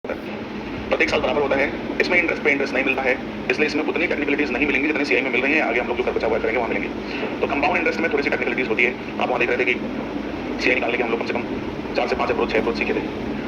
प्रत्येक साल बराबर होता है, इसमें इंटरेस्ट पे इंटरेस्ट नहीं मिलता है, इसलिए इसमें उतनी टेक्निकलिटीज नहीं मिलेंगी जितनी सीआई में मिल रही है। आगे हम लोग जो खर्चा हुआ करेंगे वहाँ मिलेंगे। तो कंपाउंड इंटरेस्ट में थोड़ी सी टेक्निकलिटीज होती है। आप वहाँ देख रहे थे कि सीआई निकालने के हम लोग कम से कम 4 से 5 अप्रोच 6 अप्रोच सीखे थे,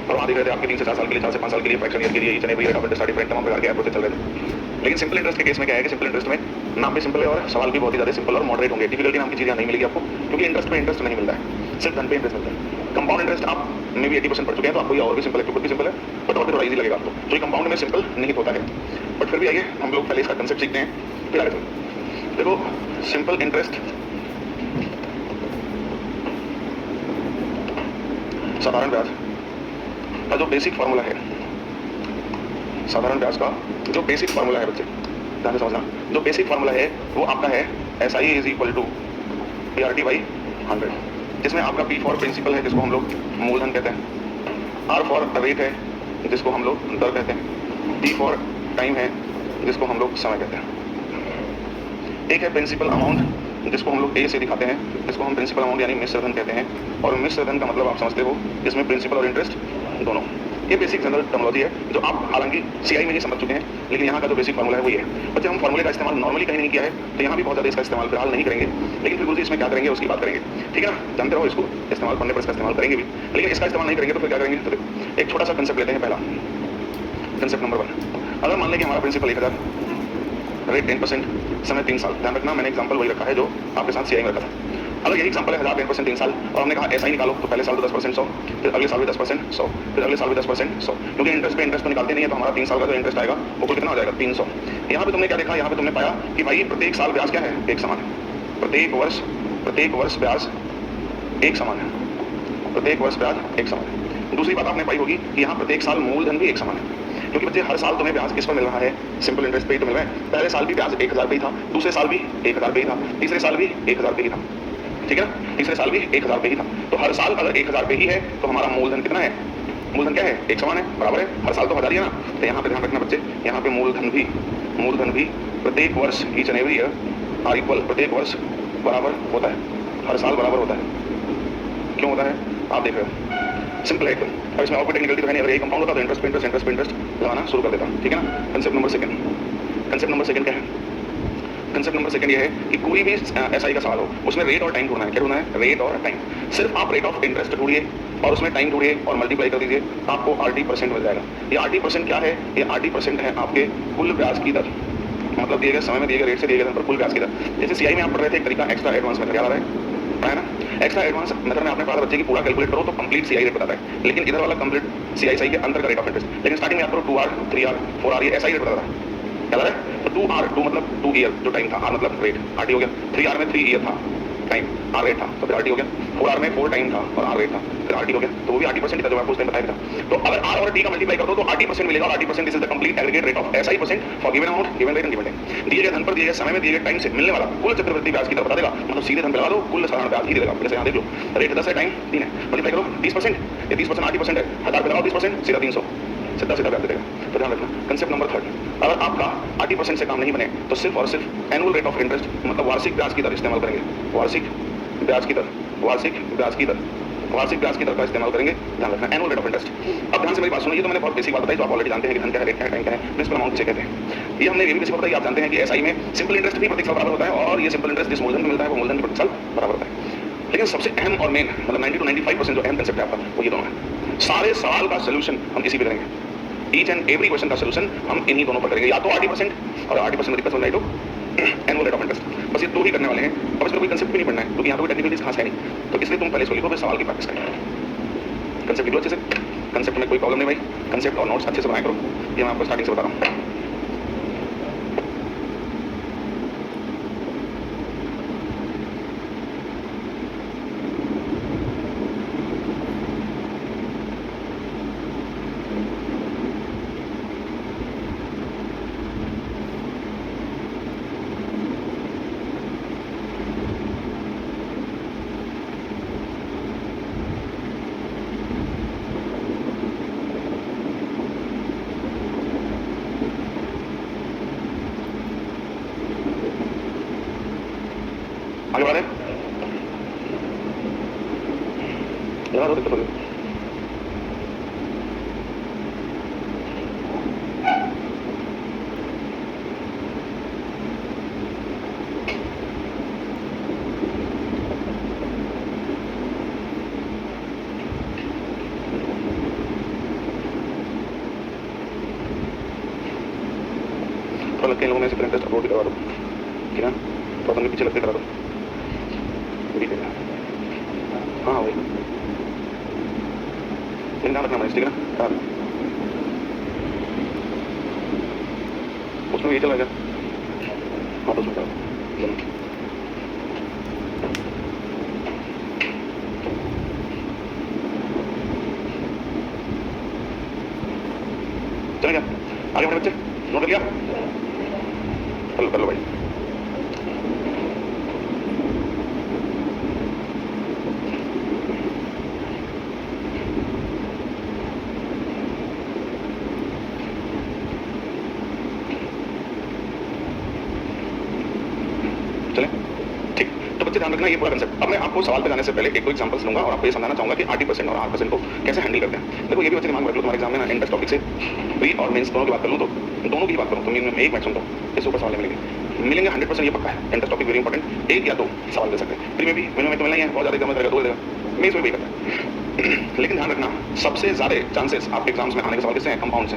और वहाँ देख रहे थे आपके 3 से 4 साल के लिए 4 से 5 साल के लिए फ्रैक्शन ईयर के लिए each and every rate of interest different तमाम प्रकार के अप्रोच चल रहे थे। लेकिन सिंपल इंटरेस्ट के केस में क्या है कि सिंपल इंटरेस्ट में नाम भी सिंपल है और सवाल भी बहुत ही ज़्यादा सिंपल और मॉडरेट होंगे। डिफिकल्टी नाम की चीज़ नहीं मिलेगी आपको, क्योंकि इंटरेस्ट पे इंटरेस्ट नहीं मिलता है, सिर्फ धन पे इंटरेस्ट मिलता है। कंपाउंड इंटरेस्ट आप में भी 80% पढ़ चुके हैं, तो आपको ये और भी सिंपल है, खुद भी सिंपल है, बट और भी थोड़ा इजी लगेगा आपको। तो ये कंपाउंड में सिंपल नहीं होता है, बट फिर भी आइए हम लोग पहले इसका कंसेप्ट सीखते हैं, फिर आगे चलते। देखो, सिंपल इंटरेस्ट साधारण ब्याज का जो बेसिक फार्मूला है, साधारण ब्याज का जो बेसिक फार्मूला है, बच्चे ध्यान से समझना, जो बेसिक फार्मूला है वो आपका है SI is equal to PRT by 100, जिसमें आपका P फॉर प्रिंसिपल है जिसको हम लोग मूलधन कहते हैं, R फॉर रेट है जिसको हम लोग दर कहते हैं, T फॉर टाइम है जिसको हम लोग समय कहते हैं। एक है प्रिंसिपल अमाउंट जिसको हम लोग A से दिखाते हैं, जिसको हम प्रिंसिपल अमाउंट यानी मिश्र धन कहते हैं, और मिश्र धन का मतलब आप समझते हो, जिसमें प्रिंसिपल और इंटरेस्ट दोनों। ये बेसिक जनरल टर्मिनोलॉजी है जो आप हालांकि सीआई में ही समझ चुके हैं, लेकिन यहाँ का जो बेसिक फार्मूला है वो ये है। बच्चे हम फार्मूले का इस्तेमाल नॉर्मली कहीं नहीं किया है, तो यहाँ भी बहुत ज़्यादा इसका इस्तेमाल फिलहाल नहीं करेंगे, लेकिन फिर गुरुजी इसमें क्या करेंगे उसकी बात करेंगे, ठीक है ना। जानते रहो, इसको इस्तेमाल करने पर इसका इस्तेमाल करेंगे भी, लेकिन इसका इस्तेमाल नहीं करेंगे तो फिर क्या करेंगे। तो देखो, एक छोटा सा कंसेप्ट लेते हैं। पहला कंसेप्ट नंबर 1, अगर मान लें कि हमारा प्रिंसिपल 1000, रेट 10%, समय 3 साल। ध्यान रखना, मैंने एग्जाम्पल वही रखा है जो आपके साथ सीआई में रखा था। अगर यही एग्जाम्पल है 1000, 10% 3 साल, और हमने कहा SI निकालो, तो पहले साल तो 10% 100, फिर अगले साल भी 10% 100, फिर अगले साल भी 10% 100, क्योंकि इंटरेस्ट पे इंटरेस्ट तो निकालते नहीं है, तो हमारा 3 साल का जो इंटरेस्ट आएगा वो कुल कितना हो जाएगा, 300। यहाँ पे तुमने क्या देखा, यहाँ पे तुमने पाया कि भाई प्रत्येक साल ब्याज क्या है, एक समान है। प्रत्येक वर्ष ब्याज एक समान है, प्रत्येक वर्ष ब्याज एक समान है। दूसरी बात आपने पाई होगी कि यहाँ प्रत्येक साल मूलधन भी एक समान है, क्योंकि बच्चे हर साल तुम्हें ब्याज किस पर मिल रहा है, सिंपल इंटरेस्ट पे ही तो मिल रहा है। पहले साल भी ब्याज 1000 पे ही था, दूसरे साल भी 1000 पे ही था, तीसरे साल भी 1000 पे ही था, ठीक है ना। तीसरे साल भी 1000 पे ही था, तो हर साल अगर 1000 पे ही है तो हमारा मूलधन कितना है, मूलधन क्या है, एक समान है, बराबर है, हर साल तो 1000 ही है ना। तो यहाँ पे ध्यान रखना बच्चे, यहाँ पे मूलधन भी प्रत्येक वर्ष each and every year are equal, प्रत्येक वर्ष बराबर होता है, हर साल बराबर होता है। क्यों होता है आप देख रहे हो, सिंपल है एकदम। अब इसमें और कोई टेक्निकलिटी तो है नहीं, अगर यही कंपाउंड होता तो इंटरेस्ट पे इंटरेस्ट लगाना शुरू कर देता, ठीक है ना। कंसेप्ट नंबर सेकंड क्या है, कंसेप्ट नंबर सेकंड ये है कि कोई भी एसआई का सवाल हो उसमें रेट और टाइम ढूंढना है। क्या ढूंढना है, रेट और टाइम। सिर्फ आप रेट ऑफ इंटरेस्ट ढूंढिए और उसमें टाइम ढूंढिए और मल्टीप्लाई कर दीजिए, आपको RT% मिल जाएगा। ये RT% क्या है, ये RT% है आपके कुल ब्याज की दर, मतलब दिए गए समय में दिए गए रेट से दिए गए धन पर कुल ब्याज की दर। जैसे सीआई में आप पढ़ रहे थे एक तरीका एक्स्ट्रा एडवांस मेथड, याद आ रहा है ना। एक्स्ट्रा एडवांस मेथड में आपने पढ़ा बच्चे की पूरा कैलकुलेट करो तो कंप्लीट सीआई रेट बताता है, लेकिन इधर वाला कंप्लीट सीआई के अंदर का रेट ऑफ इंटरेस्ट। लेकिन स्टार्टिंग में आप करो 2R 3R 4R, ये ऐसा ही रेट बताता है, क्या है। तो 2R 2 मतलब 2 ईयर जो टाइम था, R मतलब रेट, RT हो गया। 3R में 3 ईयर था टाइम, R रेट था, तो फिर RT हो गया। 4R में 4 टाइम था और R रेट था, फिर RT हो गया। तो वो भी RT% था जो आपको उस टाइम बताया था। तो अगर R और T का मल्टीप्लाई कर दो तो RT% मिलेगा, और RT% this is the complete aggregate rate of SI% for given amount, given rate and given time. दिए गए धन पर दिए गए समय में दिए गए टाइम से मिलने वाला कुल चक्रवृद्धि ब्याज की दर बता देगा। मतलब सीधे धन पे लगा दो, कुल साधारण ब्याज ही देगा। जैसे यहाँ देख लो, रेट 10 है, टाइम 3 है, मल्टीप्लाई करो 30%, ये 30% RT% है, 1000 पे लगाओ 30%, सीधा 300, सीधा ब्याज देगा। तो ध्यान रखना। कंसेप्ट नंबर 3, अगर आपका RT% से काम नहीं बने तो सिर्फ और सिर्फ एनुअल रेट ऑफ इंटरेस्ट, मतलब वार्षिक ब्याज की दर इस्तेमाल करेंगे। वार्षिक ब्याज की दर का इस्तेमाल करेंगे। ध्यान रखना, एनुअल रेट ऑफ इंटरेस्ट। अब ध्यान से मेरी बात सुनो, ये तो मैंने बहुत बेसिक बात बताई, जो आप ऑलरेडी जानते हैं कि धन क्या है, रेट क्या है, टाइम क्या है, प्रिंसिपल अमाउंट किसे कहते हैं। ये हमने ये भी बेसिक बताई, आप जानते हैं कि एसआई में सिंपल इंटरेस्ट भी प्रत्येक साल बराबर होता है, और ये सिंपल इंटरेस्ट जिस मूलधन में मिलता है वो मूलधन प्रत्येक साल बराबर होता है। लेकिन सबसे अहम और मेन, मतलब 90 to 95% जो अहम कंसेप्ट है आपका, वो ये दोनों है। सारे सवाल का सोल्यूशन हम इसी पे करेंगे। ईच एंड एवरी क्वेश्चन का सोल्यूशन हम इन्हीं दोनों पर करेंगे, या तो RT% और RT% में दिक्कत हो जाए तो एनुअल रेट ऑफ इंटरेस्ट। बस ये दो ही करने वाले हैं। अब इसमें कोई कंसेप्ट भी नहीं पढ़ना है, क्योंकि यहाँ पे कोई टेक्निकल खास है नहीं, तो इसलिए तुम पहले इसको लिखो, फिर सवाल की प्रैक्टिस करें। कंसेप्ट लिखो अच्छे से, कंसेप्ट में कोई प्रॉब्लम नहीं भाई, कंसेप्ट और नोट्स अच्छे से बनाया करो, ये मैं आपको स्टार्टिंग से बता रहा हूँ। आगे बढ़े, दिक्कत होगी। थोड़ा लग के इन लोगों में से इंटरेस्ट अपलोड भी करवा दो, ठीक है ना, थोड़ा तुम पीछे लगते करा दो भी देना। हाँ वही लेकिन ध्यान रखना मैनेज, ठीक है ना, करा दो। उसमें ये चला गया, हाँ तो उसमें करा दो। चले क्या आगे बढ़े बच्चे, नोट कर लिया, चलो कर लो भाई। चले ठीक, तो बच्चे ध्यान रखना ये पूरा कंसेप्ट। अब मैं आपको सवाल पे जाने से पहले एक दो एग्जांपल्स लूंगा और आपको ये समझाना चाहूंगा कि 80% और 8% को कैसे हैंडल करते हैं। देखो ये भी बच्चे दिमाग में रख लो, तुम्हारे एग्जाम में ना इंट्रेंस टॉपिक से प्री और मेंस दोनों की बात कर लूं तो दोनों की बात करूं तो मैं एक मैच सुनता हूं, इसके ऊपर सवाल मिलेंगे 100% ये पक्का है। इंट्रेंस टॉपिक वेरी इंपॉर्टेंट, एक या दो सवाल दे सकते हैं। प्री में भी मेनू में तो मिलना ही है, बहुत ज्यादा एग्जाम में रहेगा, दो देगा, मेंस में भी करता है। लेकिन ध्यान रखना सबसे ज्यादा चांसेस आपके एग्जाम्स में आने के सवाल किससे हैं, कंपाउंड से।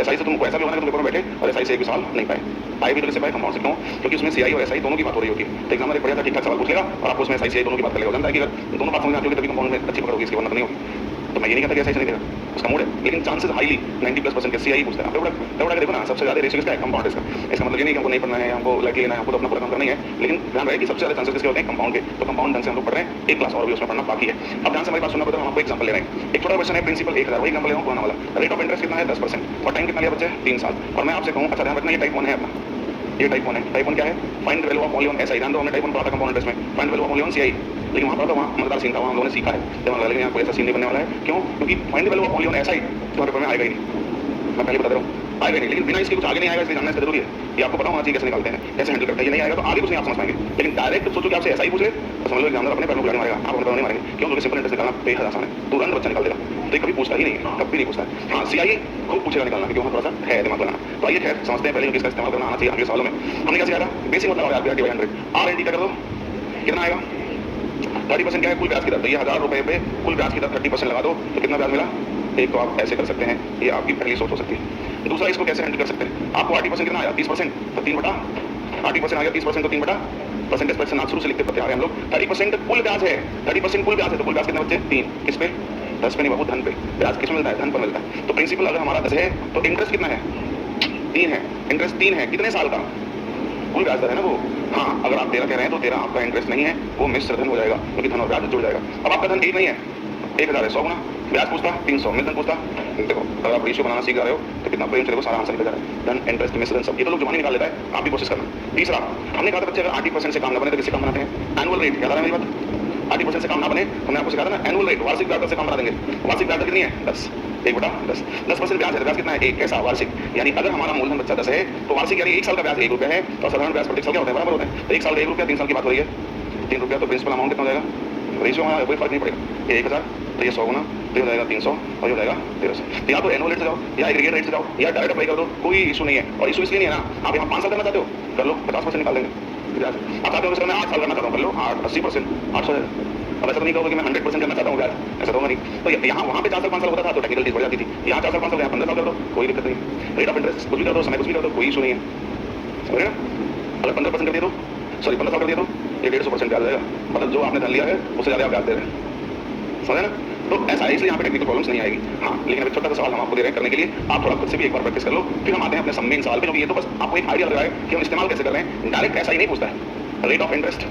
एसआई से तुमको ऐसा भी होना है कि तुम पेपर में बैठे और एसआई से एक भी सवाल नहीं पाए भी तो किससे पाए, कंपाउंड से। क्यों? क्योंकि उसमें सीआई और एसआई दोनों की बात हो रही होती है। तो एग्जाम में एक बढ़िया सा ठीक ठाक सवाल पूछ लेगा और आपको उसमें एसआई सीआई दोनों की बात कर लेगा। जानता है कि अगर दोनों बात समझ में आती होगी तभी कंपाउंड में अच्छी पकड़ होगी, इसके वरना तो नहीं होगी। तो मैं ये नहीं कहता कि एसआई से नहीं देगा, उसका मूड है, लेकिन चांसेस हाईली 90+% के सीआई पूछता है। पेपर देखो ना, सबसे ज्यादा रेशियो किसका है, कंपाउंड इसका। इसका मतलब ये नहीं कि हमको नहीं पढ़ना है, हमको लाइटली लेना है, हमको तो अपना पूरा काम करना ही है, लेकिन ध्यान रहे कि सबसे ज्यादा चांसेस किसके होते हैं, कंपाउंड के। तो कंपाउंड ढंग से हम लोग पढ़ रहे हैं, एक क्लास और भी उसमें पढ़ना बाकी है। अब ध्यान से हमारी बात सुनना पड़ता है, हम आपको एग्जांपल ले रहे हैं। एक छोटा क्वेश्चन है, प्रिंसिपल 1000, वही एग्जांपल ले रहा हूं पुराना वाला। रेट ऑफ इंटरेस्ट कितना है, 10% और टाइम कितना लिया बच्चे, 3 साल। और मैं आपसे कहूं, अच्छा ध्यान रखना ये टाइप 1 है अपना, ये टाइप 1 है। टाइप 1 क्या है, find the value of volume SI. ध्यान दो, हमने टाइप 1 पढ़ा था कंपाउंड इंटरेस्ट में, find the value of volume CI. लेकिन वहां पर तो वहां मजेदार सीन था, वहां हम लोगों ने सीखा है, लेकिन यहाँ कोई ऐसा सीन नहीं बनने वाला है। क्यों? क्योंकि find the value of volume SI तुम्हारे पेपर में आएगा ही नहीं, मैं पहले बता रहा हूँ, आएगा नहीं। लेकिन बिना इसके कुछ आगे नहीं आएगा, इसलिए जानना इसका जरूरी है। ये आपको पता होना चाहिए कैसे निकालते हैं, कैसे हैंडल करते हैं। ये नहीं आएगा तो आगे कुछ नहीं आप समझ पाएंगे। लेकिन डायरेक्ट सोचो कि आपसे ऐसा ही पूछ ले तो समझ लो एग्जामिनर अपने पैर में बुलाने मारेगा, आप अपने पैर नहीं मारेंगे। क्यों? क्योंकि सिंपल इंटरेस्ट निकालना बेहद आसान है, तुरंत बच्चा निकाल देगा। तो ये कभी पूछता ही नहीं है, कभी नहीं पूछता है। हाँ सीआई खूब पूछेगा निकालना, क्योंकि वहाँ थोड़ा सा है दिमाग बनाना। तो आइए खैर समझते हैं पहले, इसका इस्तेमाल करना आना चाहिए अगले सवालों में। हमने क्या सिखाया, बेसिक मतलब RP/100 R&D का कर दो, कितना आएगा, 30% क्या है, कुल ब्याज की दर। तो ये 1000 रुपए पे कुल ब्याज की दर 30% लगा दो तो कितना ब्याज मिला। एक तो आप ऐसे कर सकते हैं, ये आपकी पहली सोच हो सकती है। दूसरा, इसको कैसे हैंडल कर सकते हैं, आपको 80% कितना आया, 30%, तो 3/80% आ गया, 30% तो 3 परसेंटेज पर शुरू से लिखते पढ़ते आ रहे हैं हम लोग। 30% कुल ब्याज है, 30% कुल ब्याज है, तो कुल ब्याज कितने बच्चे, 3। किस पे, 10 पे नहीं बाबू, धन पे। ब्याज किस में मिलता है, धन पर मिलता है। तो प्रिंसिपल अगर हमारा 10 है तो इंटरेस्ट कितना है, 3 है। इंटरेस्ट 3 है, कितने साल का, कुल ब्याज दर है ना वो। हाँ अगर आप 13 कह रहे हैं तो 13 आपका इंटरेस्ट नहीं है, वो मिश्र धन हो जाएगा, क्योंकि धन और ब्याज जुड़ जाएगा। अब आपका धन 1 नहीं है, 1000 है, 100 गुना ब्याज पूछता, 300 मिल धन पूछता। देखो अगर आप रेशियो बनाना सीख रहे हो तो कितना प्रेम से देखो, सारा आंसर निकल जा रहा है, धन इंटरेस्ट मिश्र धन सब। ये तो लोग जुबानी निकाल लेता है, आप भी कोशिश करना। तीसरा, हमने कहा था बच्चे अगर 80% से काम ना बने तो किससे काम बनाते हैं, एनुअल रेट। याद आ रहा है मेरी बात, 80% से काम ना बने, हमने आपको सिखाया था ना एनुअल रेट, वार्षिक ब्याज दर से काम बना देंगे। वार्षिक ब्याज दर कितनी है, 10, 1/10, 10% ब्याज है। ब्याज कितना है, 1। कैसा, वार्षिक। यानी अगर हमारा मूलधन बच्चा 10 है तो वार्षिक यानी 1 साल का ब्याज 1 रुपया है, और साधारण ब्याज प्रत्येक साल क्या होता है, बराबर होता है। तो 1 साल का 1 रुपया, 3 साल की बात हो रही है, 3 रुपया। तो प्रिंसिपल अमाउंट कितना हो जाएगा, रेशियो में कोई फर्क नहीं पड़ेगा। ये 1000 तो ये 100 गुना, तो हो जाएगा 300 और ये हो जाएगा 1300। तो या तो एनुअल रेट से जाओ या एग्रीगेट रेट से जाओ या डायरेक्ट अप्लाई कर दो, कोई इशू नहीं है। और इशू इसलिए नहीं है ना, आप यहाँ 5 साल करना चाहते हो कर लो, 50% निकाल देंगे। आप चाहते हो सर मैं 8 साल करना चाहता हूँ, कर लो, 80%, 800 है। अब ऐसा तो नहीं कहोगे कि मैं 100% करना चाहता हूँ ब्याज, ऐसा तो होगा नहीं। तो यहाँ वहाँ पे 4 साल 5 साल होता था तो टेक्निकल चीज बढ़ जाती थी। यहाँ 4 साल 5 साल, यहाँ 15 साल कर दो, कोई दिक्कत नहीं। रेट ऑफ इंटरेस्ट कुछ भी कर दो, समय कुछ भी कर दो, कोई इशू नहीं है, समझ रहे ना। अगर 15% कर दिया तो, सॉरी 15 साल कर दिया तो ये 150% ब्याज आएगा, मतलब जो आपने धन लिया है उससे ज्यादा आप ब्याज दे रहे हैं, समझे ना। तो ऐसा है, इसलिए यहाँ पे टेक्निकल प्रॉब्लम्स नहीं आएगी। हाँ लेकिन अभी छोटा सा सवाल हम आपको दे रहे हैं करने के लिए, आप थोड़ा खुद से भी एक बार प्रैक्टिस कर लो, फिर हम आते हैं अपने सम्मेन सवाल पे, क्योंकि ये तो बस आपको एक आइडिया लग रहा है कि हम इस्तेमाल कैसे कर रहे हैं। डायरेक्ट ऐसा ही नहीं पूछता है। रेट ऑफ इंटरेस्ट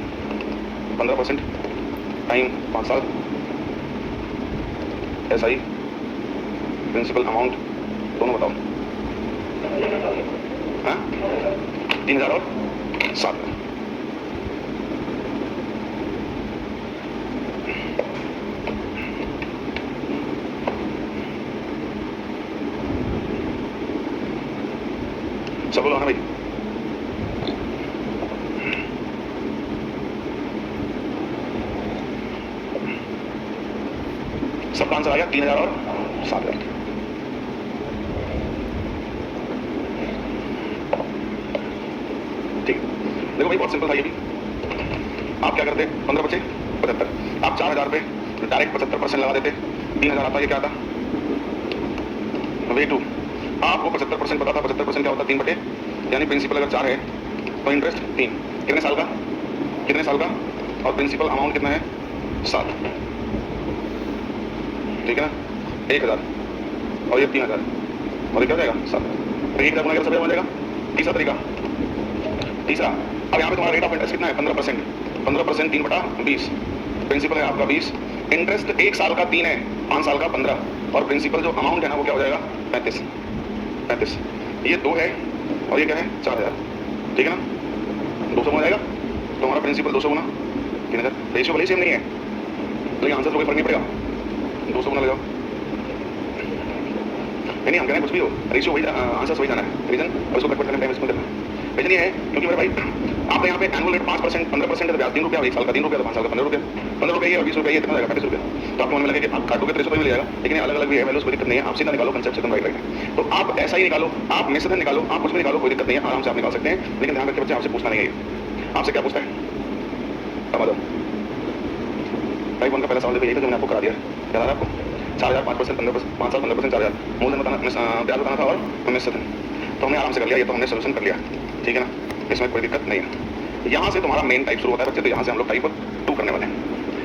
15%, टाइम 5 साल, एसआई, प्रिंसिपल अमाउंट दोनों बताओ। हाँ 3000 और 7। सब बोलो ना भाई। सबका आंसर आ गया 3000 और 7000। ठीक, देखो भाई बहुत सिंपल था ये भी। आप क्या करते, 15 बचे 75, आप 4000 पे डायरेक्ट 75% लगा देते, 3000 आता। ये क्या था, वे टू। आपको 75% पता था, 75% क्या होता, 3/75 यानी प्रिंसिपल अगर 4 है तो इंटरेस्ट 3, कितने साल का, कितने साल का, और प्रिंसिपल अमाउंट कितना है 7, ठीक है ना, 1000 और ये 3000 और ये क्या हो जाएगा 7, तो 1000 गुना सब हो जाएगा। तीसरा तरीका, तीसरा, अब यहाँ पे तुम्हारा रेट ऑफ इंटरेस्ट कितना है 15%, 15% 3/20, प्रिंसिपल है आपका 20, इंटरेस्ट 1 साल का 3 है, 5 साल का 15, और प्रिंसिपल जो अमाउंट है ना वो क्या हो जाएगा 35, ये 2 है और ये क्या है 4000, ठीक है ना, 200 हो जाएगा, तो हमारा प्रिंसिपल 200 गुना 3000, रेशियो भले सेम नहीं है लेकिन आंसर कोई फर्क नहीं पड़ेगा, 200 गुना लगाओ, नहीं हम कह रहे हैं कुछ भी हो, रेशियो वही, आंसर वही जाना है, रीजन और उसको कन्वर्ट करने टाइम इसमें करना है, रीजन ये है क्योंकि मेरे भाई आपका यहाँ पे एनुअल रेट 5%, 15% है, ब्याज 3 रुपया, 1 साल का 3 रुपया, 5 साल का 15 रुपया, 15 रुपये और 20 रुपये, ये कितना जाएगा 35 रुपया, तो आपको मन में लगे कि आप काटोगे 300 मिल जाएगा, लेकिन अलग अलग भी है वैल्यूज, कोई दिक्कत नहीं है, आप सीधा निकालो कंसेप्ट से, राइट है, तो आप ऐसा ही निकालो, आप में से निकालो, आप कुछ भी निकालो, कोई दिक्कत नहीं है, आराम से आप निकाल सकते हैं, लेकिन ध्यान रखिए बच्चे आपसे पूछना नहीं है, आपसे क्या पूछता है समझ लो, टाइप 1 का पहला सवाल देखो, यही था जो मैंने आपको करा दिया, याद आ रहा है आपको, 4000 5%, 15%, 5 साल 15%, 4000 मूलधन बताना, ब्याज बताना था और निश्चित धन, तो हमने आराम से कर लिया, ये तो हमने सोल्यूशन कर लिया, ठीक है ना, इसमें कोई दिक्कत नहीं है। यहाँ से तुम्हारा मेन टाइप शुरू होता है बच्चे, तो यहाँ से हम लोग टाइप 2 करने वाले हैं,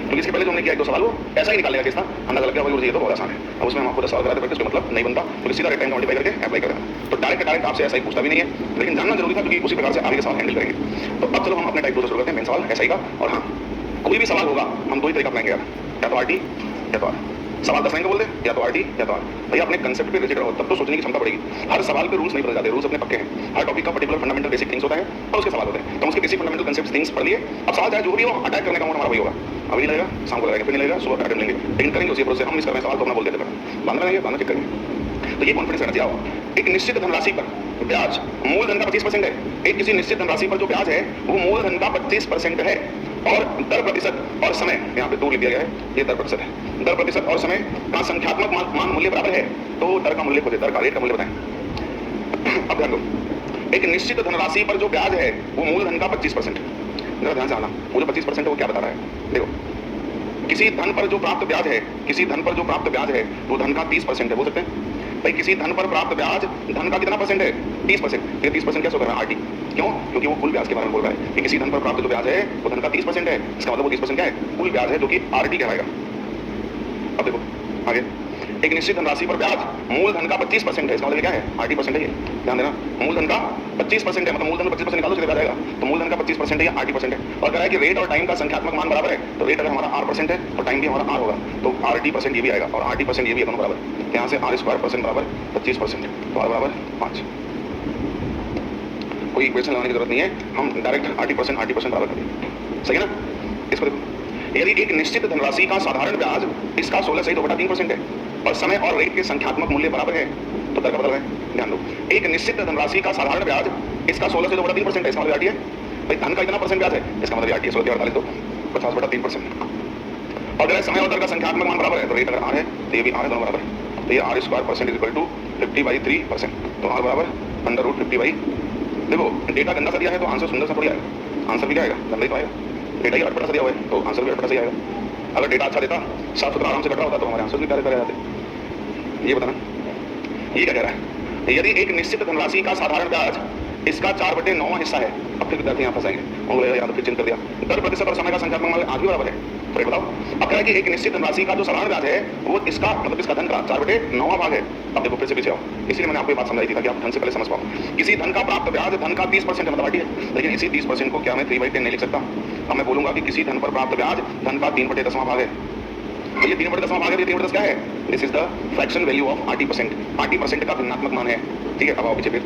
क्योंकि इसके पहले जो हमने किया 1-2 सवाल वो ऐसा ही निकाल लेगा, किसका अंदाजा लग गया भाई, ये तो बहुत आसान है, अब उसमें हम आपको 10 सवाल कराते इसका मतलब नहीं बनता, तो सीधा रेट टाइम मल्टीप्लाई करके अप्लाई कर देना, तो डायरेक्ट आपसे ऐसा ही पूछता भी नहीं है, लेकिन जानना जरूरी था क्योंकि उसी प्रकार से आगे के सवाल हैंडल करेंगे। तो अब चलो हम अपने टाइप 2 से शुरू करते हैं, मेन सवाल ऐसा ही का, और हाँ कोई भी सवाल होगा हम 2 ही तरीका अपनाएंगे, या तो आरटी या तो आर, सवाल 10 लाइन का बोल दे, या तो आरटी या तो आर, भैया अपने कंसेप्ट पे रिजिड रहो, तब तो सोचने की क्षमता बढ़ेगी, हर सवाल पे रूल्स नहीं बदल जाते, रूल्स अपने पक्के हैं, हर टॉपिक का पर्टिकुलर फंडामेंटल बेसिक थिंग्स होता है और उसके सवाल होते हैं, तो उसके बेसिक फंडामेंटल कंसेप्ट थिंग्स पढ़ लिए, अब सवाल चाहे जो भी हो अटैक करने का हमारा वही होगा, अभी नहीं लगेगा शाम को लगेगा, फिर नहीं लगेगा सुबह अटेंड लेंगे, लेकिन करेंगे उसी प्रोसेस, हम मिस कर रहे हैं सवाल तो अपना बोल देते हैं, बांधना नहीं है बांधना चेक करेंगे, तो ये कॉन्फिडेंस रहना चाहिए। एक निश्चित धनराशि पर ब्याज मूलधन का 25% है, एक किसी निश्चित धनराशि पर जो ब्याज है वो मूलधन का 25% है, और दर प्रतिशत और समय, यहाँ पे 2 लिख दिया गया है, ये दर प्रतिशत है, दर प्रतिशत और समय का संख्यात्मक मान मूल्य बराबर है, तो दर का मूल्य खोजे, दर का रेट का मूल्य बताएं। अब ध्यान दो, एक निश्चित धनराशि पर जो ब्याज है वो मूलधन का 25%, जरा ध्यान से आना, वो जो 25% है वो क्या बता रहा है, देखो किसी धन पर जो प्राप्त ब्याज है, किसी धन पर जो प्राप्त ब्याज है वो धन का 30% है, बोल सकते हैं भाई किसी धन पर प्राप्त ब्याज धन का कितना परसेंट है 30%, ये 30% कैसे होगा आरटी, क्यों, क्योंकि वो कुल ब्याज के बारे में बोल रहा है कि किसी धन पर प्राप्त जो ब्याज है वो धन का 30% है, इसका मतलब वो 30% क्या है कुल ब्याज है, जो कि आरटी कहलाएगा। अब देखो आगे, एक निश्चित धनराशि पर ब्याज मूलधन का 25% है, इसका मतलब क्या है आरटी परसेंट है, ये ध्यान देना, मूलधन का 25% है, मतलब मूलधन का 25% निकालो चले जाएगा, तो मूलधन का 25% है या आरटी परसेंट है, और कह रहा है कि रेट और टाइम का संख्यात्मक मान बराबर है, तो रेट अगर हमारा R% है तो टाइम भी हमारा R होगा, तो RT% ये भी आएगा और RT% ये भी दोनों बराबर, यहाँ से R² % बराबर 25%, तो R बराबर 5, कोई इक्वेशन लगाने की जरूरत नहीं है, हम डायरेक्ट RT% बराबर कर देंगे, सही है ना। इसको देखो, यदि एक निश्चित धनराशि का साधारण ब्याज इसका 16/3% है और समय और रेट के संख्यात्मक मूल्य बराबर है, तो दर का बदल है, ध्यान दो, एक निश्चित धनराशि का साधारण ब्याज इसका 16/3% है, इसका मतलब आरटी है, भाई धन का इतना परसेंट ब्याज है, इसका मतलब आरटी है 16/48 तो 50/3%, और अगर समय और दर का संख्यात्मक मान बराबर है, तो रेट अगर आर है तो ये भी आर है, दोनों बराबर, तो ये R² % = 50/3%, तो R बराबर √50, देखो डेटा गंदा सा दिया है तो आंसर सुंदर सा थोड़ी आएगा, आंसर भी क्या आएगा गंदा ही तो आएगा, डेटा ही अटपटा सा दिया हुआ है तो आंसर भी अटपटा सा आएगा, अगर डेटा अच्छा देता साफ सुथरा आराम से कट रहा होता तो हमारे आंसर भी प्यारे प्यारे आते। ये बताना ये क्या कह रहा है, यदि एक निश्चित धनराशि का साधारण ब्याज इसका 4/9 हिस्सा है, अब फिर विद्यार्थी यहाँ फंसाएंगे, उंगली यहाँ तो फिर चिन्ह कर दिया, दर प्रतिशत और समय का संख्यात्मक मान आज भी बराबर है, तो ये बताओ, अब कह रहा है कि एक निश्चित धनराशि का जो साधारण ब्याज है वो इसका मतलब इसका धन का 4/9 भाग है। अब देखो फिर से पीछे आओ, इसलिए मैंने आपको ये बात समझाई थी ताकि आप ढंग से पहले समझ पाओ, किसी धन का प्राप्त ब्याज धन का 30% है, मतलब आरटी है, लेकिन इसी 30% को क्या मैं 3/10 नहीं लिख सकता, अब मैं बोलूंगा कि किसी धन पर प्राप्त ब्याज धन का 3/10 भाग है, तो ये 3/10 भाग है, 3/10 क्या है, this is the fraction value of RT%, RT% का भिन्नात्मक मान है, ठीक है। अब आओ पीछे फिर,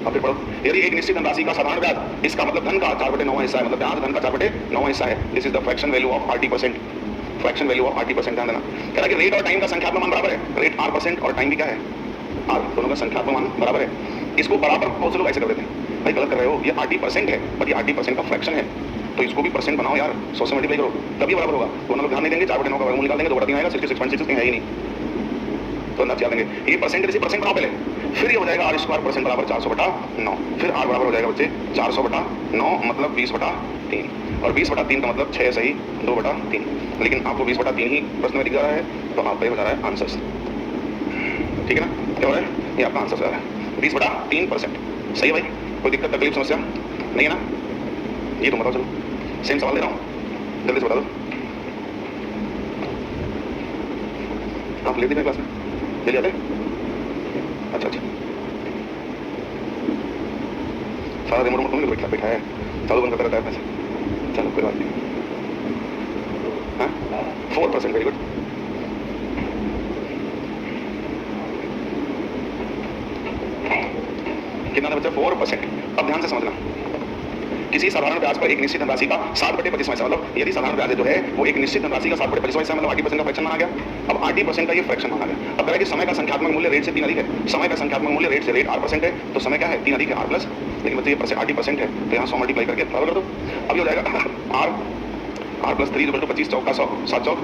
अब फिर पढ़ो, यदि एक निश्चित धनराशि का साधारण ब्याज इसका मतलब धन का 4/9 हिस्सा है, मतलब ब्याज धन का 4/9 हिस्सा है, this is the fraction value of RT%, fraction value of RT%, ध्यान देना, कह रहा है कि रेट और टाइम का संख्यात्मक मान बराबर है, रेट R% और टाइम भी क्या है R, दोनों का संख्यात्मक मान बराबर है, इसको बराबर बहुत से लोग ऐसे कर देते हैं, भाई गलत कर रहे हो, ये RT% है पर ये RT% का फ्रैक्शन है, तो इसको भी परसेंट बनाओ यार, 100 से मल्टीप्लाई करो तभी बराबर होगा, दोनों लोग ध्यान नहीं देंगे, 4/9 का वर्गमूल निकाल देंगे, 2/3 आएगा, 66.66 कहीं है ही नहीं, तो अंदाज लगा देंगे, ये परसेंट इसी परसेंट बनाओ पहले, फिर ये हो जाएगा R² % बराबर 400/9, फिर R बराबर हो जाएगा बच्चे 400/9 मतलब 20/3, और 20/3 का मतलब 6 सही 2/3, लेकिन आपको 20/3 ही प्रश्न में दिख रहा है, तो आपका हो जा रहा है आंसर, ठीक है ना, क्या हो रहा है, ये आपका आंसर आ रहा है 20/3%, सही है भाई? कोई दिक्कत तकलीफ समस्या नहीं है ना? ये तुम बताओ, चलो सेम सवाल दे रहा हूँ, जल्दी से बता दो। आप लेते थे क्लास में, ले आते? अच्छा अच्छा, सारा रिमोट तुम ही बैठा बैठा है, चालू बंद करता रहता है पैसे। चलो कोई बात नहीं। हाँ 4%, वेरी गुड। कितना था बच्चा? 4%। अब ध्यान से समझना, किसी साधारण ब्याज पर एक निश्चित धनराशि का 7/25 हिस्सा, मतलब यदि साधारण ब्याज जो है वो एक निश्चित धनराशि का 7/25 हिस्सा, मतलब 80% का फ्रैक्शन माना गया। अब 80% का ये फ्रैक्शन माना गया। अब कह कि समय का संख्यात्मक मूल्य रेट से 3 अधिक है, समय का संख्यात्मक मूल्य रेट से, रेट 8% है, तो समय क्या है? 3 अधिक है, R प्लस, लेकिन बच्चे ये 80% है तो यहाँ 100 मल्टीप्लाई करके बराबर कर दो। अब ये हो जाएगा R प्लस 3 25 चौक का 100, 7 चौक।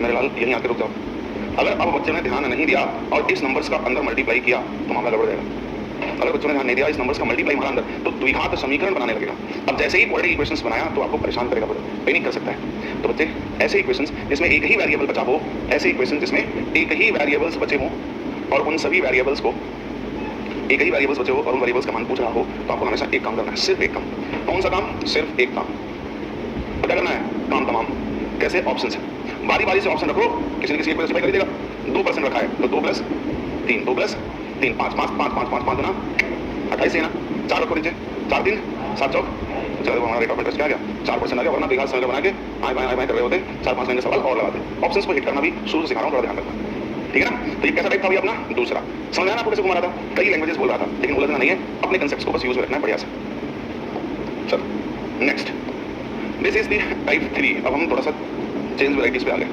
मेरे लाल यहीं आके रुक जाओ। अगर अब बच्चे ने ध्यान नहीं दिया और इस नंबर्स का अंदर मल्टीप्लाई किया तो मामला गड़बड़ जाएगा। अगर बच्चों ने ध्यान नहीं दिया, इस नंबर्स का मल्टीप्लाई मारा अंदर, तो द्विघात समीकरण बनाने लगेगा। अब जैसे ही क्वाड्रेटिक इक्वेशंस बनाया तो आपको परेशान करेगा, पैनिक कर सकता है। तो बच्चे ऐसे इक्वेशंस जिसमें एक ही वेरिएबल बचा हो, ऐसे इक्वेशंस जिसमें एक ही वेरिएबल्स बचे हों और उन सभी वेरिएबल्स को एक ही वेरिएबल्स बचे हो और उन वेरिएबल्स का मान पूछ रहा हो, तो आपको हमेशा एक काम करना है, सिर्फ एक काम। कौन सा काम? सिर्फ एक काम। क्या करना है? काम तमाम। कैसे? ऑप्शन है, बारी बारी से ऑप्शन रखो, किसी न किसी एक पर सिपाही कर देगा। 2% रखा है तो 2 + 3, 2 + 3, 5, 5, 5, 5, 5, 5 ना 28 है ना। 4 रखो नीचे, 4 3 7 चौक। चलो हमारा रेट ऑफ इंटरेस्ट क्या आ गया? 4% आ गया, वरना बेकार समय बना के आए बाएं कर रहे होते, 4-5 लाइन सवाल और लगाते। ऑप्शंस को हिट करना भी शुरू से सिखा रहा हूँ, थोड़ा ध्यान रखना, ठीक है ना। तो ये कैसा टाइप था भाई अपना दूसरा? समझ आया ना आपको कैसे घुमा रहा था? कई लैंग्वेजेस बोल रहा था, लेकिन उलझना नहीं है, अपने कंसेप्ट्स को बस यूज में रखना है बढ़िया से। चलो next, this is the type 3। अब हम थोड़ा सा चेंज वैराइटीज पे आ गए।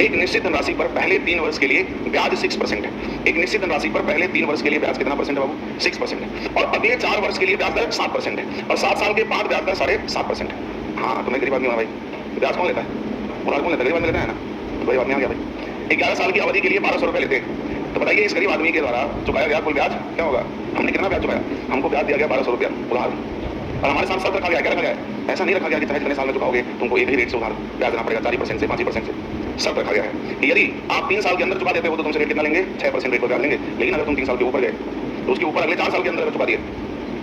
एक निश्चित धनराशि पर पहले 3 वर्ष के लिए ब्याज 6% है। एक निश्चित धनराशि पर पहले 3 वर्ष के लिए ब्याज कितना परसेंट है बाबू? 6% है। और अगले 4 वर्ष के लिए ब्याज दर 7% है और 7 साल के बाद ब्याज दर 7.5% है। हाँ तुम्हें गरीब आदमी हो भाई, ब्याज कौन लेता है? उधार कौन लेता है? गरीब आदमी लेता है ना। तो गरीब आदमी आ गया भाई। 11 साल की अवधि के लिए 1200 रुपए लेते हैं। तो बताइए इस गरीब आदमी के द्वारा चुकाया गया कुल ब्याज क्या होगा? हमने कितना ब्याज चुकाया? हमको ब्याज दिया गया 1200 रुपया उधार, और हमारे साथ साथ रखा गया, क्या रखा गया? ऐसा नहीं रखा गया कि चाहे कितने साल में चुकाओगे तुमको एक ही रेट से उधार ब्याज देना पड़ेगा, 4% से 5% से, सब रखा गया है। यदि आप 3 साल के अंदर चुका देते हो तो तुमसे रेट कितना लेंगे? 6% रेट पर ब्याज लेंगे। लेकिन अगर तुम 3 साल के ऊपर गए तो उसके ऊपर अगले 4 साल के अंदर अगर चुका दिए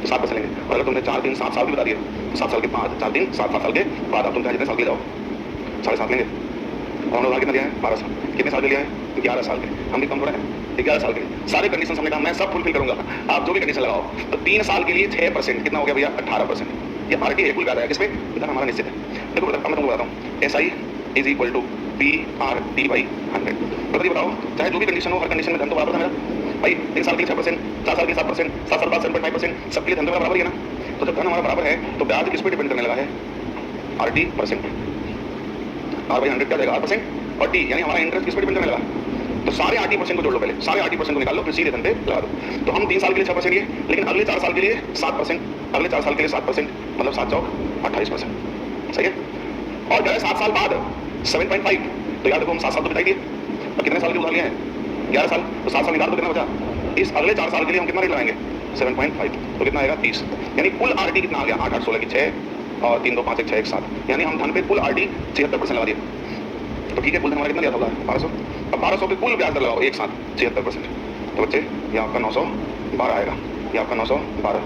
तो 7% लेंगे। और अगर तुमने 4 3 7 साल भी बता दिए तो 7 साल के बाद 4 3 7 साल के बाद अब तुम चाहे जितने साल के ले जाओ 7.5 लेंगे। और हमने उधार कितना दिया है? 12 साल। कितने साल के लिया है? 11 साल के। हम भी कम थोड़ा है, 11 साल के। सारे कंडीशन हमने कहा मैं सब फुलफिल करूंगा, आप जो भी कंडीशन लगाओ। तो 3 साल के लिए 6%, कितना हो गया भैया? 18%। ये आरटी कुल ब्याज है, किस पे? इतना हमारा निश्चित है। देखो मैं तुमको बताता हूँ, SI is equal to PRT/100। बताइए बताओ, चाहे जो भी कंडीशन हो, हर कंडीशन में धन तो बराबर था मेरा भाई। 3 साल के लिए 6%, 4 साल के लिए 7%, 7 साल बाद 7.5%, सबके लिए धन तो बराबर ही है ना। तो जब धन हमारा बराबर है तो ब्याज किस पे डिपेंड करने लगा है? RT%। R/100 क्या जाएगा? R% और T यानी हमारा इंटरेस्ट किस पे डिपेंड करने लगा? तो सारे 80% को जोड़ लो, पहले सारे 80% को निकाल लो, फिर सीधे धन पे लगा दो। तो हम 3 साल के लिए 6% लिए, लेकिन अगले 4 साल के लिए 7%, अगले 4 साल के लिए 7%, मतलब 7 चौक 28%। सही है। और जो है 7 साल बाद 7.5, तो याद रखो हम 7 साल तो बिताई दिए। अब कितने साल के उधार लिए हैं? 11 साल। तो 7 साल निकाल तो कितना बचा? इस अगले 4 साल के लिए हम कितना रेट लगाएंगे? 7.5, तो कितना आएगा? 30। यानी कुल RT कितना आ गया? 8 8 16 की 6 और 3 2 5 1 6 1 7, यानी हम धन पे कुल RT 76% लगा दिए। तो ठीक है, कुल धन हमारा कितना दिया था? 1200। अब 1200 पे कुल ब्याज दर लगाओ एक साथ 76%। तो बच्चे ये आपका 912 आएगा, ये आपका 912।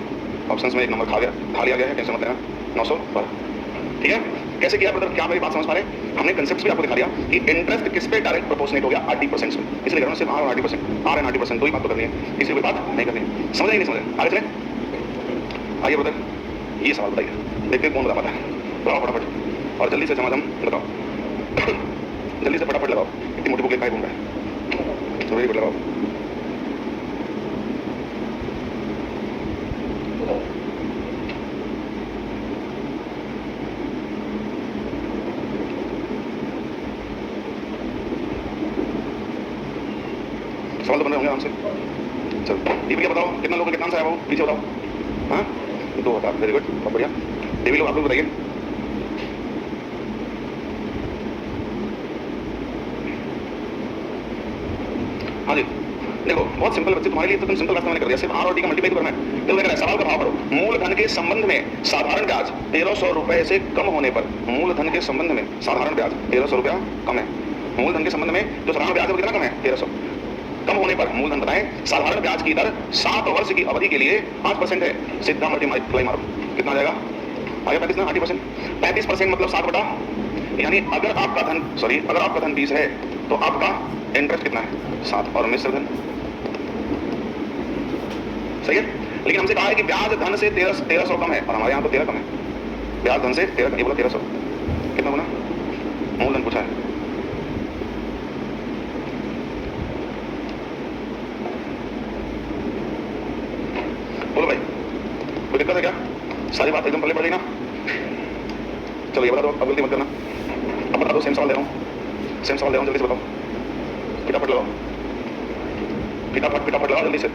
ऑप्शंस में एक नंबर खा लिया गया है, टेंशन मत लेना, 912। ठीक है। कैसे किया ब्रदर? क्या मेरी बात समझ पा रहे हैं? हमने कंसेप्ट भी आपको दिखा दिया कि इंटरेस्ट किस पे डायरेक्ट प्रोपोर्शनेट हो गया? 80% में। इसलिए करो सिर्फ R और 80%, R एंड 80%, दो ही बात तो करनी है, किसी कोई बात नहीं करनी है। समझ नहीं समझ? आगे चले। आइए ब्रदर, ये सवाल बताइए, देखते कौन बता पाता है। बताओ फटाफट और जल्दी से जमा बताओ। जल्दी से फटाफट लगाओ, इतनी मोटी बुक लेकर घूम रहा है। वेरी गुड, लगाओ। सवाल तो बन रहे होंगे आराम से। चलो डीपी क्या बताओ, कितना लोगों का कितना आंसर आया वो पीछे बताओ। हाँ 2000, वेरी गुड, बहुत बढ़िया। डीपी लोग आप लोग बताइए। हाँ जी देखो, बहुत सिंपल बच्चे, तुम्हारे लिए तो तुम सिंपल रास्ता मैंने कर दिया, सिर्फ R और T का मल्टीप्लाई करना है। तो देखो सवाल का भाव पढ़ो। मूलधन के संबंध में साधारण ब्याज 1300 रुपए से कम होने पर, मूलधन के संबंध में साधारण ब्याज 1300 रुपया कम है। मूलधन के संबंध में जो साधारण ब्याज है वो कितना कम है? 1300। कम होने होने पर मूलधन बताएं। साधारण ब्याज की दर 7 वर्ष की अवधि के लिए 5% है। सीधा मल्टीप्लाई मारो, कितना आ जाएगा? आगे 35 ना 80%, 35% मतलब 7 बटा, यानी अगर आपका धन 20 है तो आपका इंटरेस्ट कितना है? 7 और मिश्र धन, सही है। लेकिन हमसे कहा है कि ब्याज धन से 1300 कम है और हमारे यहाँ तो 13 कम है। ब्याज धन से 13, ये बोला 1300 कितना गुना? मूलधन पूछा है। बोलो भाई, कोई दिक्कत है क्या? सारी बात एकदम पल्ले पड़ गई ना? चलो ये बता दो, अब गलती मत करना। अब बता दो, सेम सवाल दे रहा हूँ, जल्दी से बताओ। फटाफट लगाओ, फटाफट लगाओ जल्दी से।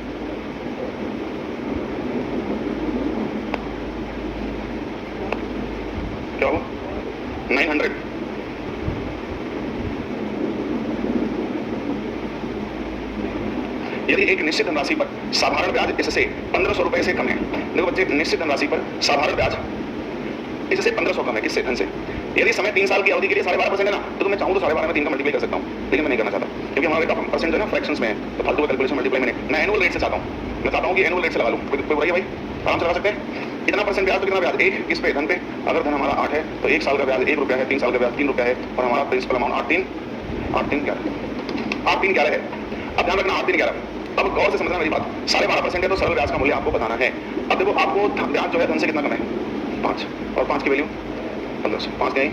क्या हो? 900। यदि एक निश्चित धनराशि पर साधारण ब्याज इससे 1500 रुपए से कम है। देखो बच्चे, निश्चित धनराशि पर साधारण ब्याज इससे 1500 कम है। किससे? धन से। यदि समय 3 साल की अवधि के लिए 12.5% है ना, तो मैं चाहूँ तो 12.5 में 3 का मल्टीप्लाई कर सकता हूँ, लेकिन मैं नहीं करना चाहता क्योंकि हमारा परसेंट है ना फ्रैक्शंस में है, तो फालतू का कैलकुलेशन मल्टीप्लाई मैं एनुअल रेट से चाहता हूँ। मैं चाहता हूँ कि एनुअल रेट से लगा लूँ। कोई बुराई है भाई? आराम से लगा सकते हैं। इतना परसेंट ब्याज तो कितना ब्याज? एक किस पे? धन पे। अगर धन हमारा 8 है तो 1 साल का ब्याज 1 रुपया है, 3 साल का ब्याज 3 रुपया है और हमारा प्रिंसिपल अमाउंट 8 3 11 है। अब ध्यान रखना 8 3 11। अब गौर से समझना मेरी बात। 12.5% है तो सरल ब्याज का मूल्य आपको बताना है। अब देखो, आपको ब्याज जो है धन से कितना कम है? 5, और 5 की वैल्यू 1500, 5 गई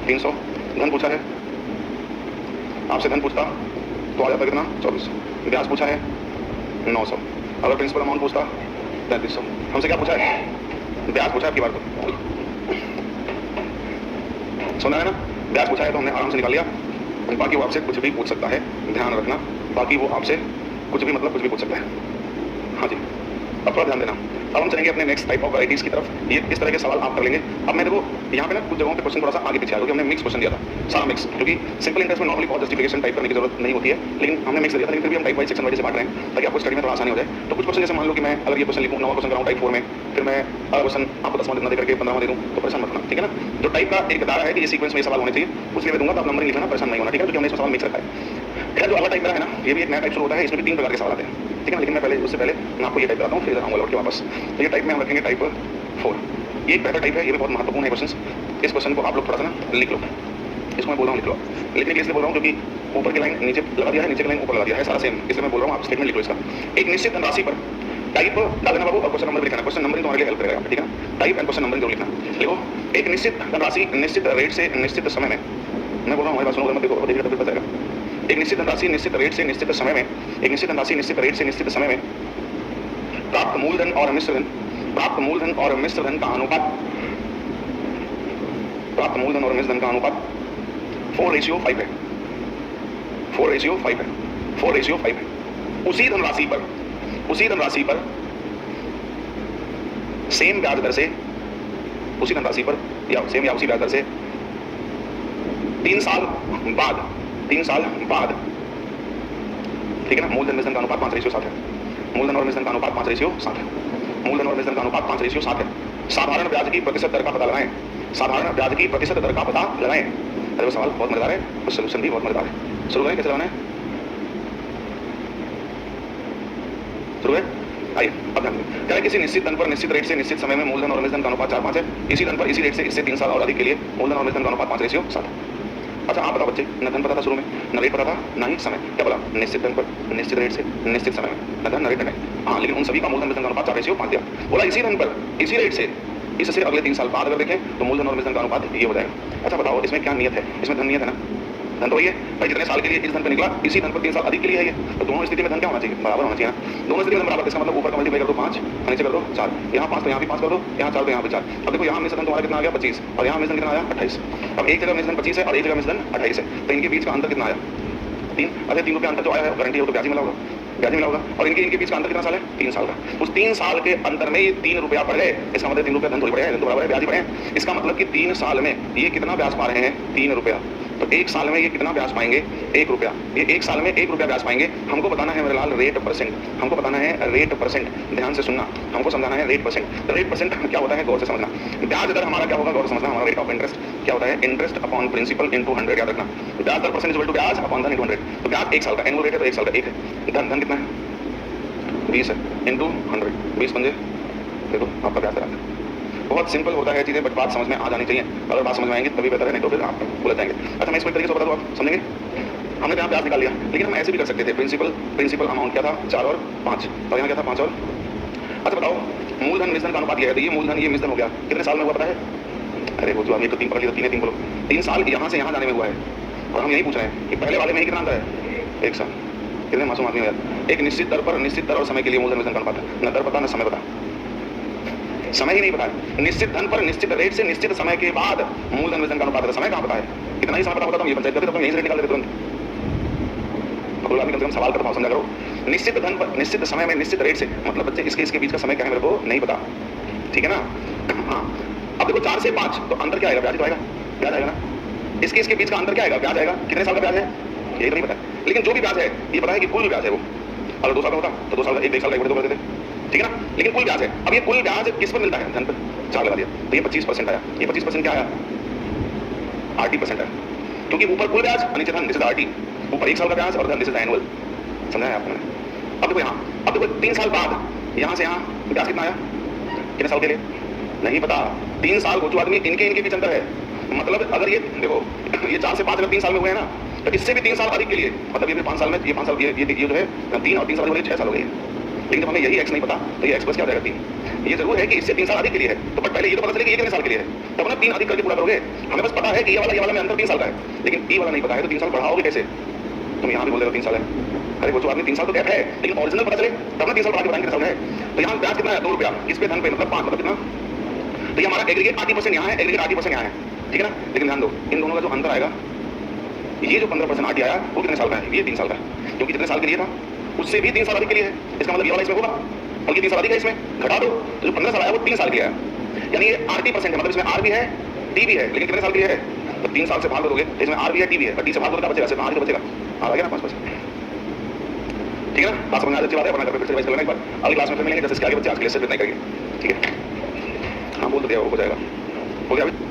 300। धन पूछा है आपसे, धन पूछता तो आ जाता कितना? 2400। ब्याज पूछा है 900। अगर प्रिंसिपल अमाउंट पूछता 3300। हमसे क्या पूछा है? ब्याज पूछा है आपकी बार को, सुना है ना? ब्याज पूछा है तो हमने आराम से निकाल लिया। बाकी वो आपसे कुछ भी पूछ सकता है, ध्यान रखना। बाकी वो आपसे कुछ भी मतलब कुछ भी पूछ सकता है। हाँ जी, अब थोड़ा ध्यान देना। अब हम चलेंगे अपने नेक्स्ट टाइप ऑफ वैराइटीज की तरफ। ये इस तरह के सवाल आप कर लेंगे। अब मैं देखो यहाँ पे ना कुछ जगहों पे क्वेश्चन थोड़ा सा आगे पीछे आ, क्योंकि हमने मिक्स क्वेश्चन दिया था, सारा मिक्स, क्योंकि सिंपल इंटरेस्ट में नॉर्मली बहुत जस्टिफिकेशन टाइप करने की जरूरत नहीं होती है, लेकिन हमने मिक्स दिया था। लेकिन फिर भी हम टाइप वाइज सेक्शन वाइज से बांट रहे हैं ताकि आपको स्टडी में थोड़ा आसानी हो जाए। तो कुछ क्वेश्चन जैसे मान लो कि मैं अगर ये क्वेश्चन लिखूँ, 9वां क्वेश्चन कराऊँ टाइप 4 में, फिर मैं क्वेश्चन आपको 10वां दिन दे करके 15वां दे दूँ, तो परेशान मत होना, ठीक है ना? जो टाइप का एक दायरा है कि ये सीक्वेंस में सवाल होने चाहिए, उसलिए मैं दूंगा, तो आप नंबर नहीं लिखना, परेशान नहीं होना, ठीक है? क्योंकि हमने इसमें सवाल मिक्स रखा है। खैर, जो अगला टाइप है ना, ये भी एक नया टाइप शुरू होता है। इसमें भी 3 प्रकार के सवाल आते हैं, ठीक है ना? लेकिन मैं पहले उससे पहले मैं आपको ये टाइप कराता हूँ, फिर आऊँगा लौट के वापस। तो ये टाइप में हम रखेंगे टाइप 4। ये एक बेहतर टाइप है, ये भी बहुत महत्वपूर्ण है क्वेश्चन। इस क्वेश्चन को आप लोग थोड़ा सा ना लिख लो। इसको मैं बोल रहा हूँ लिख लो। लिखने के इसलिए बोल रहा हूँ क्योंकि ऊपर की लाइन नीचे लगा दिया है, नीचे की लाइन ऊपर लगा दिया है, सारा सेम, इसलिए मैं बोल रहा हूँ आप स्टेटमेंट लिख लो इसका। एक निश्चित धनराशि पर टाइप डाल देना बाबू और क्वेश्चन नंबर लिखना। क्वेश्चन नंबरिंग तुम्हारे लिए हेल्प करेगा, ठीक है ना? टाइप एंड क्वेश्चन नंबरिंग जरूर लिखना। देखो, एक निश्चित धनराशि निश्चित रेट से निश्चित समय में, मैं बोल रहा हूँ हमारी बात सुनो, मत देखो, देखिएगा तो फिर पता चलेगा। एक निश्चित धनराशि निश्चित रेट से निश्चित समय में, एक निश्चित धनराशि निश्चित रेट से निश्चित समय में प्राप्त मूलधन और मिश्र धन, प्राप्त मूलधन और मिश्र धन का अनुपात, प्राप्त मूलधन और मिश्र धन का अनुपात 4:5 है। 4:5 है। 4:5 है। उसी धनराशि पर सेम ब्याज दर से, उसी धनराशि पर या सेम या उसी ब्याज दर से 3 साल बाद, ठीक है ना? मूलधन मिश्र धन का अनुपात 5:7 है। मूलधन और मिश्र धन का अनुपात 5:7 है। मूलधन और मिश्र धन का अनुपात 5:7 है। साधारण ब्याज की प्रतिशत दर का पता लगाएं। साधारण ब्याज की प्रतिशत दर का पता लगाएं। अरे वो सवाल बहुत मजेदार है और सोल्यूशन भी बहुत मजेदार है। शुरू करें, कैसे लगाना है? शुरू है, आइए अब ध्यान दें। क्या है? किसी निश्चित धन पर निश्चित रेट से निश्चित समय में मूलधन और मिश्र धन का अनुपात 4:5 है। इसी धन पर इसी रेट से इससे 3 साल और अधिक के लिए मूलधन और मिश्र धन का अनुपात 5:7 है। अच्छा, आप बताओ बच्चे, न धन पता था शुरू में, न रेट पता था, ना ही समय। क्या बोला? निश्चित धन पर निश्चित रेट से निश्चित समय में, न धन न रेट नहीं। हाँ, लेकिन उन सभी का मूलधन मिश्र धन का अनुपात 4:5 दिया। बोला इसी धन पर इसी रेट से इससे अगले 3 साल बाद अगर देखें तो मूलधन और मिश्र धन का अनुपात ये हो जाएगा। अच्छा बताओ, इसमें क्या नियत है? इसमें धन नियत है ना? धन तो वही है भाई, जितने साल के लिए इस धन पे निकला, इसी धन पर 3 साल अधिक के लिए है ये, तो दोनों स्थिति में धन क्या होना चाहिए? बराबर होना चाहिए ना? दोनों स्थिति में बराबर। इसका मतलब ऊपर का मल्टीप्लाई कर दो 5 और नीचे कर दो 4। यहाँ 5 तो यहाँ भी 5 कर दो, यहाँ 4 तो यहाँ भी 4। अब देखो, यहाँ मिश्र धन तुम्हारा कितना आ गया? 25, और यहाँ मिश्र धन कितना आया? 28। अब एक जगह मिश्र धन 25 है और एक जगह मिश्र धन 28 है, तो इनके बीच का अंतर कितना आया? 3। अच्छा, 3 रुपये अंतर जो आया है गारंटी है, तो ब्याज ही मिला होगा, ब्याज मिला होगा। और इनके बीच का अंतर कितना साल है? 3 साल का। उस 3 साल के अंतर में ये 3 रुपया बढ़ गए, इसका मतलब 3 रुपया धन थोड़ी बढ़े, धन तो बराबर है, ब्याज ही बढ़े। इसका मतलब कि 3 साल में ये कितना ब्याज पा रहे हैं? 3 रुपया। तो एक साल में ये कितना ब्याज पाएंगे? 1 रुपया। ये एक साल में 1 रुपया ब्याज पाएंगे। हमको बताना है मेरे लाल रेट परसेंट, हमको बताना है रेट परसेंट। ध्यान से सुनना, हमको समझाना है रेट परसेंट। तो रेट परसेंट क्या होता है गौर से समझना। ब्याज दर हमारा क्या होगा गौर से समझना। हमारा रेट ऑफ इंटरेस्ट क्या होता है? इंटरेस्ट अपॉन प्रिंसिपल इनटू 100 याद रखना। ब्याज दर परसेंट इक्वल टू ब्याज अपॉन धन इनटू 100। तो ब्याज एक साल का एनुअल रेट है तो एक साल का 1 है। धन कितना है? 20 है इनटू 100। 20 पंजे देखो आपका ब्याज दर आता है। बहुत सिंपल होता है चीजें, बट बात समझ में आ जानी चाहिए। अगर बात समझ में आएंगे तभी बेहतर है, नहीं तो फिर आप भूल जाएंगे। अच्छा मैं इसको एक तरीके से बता दूं, आप समझेंगे। हमने यहाँ ब्याज निकाल लिया, लेकिन हम ऐसे भी कर सकते थे। प्रिंसिपल अमाउंट क्या था? 4 और 5, और यहाँ क्या था? 5 और। अच्छा बताओ, मूलधन मिश्रण का अनुपात है, तो ये मूलधन ये मिश्रण हो गया कितने साल में हुआ पता है? अरे वो जो हम 1 तो 3 पकड़ लिया, 3 बोलो। 3 साल यहाँ से यहाँ जाने में हुआ है। और हम यही पूछ रहे हैं कि पहले वाले में ही कितना अंतर है? 1 साल। कितने मासूम आदमी हो यार। एक निश्चित दर पर निश्चित दर और समय के लिए मूलधन मिश्रण का अनुपात है। न दर पता न समय पता, समय ही नहीं पता है। निश्चित धन पर निश्चित रेट से निश्चित समय के बाद मूलधन मिश्रण का अनुपात है। समय कहाँ पता है? इतना ही समय पता होता तो हम ये पंचायत करते, तो हम यहीं से रेट निकाल देते तुरंत। अगर आदमी कम से कम सवाल करता हूँ, समझा करो। निश्चित धन पर निश्चित समय में निश्चित रेट से, मतलब बच्चे इसके बीच का समय क्या है मेरे को नहीं पता, ठीक है ना। हाँ अब देखो 4 से 5 तो अंतर क्या आएगा? ब्याज तो आएगा, ब्याज आएगा ना। इसके बीच का अंतर क्या आएगा? ब्याज आएगा। कितने साल का ब्याज है ये तो नहीं पता, लेकिन जो भी ब्याज है ये पता है कि कुल ब्याज है वो। अगर 2 साल का होता तो 2 साल का 1 साल का 1 कर देते, ठीक है ना। लेकिन कुल ब्याज है। अब ये कुल ब्याज किस पर मिलता है? धन पर। 4 लगा दिया तो ये 25% आया। ये 25% क्या आया? RT% आया, क्योंकि ऊपर कुल ब्याज और नीचे धन, दिस इज RT। ऊपर 1 साल का ब्याज और धन, दिस इज एनुअल। समझा है आपने? अब देखो यहाँ, अब देखो 3 साल बाद यहाँ से यहाँ ब्याज कितना आया? कितने साल के लिए नहीं पता। 3 साल गोचू आदमी, इनके बीच अंतर है। मतलब अगर ये देखो ये 4 से 5 अगर 3 साल में हुए हैं ना, तो इससे भी 3 साल अधिक के लिए, मतलब ये 5 साल में, ये 5 साल ये जो है 3 और 3 साल हो गए, 6 साल हो गए। लेकिन जब हमें यही एक्स नहीं पता तो ये एक्स प्लस क्या हो जाएगा? 3। ये जरूर है कि इससे 3 साल अधिक के लिए है, तो बट पहले ये तो पता चले कि ये कितने साल के लिए है, तब ना 3 अधिक करके पूरा करोगे। हमें बस पता है कि ये वाला में अंतर 3 साल का है, लेकिन ई वाला नहीं पता है, तो 3 साल बढ़ाओगे कैसे? तुम यहाँ भी बोल रहे हो 3 साल है। अरे वो जो आदमी 3 साल तो गैप है, लेकिन ओरिजिनल पता चले तब ना 3 साल बढ़ा के बताएंगे कितने साल है। तो यहाँ ब्याज कितना है? 2 रुपया। इस पे धन पे मतलब 5, मतलब कितना? तो ये हमारा एग्रीगेट 80% यहाँ है, एग्रीगेट 80% यहाँ है, ठीक है ना। लेकिन ध्यान दो, इन दोनों का जो अंतर आएगा, ये जो 15% RT आया वो कितने साल का है? ये 3 साल का है, क्योंकि जितने साल के लिए था उससे भी 3 साल अधिक के लिए है। इसका मतलब ये वाला इसमें होगा, और ये 3 साल अधिक है इसमें, घटा दो तो जो 15 साल आया वो 3 साल के लिए आया। यानी ये RT% है, मतलब इसमें R भी है T भी है, लेकिन कितने साल के लिए है? तो 3 साल से भाग दोगे, इसमें R भी है T भी है, और T से भाग दोगे बचेगा सिर्फ R ही तो बचेगा। आ गया ना 5%, ठीक है ना। बात समझ में अच्छी बात है, अपना करके फिर से रिवाइज कर लेना एक बार। अगली क्लास में फिर मिलेंगे, जैसे इसके आगे बच्चे आज के लिए सिर्फ इतना ही करेंगे, ठीक है। हाँ बोल तो दिया, हो जाएगा, हो गया अभी।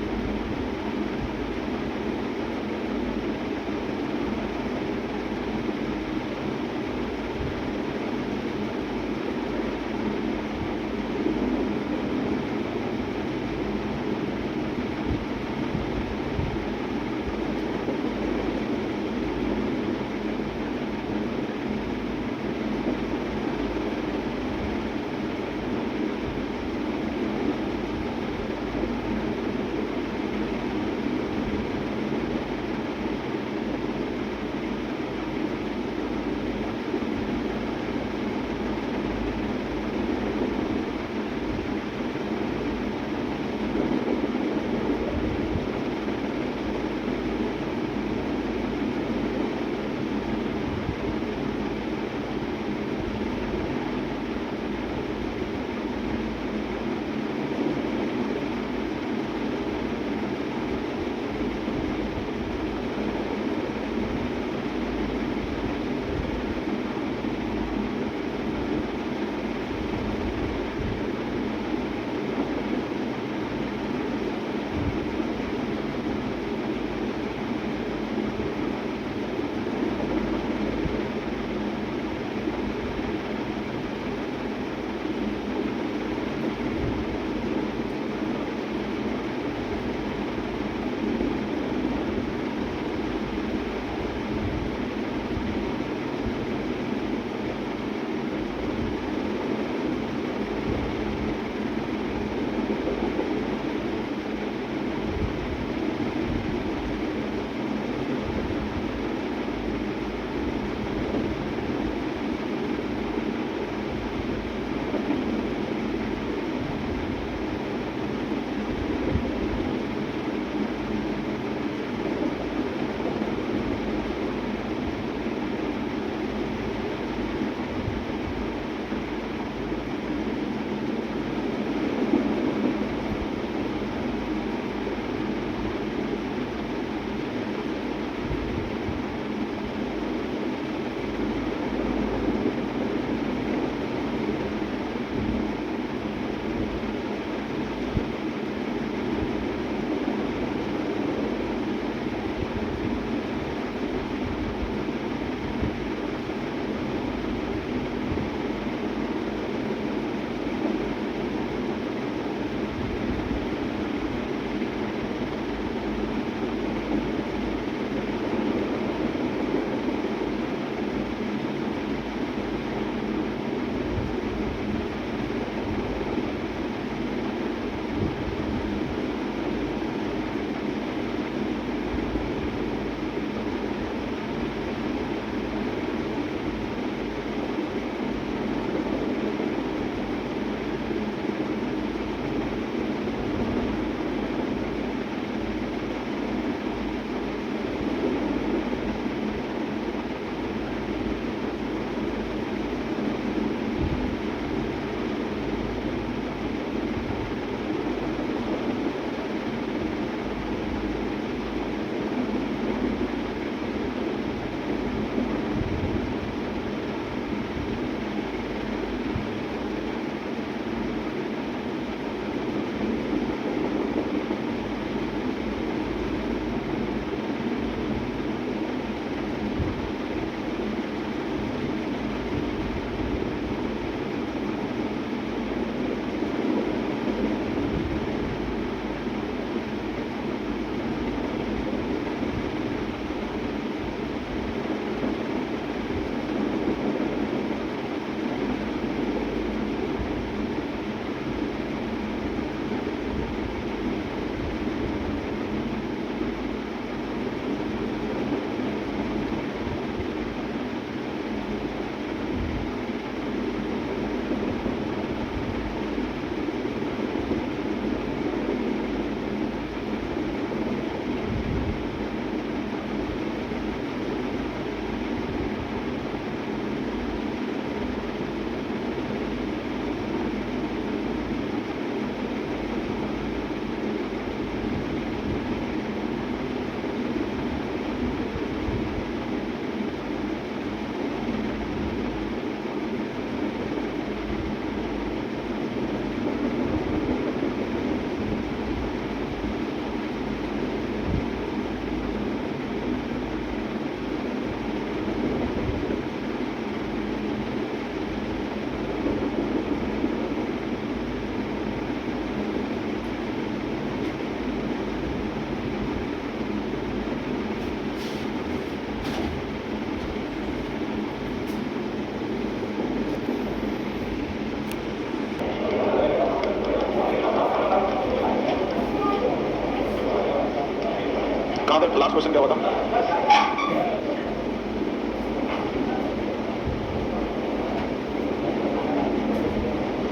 लास्ट क्वेश्चन क्या हुआ था?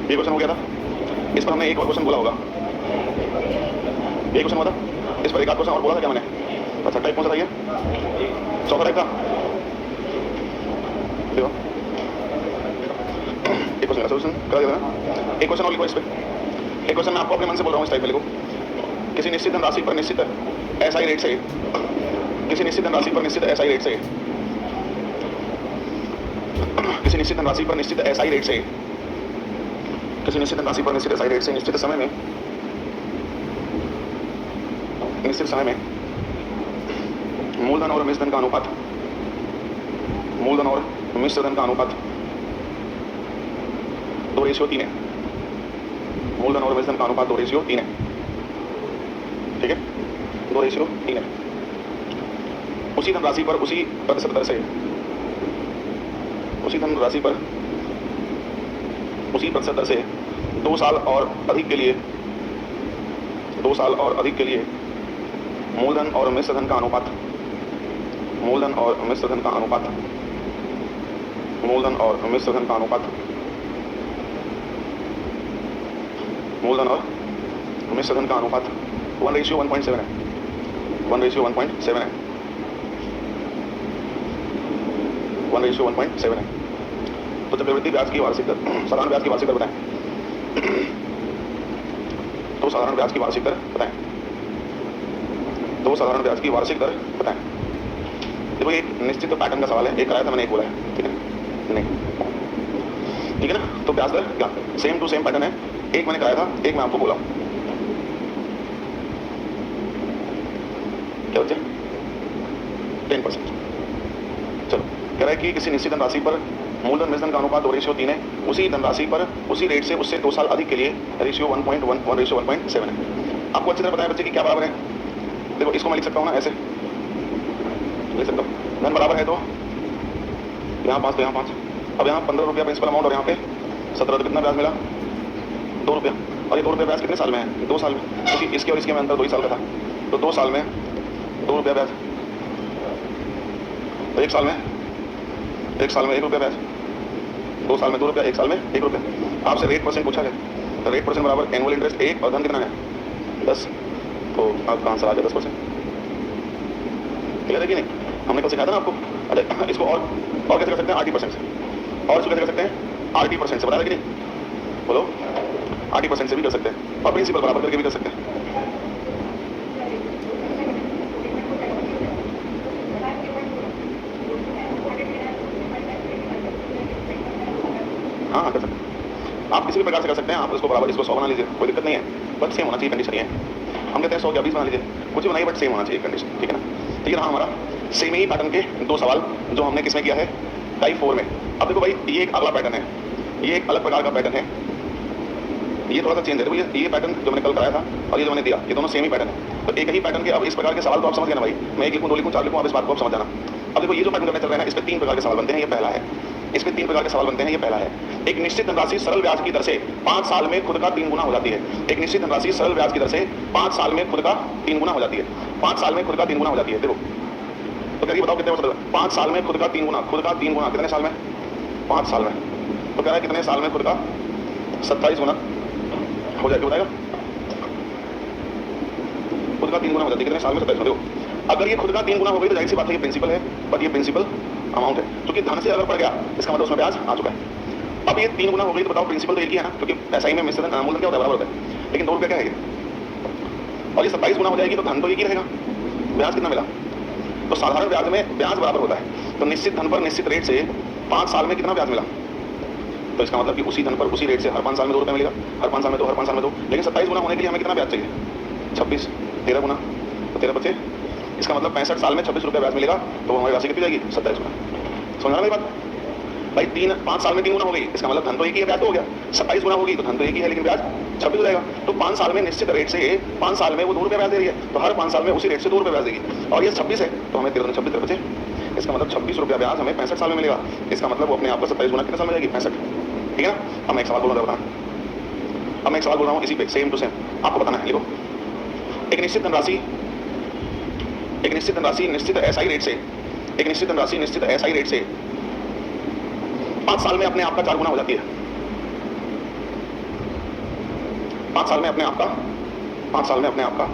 ये क्वेश्चन हो गया था, इस पर हमने एक और क्वेश्चन बोला होगा, ये क्वेश्चन हुआ था, इस पर एक आध क्वेश्चन और बोला था क्या मैंने? अच्छा, टाइप कौन सा था ये? चौथा टाइप था। देखो एक क्वेश्चन का सोल्यूशन करा दिया था। एक क्वेश्चन और लिखो इस पे, एक क्वेश्चन मैं आपको अपने मन से बोल रहा हूँ, इस टाइप में लिखो। किसी निश्चित धनराशि पर निश्चित एसआई रेट से, किसी निश्चित धनराशि पर निश्चित एसआई रेट से, किसी निश्चित धनराशि पर निश्चित एसआई रेट से, किसी निश्चित धनराशि पर निश्चित एसआई रेट से निश्चित समय में, निश्चित समय में मूलधन और मिश्र धन का अनुपात, मूलधन और मिश्र धन का अनुपात 2:3 है। मूलधन और मिश्र धन का अनुपात 2:3 है, ठीक है, 2:3 है। उसी धनराशि पर उसी प्रतिशत दर से, उसी धनराशि पर उसी प्रतिशत दर से 2 साल और अधिक के लिए, 2 साल और अधिक के लिए मूलधन और मिश्र धन का अनुपात, मूलधन और मिश्र धन का अनुपात, मूलधन और मिश्र धन का अनुपात, मूलधन और मिश्र धन का अनुपात 1:1.7 है, 1:1.7 है, 1:1.7 है। तो चक्रवृद्धि ब्याज की वार्षिक दर, साधारण ब्याज की वार्षिक दर बताएं, तो साधारण ब्याज की वार्षिक दर बताएं, तो साधारण ब्याज की वार्षिक दर बताएं। देखो एक निश्चित पैटर्न का सवाल है, एक कराया था मैंने, एक बोला है, ठीक है नहीं, ठीक है ना। तो ब्याज दर क्या सेम टू सेम पैटर्न है, एक मैंने कराया था, एक मैं आपको बोला, क्या बच्चे 10%। चलो कह रहा है कि किसी निश्चित धनराशि पर मूलधन मिश्र धन का अनुपात 2:3 है, उसी धनराशि पर उसी रेट से उससे 2 साल अधिक के लिए रेशियो 1:1.7 है। आपको अच्छी तरह पता है बच्चे कि क्या बराबर है। देखो इसको मैं लिख सकता हूँ ना, ऐसे लिख सकता हूँ, धन बराबर है तो यहाँ 5 तो यहाँ 5, अब यहाँ 15 रुपया प्रिंसिपल अमाउंट और यहाँ पे 17, तो कितना ब्याज मिला? 2 रुपया। और ये 2 रुपया ब्याज कितने साल में है? 2 साल में, क्योंकि इसके और इसके में अंतर 2 ही साल का था, तो 2 साल में 2 रुपया ब्याज, तो 1 साल में 1 साल में 1 रुपया ब्याज, 2 साल में 2 रुपया, 1 साल में 1 रुपया। आपसे रेट परसेंट पूछा है, तो रेट परसेंट बराबर एनुअल इंटरेस्ट 1 और धन कितना है 10, तो आपका आंसर आ गया 10%। क्लियर है कि नहीं? हमने कल सिखाया था ना आपको। अच्छा इसको और कैसे कर सकते हैं? 80% से, और इसको कैसे कर सकते हैं? 80% से, बताया कि नहीं? बोलो 80% से भी कर सकते हैं, और प्रिंसिपल बराबर करके भी कर सकते हैं। हाँ कर सकते हैं, आप किसी भी प्रकार से कर सकते हैं। आप इसको बराबर, इसको 100 बना लीजिए, कोई दिक्कत नहीं है, बट सेम होना चाहिए कंडीशन ये है। हम कहते हैं 100 क्या 20 बना लीजिए, कुछ भी बनाइए, बट सेम होना चाहिए कंडीशन, ठीक है ना। ठीक है ना, हमारा सेम ही पैटर्न के 2 सवाल जो हमने किसमें किया है? टाइप 4 में। अब देखो भाई ये एक अगला पैटर्न है, ये एक अलग प्रकार का पैटर्न है, ये थोड़ा सा चेंज है। देखो ये पैटर्न जो मैंने कल कराया था और ये जो मैंने दिया, ये दोनों सेम ही पैटर्न है। तो एक ही पैटर्न के अब इस प्रकार के सवाल तो आप समझ गए ना भाई, मैं 1 लिखूँ 2 लिखूँ 4 लिखूँ, आप इस बात को आप समझ जाना। अब देखो ये जो पैटर्न करना चल रहा है ना, इस पर 3 प्रकार के सवाल बनते हैं, ये पहला है। इस पे 3 प्रकार के सवाल बनते हैं, ये पहला है। एक निश्चित धनराशि सरल ब्याज की दर से 5 साल में खुद का 3 गुना हो जाती है। एक निश्चित धनराशि सरल ब्याज की दर से 5 साल में खुद का 3 गुना हो जाती है। 5 साल में खुद का 3 गुना हो जाती है। देखो तो करिए बताओ कितने वर्ष? 5 साल में खुद का 3 गुना, खुद का 3 गुना कितने साल में? 5 साल में। तो कह रहा है कितने साल में खुद का 27 गुना हो जाएगा, बताएगा? खुद का 3 गुना हो जाती है कितने साल में? 27 गुना। देखो अगर ये खुद का 3 गुना हो गई तो जाहिर सी बात है ये प्रिंसिपल है, बट ये प्रिंसिपल अमाउंट है, क्योंकि धन से अगर पड़ गया इसका मतलब उसमें ब्याज आ चुका है। अब ये 3 गुना हो गई तो बताओ प्रिंसिपल तो एक ही है ना, क्योंकि ऐसा ही में मिश्र धन मूलधन क्या होता है? बराबर होता है, लेकिन 2 रुपया क्या है ये? और ये 27 गुना हो जाएगी तो धन तो एक ही रहेगा, ब्याज कितना मिला? तो साधारण ब्याज में ब्याज बराबर होता है, तो निश्चित धन पर निश्चित रेट से 5 साल में कितना ब्याज मिला? तो इसका मतलब कि उसी धन पर उसी रेट से हर 5 साल में 2 रुपये मिलेगा, हर 5 साल में 2, हर 5 साल में 2। लेकिन 27 गुना होने के लिए हमें कितना ब्याज चाहिए? 26, 13 गुना, तो 13 बचे, इसका मतलब 65 साल में 26 रुपये ब्याज मिलेगा, तो हमारी राशि कितनी जाएगी? 27 गुना। समझना मेरी बात भाई? 5 साल में 3 गुना हो गई, इसका मतलब धन तो एक ही है, ब्याज तो हो गया। 27 गुना होगी तो धन तो एक ही है, लेकिन ब्याज 26 हो जाएगा। तो 5 साल में निश्चित रेट से 5 साल में वो 2 रुपये ब्याज दे रही है, तो हर 5 साल में उसी रेट से 2 रुपये ब्याज देगी। और ये 26 है तो हमें 13 26 बचे, इसका मतलब 26 रुपया ब्याज हमें 65 साल में मिलेगा। इसका मतलब वो अपने आप को 27 गुना कितने साल में जाएगी? 65, ठीक है ना। अब मैं एक सवाल बोल रहा हूँ, अब मैं एक सवाल बोल रहा हूँ इसी पे सेम टू सेम आपको बताना है। लिखो एक निश्चित धनराशि, एक निश्चित धनराशि निश्चित एसआई रेट से, एक निश्चित धनराशि निश्चित एसआई रेट से 5 साल में अपने आप का 4 गुना हो जाती है। 5 साल में अपने आप का 5 साल में अपने आप का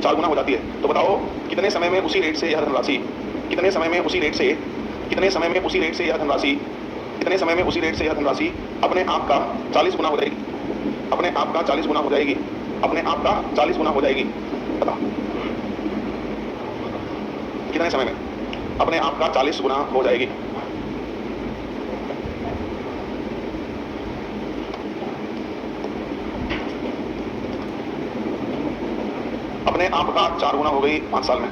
4 गुना हो जाती है। तो बताओ कितने समय में उसी रेट से यह धनराशि, कितने समय में उसी रेट से, कितने समय में उसी रेट से यह धनराशि, कितने समय में उसी रेट से यह धनराशि अपने आप का 40 गुना हो जाएगी, अपने आप का 40 गुना हो जाएगी, अपने आप का 40 गुना हो जाएगी। बताओ कितने समय में अपने आप का 40 गुना हो जाएगी। अपने आप का 4 गुना हो गई 5 साल में,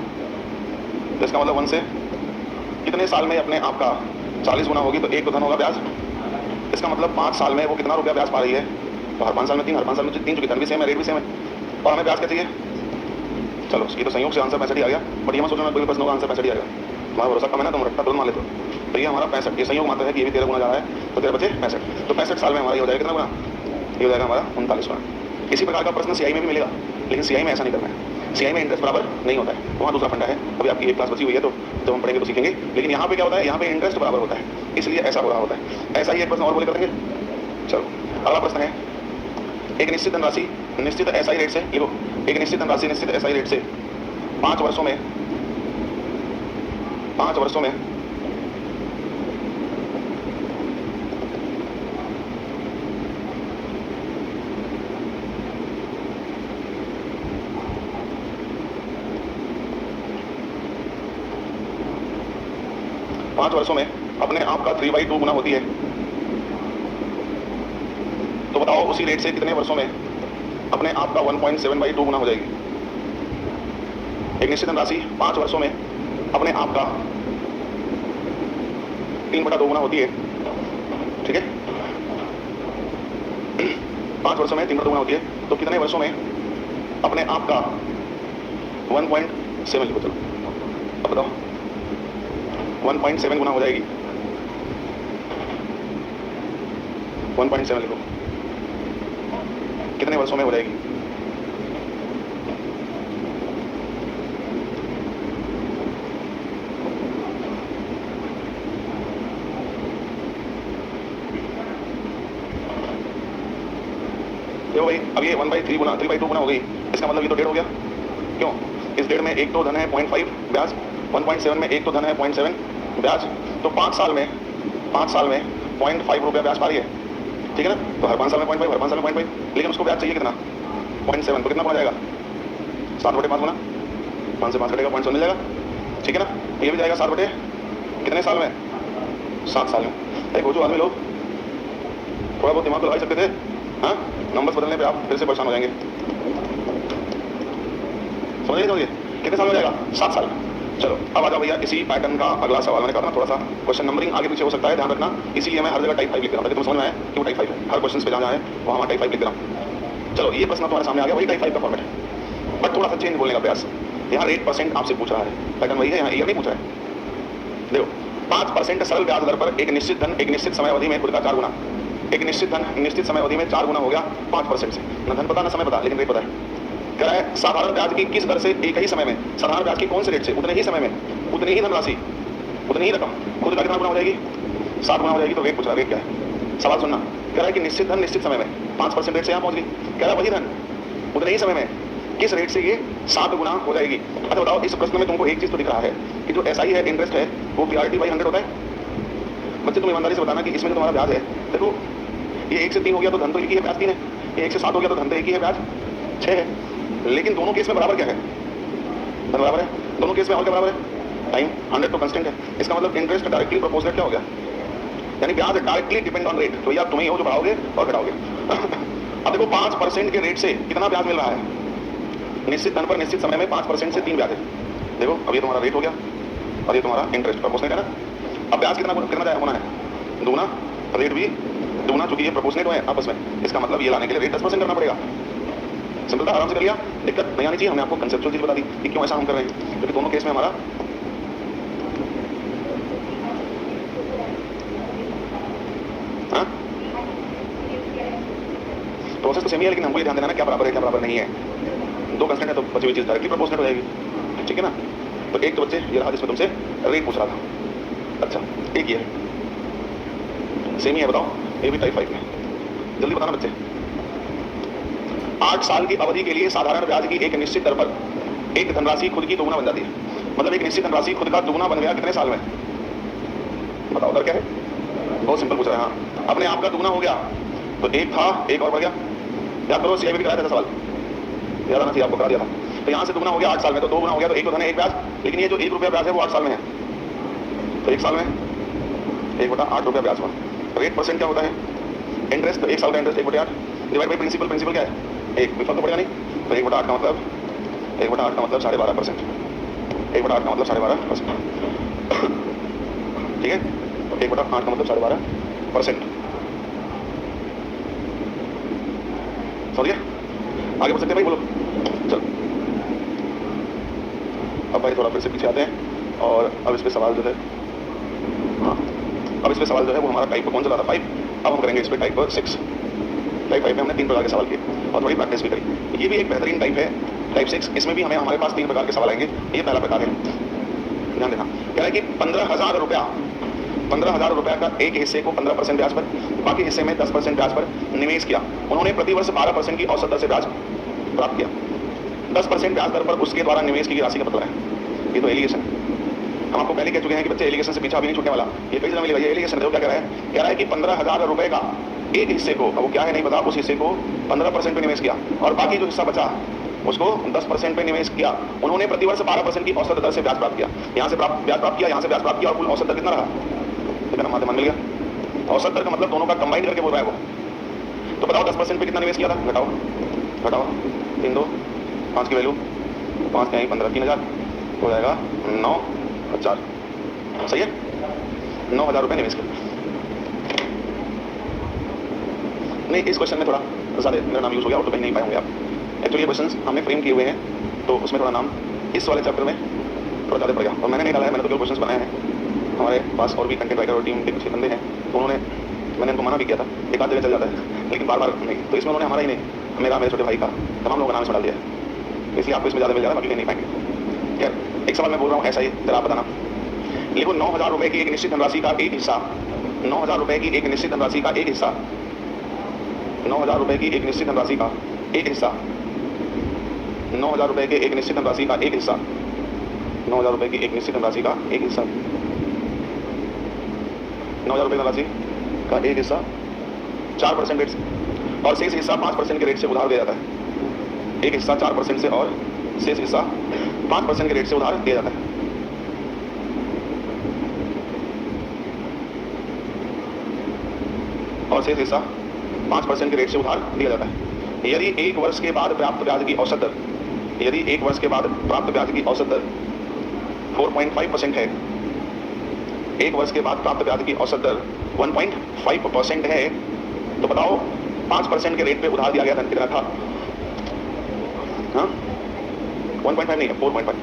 तो इसका मतलब 1 से कितने साल में अपने आप का 40 गुना होगी, तो एक तो धन होगा ब्याज, इसका मतलब 5 साल में वो कितना रुपया ब्याज पा रही है, तो हर 5 साल में 3, हर 5 साल में 3, चूंकि धन भी सेम है, रेट भी सेम है, और हमें ब्याज क्या चाहिए। चलो इसकी तो संयोग से आंसर 65 ही आ गया, बट ये मैं सोचो ना कोई प्रश्न का आंसर 65 ही आएगा, तुम्हारा भरोसा कम है ना, तुम रट्टा तुरंत मान लेते हो। तो ये हमारा 65, ये संयोग मात्र है कि ये भी 13 गुना जा रहा है, तो 13 बचे 65, तो 65 साल में हमारा ये हो जाएगा कितना गुना, ये हो जाएगा हमारा 39 गुना। इसी प्रकार का प्रश्न सीआई में भी मिलेगा, लेकिन सीआई में ऐसा नहीं करना है, सीआई में इंटरेस्ट बराबर नहीं होता है, वहाँ दूसरा फंडा है, अभी आपकी एक क्लास बची हुई है, तो जब हम पढ़ेंगे तो सीखेंगे। लेकिन यहाँ पे क्या होता है, यहाँ पे इंटरेस्ट बराबर होता है, इसलिए ऐसा हो रहा होता है। ऐसा ही एक प्रश्न और बोले करेंगे। चलो अगला प्रश्न है, एक निश्चित धनराशि निश्चित एसआई रेट से, लिखो, एक निश्चित धनराशि निश्चित एसआई रेट से 5 वर्षों में 5 वर्षों में 5 वर्षों में अपने आप का 3/2 गुना होती है। तो बताओ उसी रेट से कितने वर्षों में अपने आप का 1.7/2 गुना हो जाएगी। एक निश्चित धनराशि 5 वर्षों में अपने आप का 3/2 गुना होती है, ठीक है, 5 वर्षों में 3/2 गुना होती है, तो कितने वर्षों में अपने आप का 1.7 लिखो। चलो अब बताओ 1.7 गुना हो जाएगी, 1.7 लिखो, कितने वर्षों में हो जाएगी। देखो भाई, अब ये 1/3 गुना 3/2 गुना हो गई, इसका मतलब ये तो 1.5 हो गया। क्यों? इस 1.5 में एक तो धन है 0.5 ब्याज, 1.7 में एक तो धन है 0.7 ब्याज, तो 5 साल में 0.5 रुपया ब्याज पा रही है, ठीक है ना। तो हर 5 साल में 0.5, हर 5 साल में 0.5, लेकिन उसको ब्याज चाहिए कितना, 0.7, तो कितना गुना जाएगा, 7/5 गुना, 5 से 5 कटेगा 0.7 मिल जाएगा, ठीक है ना। ये भी जाएगा 7 कितने साल में, 7 साल में। अरे वो जो आदमी लोग थोड़ा बहुत दिमाग तो लगा सकते थे, हाँ, नंबर्स बदलने पे आप फिर से परेशान हो जाएंगे। समझिए कितने साल में जाएगा, 7 साल में। चलो अब आ जाओ भैया इसी पैटर्न का अगला सवाल। मैंने कहा था थोड़ा सा क्वेश्चन नंबरिंग आगे पीछे हो सकता है, ध्यान रखना, इसीलिए मैं हर जगह टाइप 5 लिख रहा हूँ, तुम समझ में आया कि वो टाइप 5 है, हर क्वेश्चन पे जहाँ है वहाँ टाइप 5 लिख रहा हूँ। चलो ये प्रश्न तुम्हारे सामने आ गया, वही टाइप 5 का फॉर्मेट है, बट थोड़ा सा चेंज बोलने का प्रयास। यहाँ रेट परसेंट आपसे पूछ रहा है, पैटर्न वही है, यहाँ ईयर नहीं पूछ रहा है। देखो 5% सरल ब्याज दर पर एक निश्चित धन एक निश्चित समय अवधि में खुद का 4 गुना, एक निश्चित धन निश्चित समय अवधि में 4 गुना हो गया 5% से, ना धन पता ना समय पता, लेकिन रेट पता है। कह रहा है साधारण ब्याज की किस दर से एक ही समय में, साधारण ब्याज की कौन से रेट से, उतने ही समय में उतनी ही धनराशि उतनी ही रकम खुद का कितना गुना हो जाएगी, 7 गुना हो जाएगी। तो रेट पूछ रहा है, रेट क्या है, सवाल सुनना। कह रहा है कि निश्चित धन निश्चित समय में 5% रेट से यहाँ पहुंच गई, कह रहा है वही धन उतने ही समय में किस रेट से ये 7 गुना हो जाएगी। अच्छा बताओ इस प्रश्न में तुमको एक चीज तो दिख रहा है कि जो एसआई है, इंटरेस्ट है, वो PRT/100 होता है। बच्चे तुम ईमानदारी से बताना कि इसमें जो तुम्हारा ब्याज है, देखो ये 1 से 3 हो गया तो धन तो एक ही है, ब्याज 3 है, ये 1 से 7 हो गया तो धन तो एक ही है, ब्याज 6 है, लेकिन दोनों केस में बराबर क्या है, धन बराबर है दोनों केस में। और क्या बराबर है, टाइम, 100 तो कांस्टेंट है। इसका मतलब इंटरेस्ट डायरेक्टली प्रोपोर्शनल क्या हो गया, यानी ब्याज डायरेक्टली डिपेंड ऑन रेट। तो या तुम ही हो जो बढ़ाओगे और घटाओगे। अब देखो 5% के रेट से कितना ब्याज मिल रहा है, निश्चित धन पर निश्चित समय में 5% से 3 ब्याज है। देखो अब ये तुम्हारा रेट हो गया और ये तुम्हारा इंटरेस्ट प्रोपोर्शनल है ना। अब ब्याज कितना होना है, दूना, रेट भी दूना, चूंकि ये प्रोपोर्शनल है आपस में। इसका मतलब ये लाने के लिए रेट 10% करना पड़ेगा। सिंपल था, आराम से कर लिया, दिक्कत नहीं आनी चाहिए। हमने आपको कंसेप्चुअल चीज बता दी कि क्यों ऐसा हम कर रहे हैं, क्योंकि दोनों केस में हमारा प्रोसेस तो सेम ही है, लेकिन हमको ये ध्यान देना ना क्या बराबर है क्या बराबर नहीं है। 2 कंस्टेंट है तो बची हुई चीज डायरेक्टली प्रोपोर्शनल हो जाएगी, ठीक ठीक है ना। तो एक तो बच्चे ये रहा जिसमें तुमसे रेट पूछ रहा था। अच्छा एक ये है, सेम ही है, बताओ ये भी टाइप 5 में, जल्दी बताना बच्चे। 8 साल की अवधि के लिए साधारण ब्याज की एक निश्चित दर पर एक धनराशि खुद की दोगुना बन जाती है। मतलब एक निश्चित धनराशि खुद का दोगुना बन गया कितने साल में, बताओ दर क्या है। बहुत सिंपल पूछ रहा है। हाँ अपने आप का दुगना हो गया तो एक था, एक और बढ़ गया। याद करो सीआईबी भी कराया था सवाल, याद आना चाहिए आपको, करा दिया था। तो यहाँ से दुगना हो गया 8 साल में, तो 2 गुना हो गया, तो एक तो धन है एक ब्याज, लेकिन ये जो 1 रुपया ब्याज है वो 8 साल में है, तो 1 साल में 1/8 रुपया ब्याज हुआ। रेट परसेंट क्या होता है, इंटरेस्ट, तो 1 साल का interest 1/8 divide by principal, principal क्या है 1, विफल तो पड़ेगा नहीं, तो 1/8 का मतलब 1/8 का मतलब 12.5%, 1/8 का मतलब 12.5%, ठीक है। 1/8 का मतलब 12.5%, समझ गया। आगे बढ़ सकते हैं भाई, बोलो चलो। अब भाई थोड़ा फिर से पीछे आते हैं और अब इस पे सवाल जो है, हाँ अब इस पे सवाल जो है वो हमारा टाइप कौन सा था 5, अब हम करेंगे इस पे टाइप 6। टाइप 5 में हमने 3 प्रकार के सवाल किए और थोड़ी प्रैक्टिस भी करी। ये भी एक बेहतरीन टाइप है टाइप 6, इसमें भी हमारे पास 3 प्रकार के सवाल आएंगे। ये पहला प्रकार है, ध्यान देना, कह रहा है कि 15,000 रुपया का एक हिस्से को 15% ब्याज पर, बाकी हिस्से में 10% ब्याज पर निवेश किया। उन्होंने प्रतिवर्ष 12% की औसत दर से ब्याज प्राप्त किया। 10% ब्याज दर पर उसके द्वारा निवेश की राशि का पता है। ये तो एलिगेशन है, हम आपको पहले कह चुके हैं कि बच्चे एलिगेशन से पीछा भी नहीं छूटने वाला, ये कई जगह मिलेगा। ये एलिगेशन है, क्या कह रहा है कि 15,000 रुपए का एक हिस्से को, अब वो क्या है नहीं पता, उस हिस्से को 15% पे निवेश किया और बाकी जो हिस्सा बचा उसको 10% पे निवेश किया। उन्होंने प्रतिवर्ष 12% की औसत दर से ब्याज प्राप्त किया। यहाँ से ब्याज प्राप्त किया, यहाँ से ब्याज प्राप्त किया और कुल औसत दर कितना रहा, मान मिल गया। औसत दर का मतलब दोनों का कंबाइन करके बोल रहा है वो। तो बताओ 10% पे कितना निवेश किया था, घटाओ 3 2 5 की वैल्यू 5 के 15, 3,000 हो जाएगा 9,000, सही है। 9,000 रुपये निवेश किया। नहीं इस क्वेश्चन में थोड़ा ज़्यादा मेरा नाम यूज हो गया और तो कहीं नहीं पाए होंगे आप। एक्चुअली ये क्वेश्चन हमने फ्रेम किए हुए हैं तो उसमें थोड़ा नाम इस वाले चैप्टर में थोड़ा ज़्यादा पड़ गया और मैंने नहीं डाला है, मैंने तो जो क्वेश्चन बनाए हैं। हमारे पास और भी कंटेंट राइटर और टीम के कुछ बंदे हैं तो उन्होंने, मैंने उनको मना भी किया था, एक आध जगह चल जाता है लेकिन बार बार नहीं, तो इसमें उन्होंने हमारा ही नहीं, मेरे छोटे भाई का, तमाम लोगों का नाम इसमें डाल दिया है, इसलिए आपको इसमें ज़्यादा मिल जाएगा, बाकी नहीं पाएंगे। खैर एक सवाल मैं बोल रहा हूँ ऐसा ही, जरा आप बताना। लिखो 9,000 रुपये की एक निश्चित धनराशि का एक हिस्सा, 9,000 रुपये की एक निश्चित धनराशि का एक हिस्सा, 9,000 रुपये की एक निश्चित धनराशि का एक हिस्सा, 9,000 रुपये के एक निश्चित धनराशि का एक हिस्सा, 9,000 रुपये की एक निश्चित धनराशि का एक हिस्सा, 9,000 रुपये धनराशि का एक हिस्सा 4% रेट से और शेष हिस्सा 5% के रेट से उधार दिया जाता है। एक हिस्सा 4% से और शेष हिस्सा 5% के रेट से उधार दिया जाता है। और शेष हिस्सा 5% के रेट से उधार दिया जाता है। यदि 1 वर्ष के बाद प्राप्त ब्याज की औसत दर, यदि 1 वर्ष के बाद प्राप्त ब्याज की औसत दर 4.5% है, 1 वर्ष के बाद प्राप्त ब्याज की औसत दर 1.5% है, तो बताओ 5% के रेट पे उधार दिया गया धन कितना था? हाँ 1.5 नहीं है, 4.5।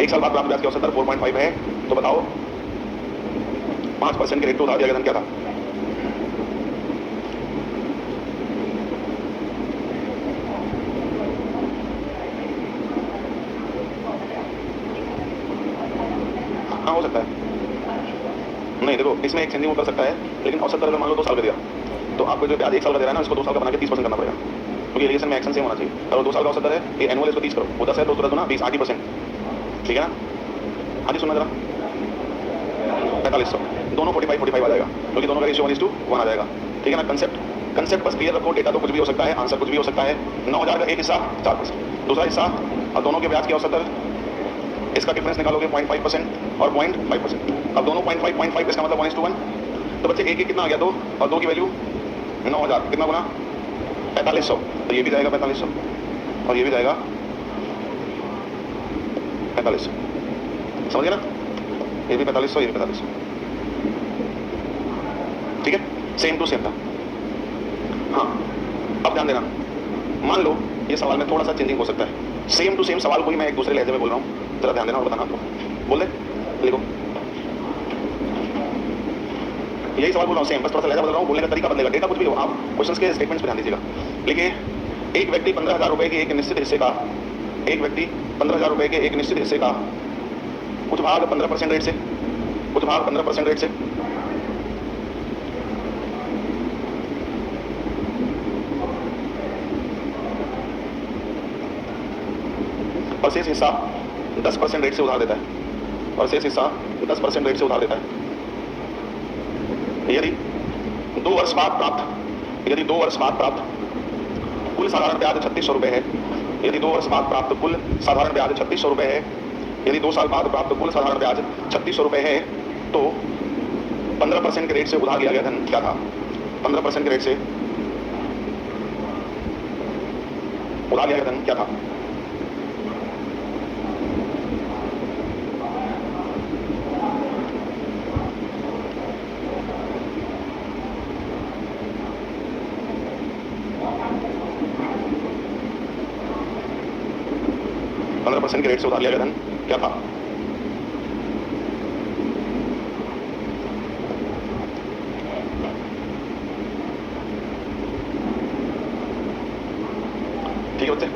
1 साल बाद प्राप्त ब्याज की औसत दर 4.5 है, तो बताओ 5% के रेट पे उधार दिया गया धन क्या था? हाँ हो सकता है, नहीं देखो इसमें एक चेंजिंग कर सकता है, लेकिन औसत दर अगर मान लो 2 साल का दिया तो आपको जो ब्याज 1 साल का दे रहा है ना, इसको 2 साल का बना के 30% करना पड़ेगा, क्योंकि एलिगेशन में एक्शन सेम होना चाहिए। अगर 2 साल का औसत दर है, ये एनुअल इसको 30 करो, वो 10 है तो 2 20 80%, ठीक है ना। हाँ जी सुनना जरा, 4500 दोनों 45 आ जाएगा, क्योंकि दोनों का रेशियो 1:1 आ जाएगा, ठीक है ना। कंसेप्ट बस क्लियर रखो, डेटा तो कुछ भी हो सकता है, आंसर कुछ भी हो सकता है। 9,000 का एक हिस्सा 4%, दूसरा हिस्सा और दोनों के ब्याज की औसत दर, इसका डिफरेंस निकालोगे 0.5% और 0.5%। अब दोनों 0.5 इसका मतलब 1:1, तो बच्चे एक कितना आ गया 2 और 2 की वैल्यू 9,000 कितना गुना 4500, तो ये भी जाएगा 4500 और ये भी जाएगा 4500, समझ गए ना। ये भी 4500, ये भी 4500, ठीक है, सेम टू सेम था। हाँ अब ध्यान देना, मान लो ये सवाल में थोड़ा सा चेंजिंग हो सकता है, सेम टू सेम सवाल को ही मैं एक दूसरे लहजे में बोल रहा हूँ, जरा ध्यान देना और बताना आपको। बोल दे, लिखो यही सवाल बोल रहा हूँ सेम, बस थोड़ा सा लहजा बदल रहा हूँ, बोलने का तरीका बदलेगा, डेटा कुछ भी हो, आप क्वेश्चंस के स्टेटमेंट्स पे ध्यान दीजिएगा। लिखिए एक व्यक्ति 15,000 रुपए के एक निश्चित हिस्से का एक व्यक्ति 15,000 रुपए के एक निश्चित हिस्से का कुछ भाग 15% रेट से, कुछ भाग 15% रेट से और शेष हिस्सा 10% रेट से उधार देता है, और शेष हिस्सा 10% रेट से उधार देता है। यदि 2 वर्ष बाद प्राप्त, यदि 2 वर्ष बाद प्राप्त कुल साधारण ब्याज 3600 रुपए है, यदि 2 वर्ष बाद प्राप्त कुल साधारण ब्याज 3600 रुपए है, यदि 2 साल बाद प्राप्त कुल साधारण ब्याज 3600 रुपए है, तो 15% के रेट से उधार लिया गया धन क्या था? 15% के रेट से उधार लिया गया धन क्या था? % के रेट से उधार लिया गया धन क्या था? ठीक है बच्चे,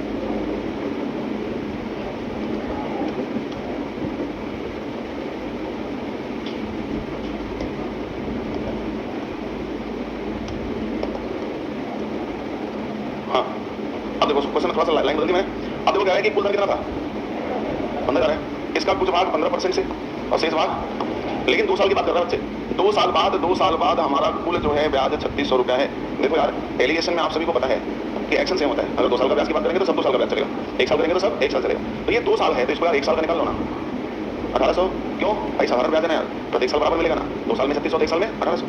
हाँ अब देखो क्वेश्चन थोड़ा सा लाइन बदल दी मैंने। अब देखो क्या है कि कुल धन कितना था? 15,000 है, इसका कुछ भाग 15% से और शेष भाग, लेकिन 2 साल की बात कर रहा है बच्चे। 2 साल बाद हमारा कुल जो है ब्याज 3600 रुपया है। देखो यार एलिगेशन में आप सभी को पता है कि एक्शन सेम होता है। अगर 2 साल का ब्याज की बात करेंगे तो सब 2 साल का ब्याज चलेगा, 1 साल करेंगे तो सब 1 साल चलेगा। तो ये 2 साल है तो इसको यार 1 साल का निकाल लो ना, 1800। क्यों भाई? साधारण ब्याज है ना यार, प्रत्येक साल बराबर मिलेगा ना। 2 साल में 3600, 1 साल में 1800।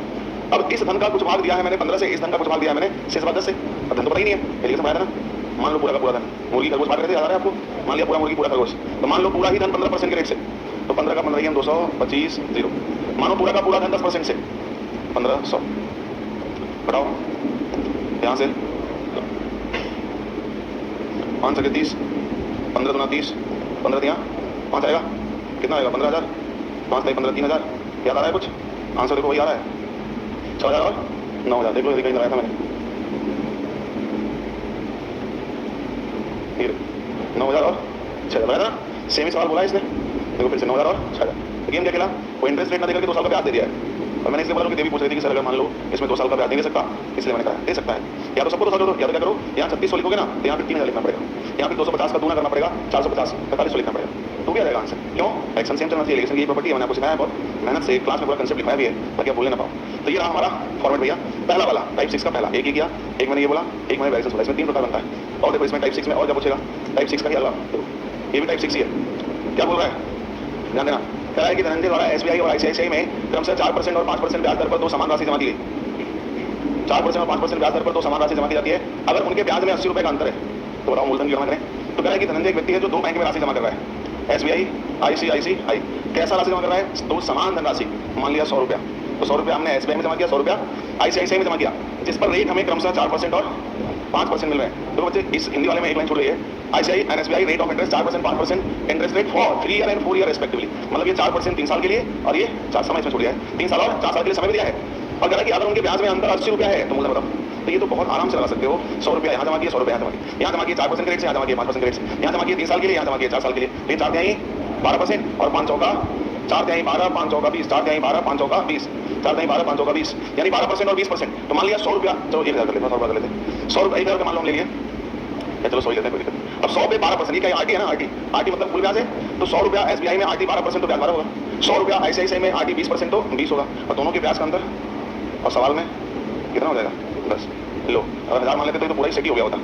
अब इस धन का कुछ भाग दिया है मैंने 15 से, इस धन का कुछ भाग दिया है मैंने शेष भाग 10 से। अब धन तो पता ही नहीं है, एलिगेशन बनाया था ना। मान लो पूरा का पूरा धन, मुर्गी खरगोश बात करते याद आ रहा है आपको? मान लिया पूरा मुर्गी पूरा खरगोश, तो मान लो पूरा ही धन 15% के रेट से, तो 15 का 15 225 0। मानो पूरा का पूरा धन 10% से 1500, बताओ यहाँ से 5 सके 30, 15 दूना 30, 15 दिया 5 आएगा, कितना आएगा? 15,000, 5 नहीं 15 3,000। याद आ रहा है कुछ? आंसर देखो वही आ रहा है, 6,000 और 9,000। देख लो कहीं लगाया था मैंने, 9,000 और 6,000 लगाया था। सेम ही सवाल बोला इसने, देखो फिर से 9,000 और 6,000। गेम क्या खेला? वो इंटरेस्ट रेट ना देकर के 2 साल का ब्याज दे दिया है। और मैंने इसलिए बोला कि देवी पूछ रही थी कि सर अगर मान लो इसमें 2 साल का ब्याज नहीं दे सकता, इसलिए मैंने कहा दे सकता है। या तो सबको 2 साल दो, या तो क्या करो, यहाँ 3600 लिखोगे ना तो यहाँ पे 3,000 लिखना पड़ेगा, यहाँ पे 250 का दूना करना पड़ेगा, 450 4500 लिखना पड़ेगा, तो क्या रहेगा आंसर? क्यों? एक्शन सेम चलना चाहिए। एलिगेशन की प्रॉपर्टी है, मैंने आपको सिखाया है बहुत मेहनत से, क्लास में पूरा कंसेप्ट लिखाया भी है ताकि आप बोलने ना पाओ। तो ये रहा हमारा फॉर्मेट भैया, पहला वाला टाइप 6 का पहला। एक ही किया, एक मैंने ये बोला, एक मैंने वेरिएशन बोला। इसमें 3 प्रकार बनता है। और देखो इसमें टाइप 6 में और क्या पूछेगा? टाइप 6 का ही अगला, ये भी टाइप 6 ही है। क्या बोल रहा है ध्यान देना, कह रहा है कि धनंजय द्वारा एसबीआई और आईसीआईसीआई में क्रमशः 4% और 5% ब्याज दर पर 2 समान राशि जमा की गई। 4% और 5% ब्याज दर पर 2 समान राशि जमा की जाती है। अगर उनके ब्याज में 80 रुपए का अंतर है तो बताओ मूलधन की गणना करें। तो कह रहा है कि धनंजय एक व्यक्ति है जो 2 बैंक में राशि जमा कर रहा है, एसबीआई आईसीआईसीआई। कैसा राशि जमा कर रहा है? 2 समान धनराशि। मान लिया 100 रुपया, तो 100 रुपया हमने एसबीआई में जमा किया, 100 रुपया आईसीआईसीआई में जमा किया, जिस पर रेट हमें क्रमशः 4% और 5% मिल रहे हैं। तो बच्चे इस हिंदी वाले में एक लाइन छूट रही है, ICI and SBI rate of interest 4% 5% interest rate for 3 year and 4 year respectively. मतलब ये 4% 3 साल के लिए और ये 4 समय इसमें छूट गया है, 3 साल और 4 साल के लिए समय भी दिया है। और कह रहा है कि अगर उनके ब्याज में अंतर 80 रुपया है तो मूलधन बताओ। तो ये तो बहुत आराम से लगा सकते हो। 100 रुपया यहाँ जमा किया, 100 रुपया यहाँ जमा किया, यहाँ जमा किया 4% के रेट से, यहाँ जमा किया 5% के रेट से, यहाँ जमा किया 3 साल के लिए, यहाँ जमा किया 4 साल के लिए। तो 4 तिहाई 12% और 5 चौका 4 तिहाई 12, 5 चौका 20, 4 तिहाई 12, 5 चौका 20, 4 तिहाई 12, 5 चौका 20, यानी 12% और 20%। तो मान लिया 100 रुपया, चलो 1,000 कर लेते हैं, 100 रुपया कर लेते हैं, 100 रुपया 1,000 का मान लो हम ले लिए, चलो 100 लेते हैं, कोई दिक्कत। अब 100 पे 12%, ये क्या आरटी है ना, आरटी मतलब कुल ब्याज है। तो 100 रुपया एसबीआई में आरटी 12% तो ब्याज 12 होगा, 100 रुपया आईसीआईसीआई में आरटी 20% तो 20 होगा, और दोनों के ब्याज का अंतर और सवाल में कितना हो जाएगा? 10। लो अगर 1000 मान लेते तो पूरा ही सेट ही हो गया होता,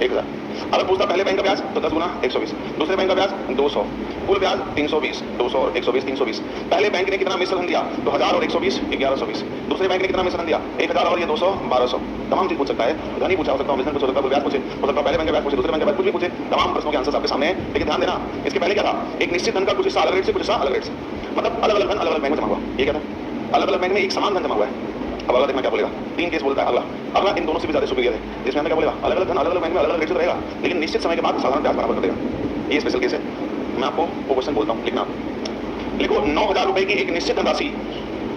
1000। अगर पूछता पहले बैंक का ब्याज तो 10 गुना 120, दूसरे बैंक का ब्याज 200, कुल ब्याज 320, 200 और 120 320। पहले बैंक ने कितना मिश्रण दिया? तो 1000 और 120 1120। दूसरे बैंक ने कितना मिश्रण दिया? 1000 और ये 200 1200। तमाम चीज पूछ सकता है, धन ही पूछा हो सकता है, बिजनेस पूछ सकता है, ब्याज पूछे हो सकता है, पहले बैंक का ब्याज पूछे, दूसरे बैंक का ब्याज कुछ भी पूछे, तमाम प्रश्नों के आंसर आपके सामने है। लेकिन ध्यान देना, इसके पहले क्या था? एक निश्चित धन का कुछ हिस्सा अलग रेट से, कुछ हिस्सा अलग रेट से, मतलब अलग अलग धन अलग अलग बैंक में जमा हुआ। ये क्या था? अलग अलग बैंक में एक समान धन जमा हुआ है। अब अगला देखना क्या बोलेगा, 3 केस बोलता है अगला। अगला इन दोनों से भी ज्यादा सुपीरियर है, जिसमें हमने क्या बोलेगा, अलग अलग धन अलग अलग बैंक में अलग अलग रेट से रहेगा, लेकिन निश्चित समय के बाद साधारण ब्याज बराबर कर देगा। ये स्पेशल केस है। मैं आपको वो क्वेश्चन बोलता हूँ, लिखना। लिखो 9,000 रुपए की एक निश्चित धनराशि,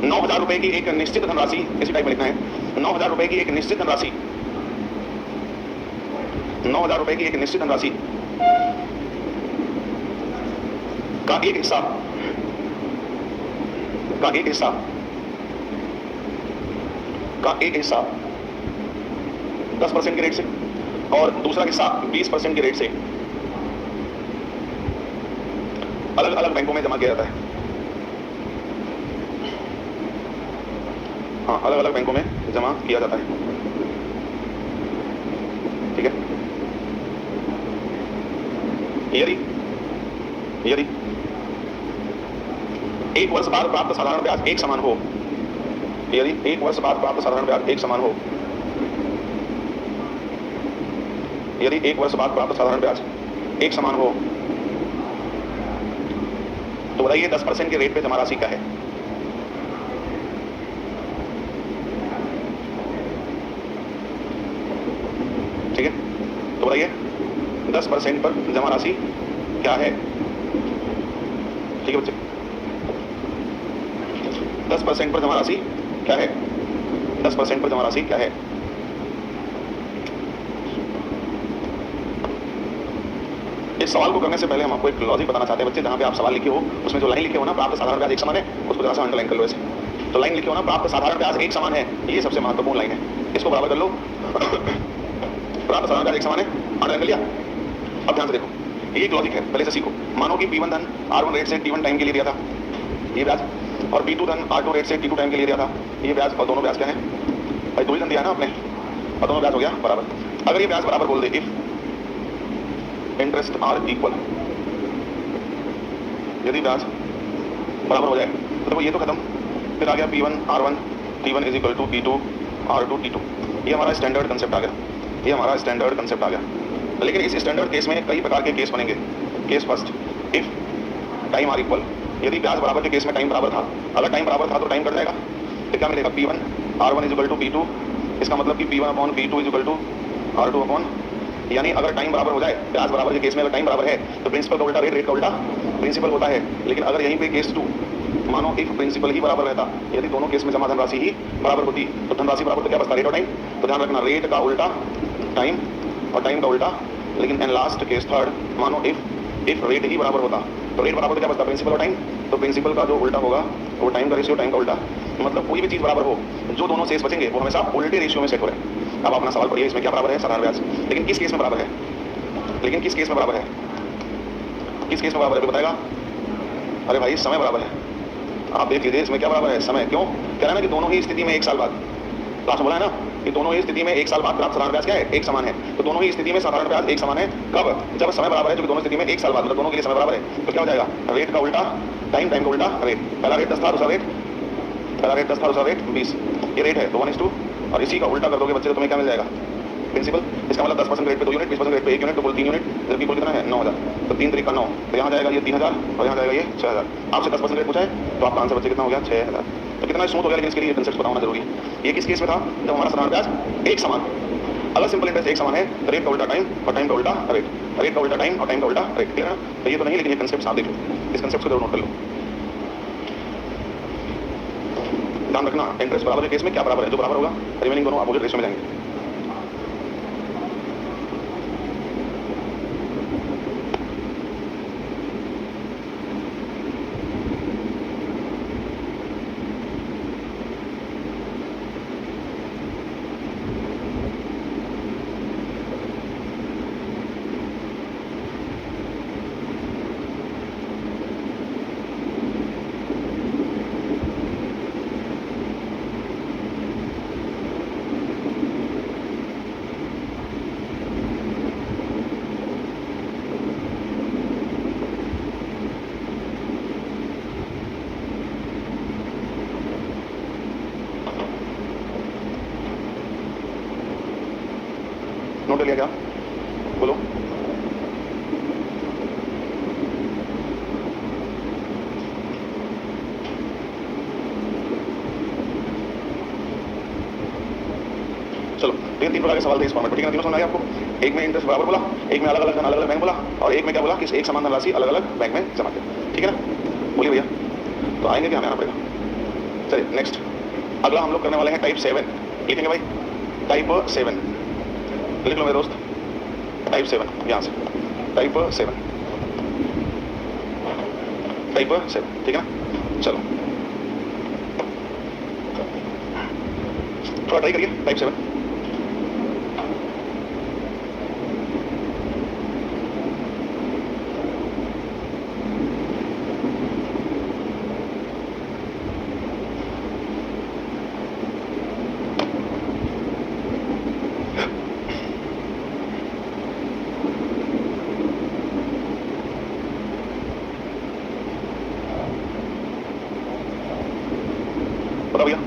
9,000 रुपए की एक निश्चित धनराशि, इसी टाइप में लिखना है। 9,000 रुपए की एक निश्चित धनराशि, 9,000 रुपए की एक निश्चित धनराशि का एक हिस्सा 10% के रेट से और दूसरा हिस्सा 20% के रेट से अलग अलग बैंकों में जमा किया जाता है। हाँ, अलग अलग बैंकों में जमा किया जाता है। ठीक है, यदि 1 वर्ष बाद प्राप्त साधारण ब्याज एक समान हो, यदि 1 वर्ष बाद प्राप्त साधारण ब्याज एक समान हो, यदि 1 वर्ष बाद प्राप्त साधारण ब्याज एक समान हो, तो बताइए 10% के रेट पे जमा राशि क्या है? ठीक है, तो बताइए 10% पर जमा राशि क्या है? ठीक है बच्चे, 10% पर जमा राशि क्या है? 10% पर जमा राशि क्या है? इस सवाल को करने से पहले हम आपको एक लॉजिक बताना चाहते हैं बच्चे। जहां पे आप सवाल लिखे हो उसमें जो लाइन लिखे हो ना, प्राप्त साधारण ब्याज एक समान है, उसको जरा सा अंडरलाइन कर लो ऐसे। तो लाइन लिखे हो ना, प्राप्त साधारण ब्याज एक समान है, ये सबसे महत्वपूर्ण लाइन है, इसको बराबर कर लो। प्राप्त साधारण ब्याज एक समान है, अंडरलाइन कर लिया। अब ध्यान से देखो, ये एक लॉजिक है, पहले से सीखो। मानो कि P1 धन R1 रेट से T1 टाइम के लिए दिया था, ये ब्याज, और P2 धन R2 रेट से T2 टाइम के लिए दिया था, ये ब्याज। और दोनों ब्याज क्या है भाई? 2 ही धन दिया ना आपने, और दोनों ब्याज हो गया बराबर। अगर ये ब्याज बराबर बोल दे, इफ इंटरेस्ट आर इक्वल, यदि ब्याज बराबर हो जाए तो देखो ये तो खत्म, फिर आ गया P1 R1 T1 is equal to P2 R2 T2। ये हमारा स्टैंडर्ड कंसेप्ट आ गया, ये हमारा स्टैंडर्ड कंसेप्ट आ गया। लेकिन इस स्टैंडर्ड केस में कई प्रकार के केस बनेंगे। Case first, if time are equal, यदि ब्याज बराबर के केस में टाइम बराबर था, अगर टाइम बराबर था तो टाइम कट जाएगा, तो क्या मिलेगा? P1 R1 is equal to P2, इसका मतलब कि P1 upon P2 is equal to R2 upon, यानी अगर टाइम बराबर हो जाए, ब्याज बराबर के केस में अगर टाइम बराबर है तो प्रिंसिपल का उल्टा रेट, रेट का उल्टा प्रिंसिपल होता है। लेकिन अगर यहीं पे केस 2, मानो इफ प्रिंसिपल ही बराबर रहता, यदि दोनों केस में जमा धनराशि ही बराबर होती, तो धनराशि बराबर तो क्या बचता? रेट और टाइम। तो ध्यान रखना, रेट का उल्टा टाइम और टाइम का उल्टा। लेकिन एंड लास्ट केस थर्ड, मानो इफ रेट ही बराबर होता, तो रेट बराबर तो क्या बचता? प्रिंसिपल और टाइम। तो प्रिंसिपल का जो उल्टा होगा वो टाइम का रेशियो, टाइम का उल्टा। मतलब कोई भी चीज बराबर हो, जो दोनों शेष बचेंगे वो हमेशा उल्टे रेशियो में सेट हो रहे हैं। अब अपना सवाल पढ़िए, इसमें क्या बराबर है? साधारण ब्याज। लेकिन किस केस में बराबर है? लेकिन किस केस में बराबर है? किस केस में बराबर है बताएगा? अरे भाई समय बराबर है, आप देख लीजिए इसमें क्या बराबर है? समय। क्यों कह रहा है ना कि दोनों ही स्थिति में 1 साल बाद, क्लास में बोला है ना कि दोनों ही स्थिति में 1 साल बाद प्राप्त साधारण ब्याज क्या है? एक समान है। तो दोनों ही स्थिति में साधारण ब्याज एक समान है कब? जब समय बराबर है, जो कि दोनों स्थिति में 1 साल बाद, मतलब दोनों के लिए समय बराबर है। तो क्या हो जाएगा? रेट का उल्टा टाइम, टाइम का उल्टा रेट। पहला रेट 10 था, दूसरा रेट, पहला रेट 10 था, दूसरा रेट 20, ये रेट है तो 1:2, और इसी का उल्टा कर दोगे बच्चे तो तुम्हें क्या मिल जाएगा? प्रिंसिपल। इसका मतलब 10% रेट पे 2 यूनिट, 20% रेट पे 1 यूनिट, तो कुल 3 यूनिट, जबकि कुल कितना है? 9000। तो 3 3 का 9, तो यहाँ जाएगा ये 3000 और यहाँ जाएगा ये 6000। आपसे 10% रेट पूछा है तो आपका आंसर बच्चे कितना हो गया? 6000। तो कितना स्मूथ हो गया। लेकिन इसके लिए कंसेप्ट पता होना जरूरी है। ये किस केस में था? जब हमारा साधारण ब्याज एक समान, अगर सिंपल इंटरेस्ट एक समान है तो रेट का उल्टा टाइम और टाइम का उल्टा रेट, रेट का उल्टा टाइम और टाइम का उल्टा रेट। क्लियर है ना? तो ये तो नहीं, लेकिन ये कंसेप्ट आप देख लो, इस कंसेप्ट को जरूर नोट कर लो। ध्यान रखना, इंटरेस्ट बराबर के केस में क्या बराबर है? जो बराबर होगा, रिमेनिंग दोनों अपोजिट रेशियो में जाएंगे। नोट लिया क्या? बोलो। चलो, 3 प्रकार के सवाल थे इस फॉर्मेट में, ठीक है ना? तीनों समझ आ गया आपको? एक में इंटरेस्ट बराबर बोला, एक में अलग अलग अलग अलग बैंक बोला, और एक में क्या बोला कि एक समान धनराशि अलग अलग बैंक में जमा किया। ठीक है ना? बोलिए भैया। तो आएंगे कि हमें आना पड़ेगा? चलिए नेक्स्ट, अगला हम लोग करने वाले हैं टाइप 7। लिखेंगे भाई टाइप 7, लिख लो मेरे दोस्त, टाइप 7 यहाँ से। टाइप 7, टाइप 7, ठीक है ना। चलो थोड़ा ट्राई करिए टाइप 7। बताओ भैया,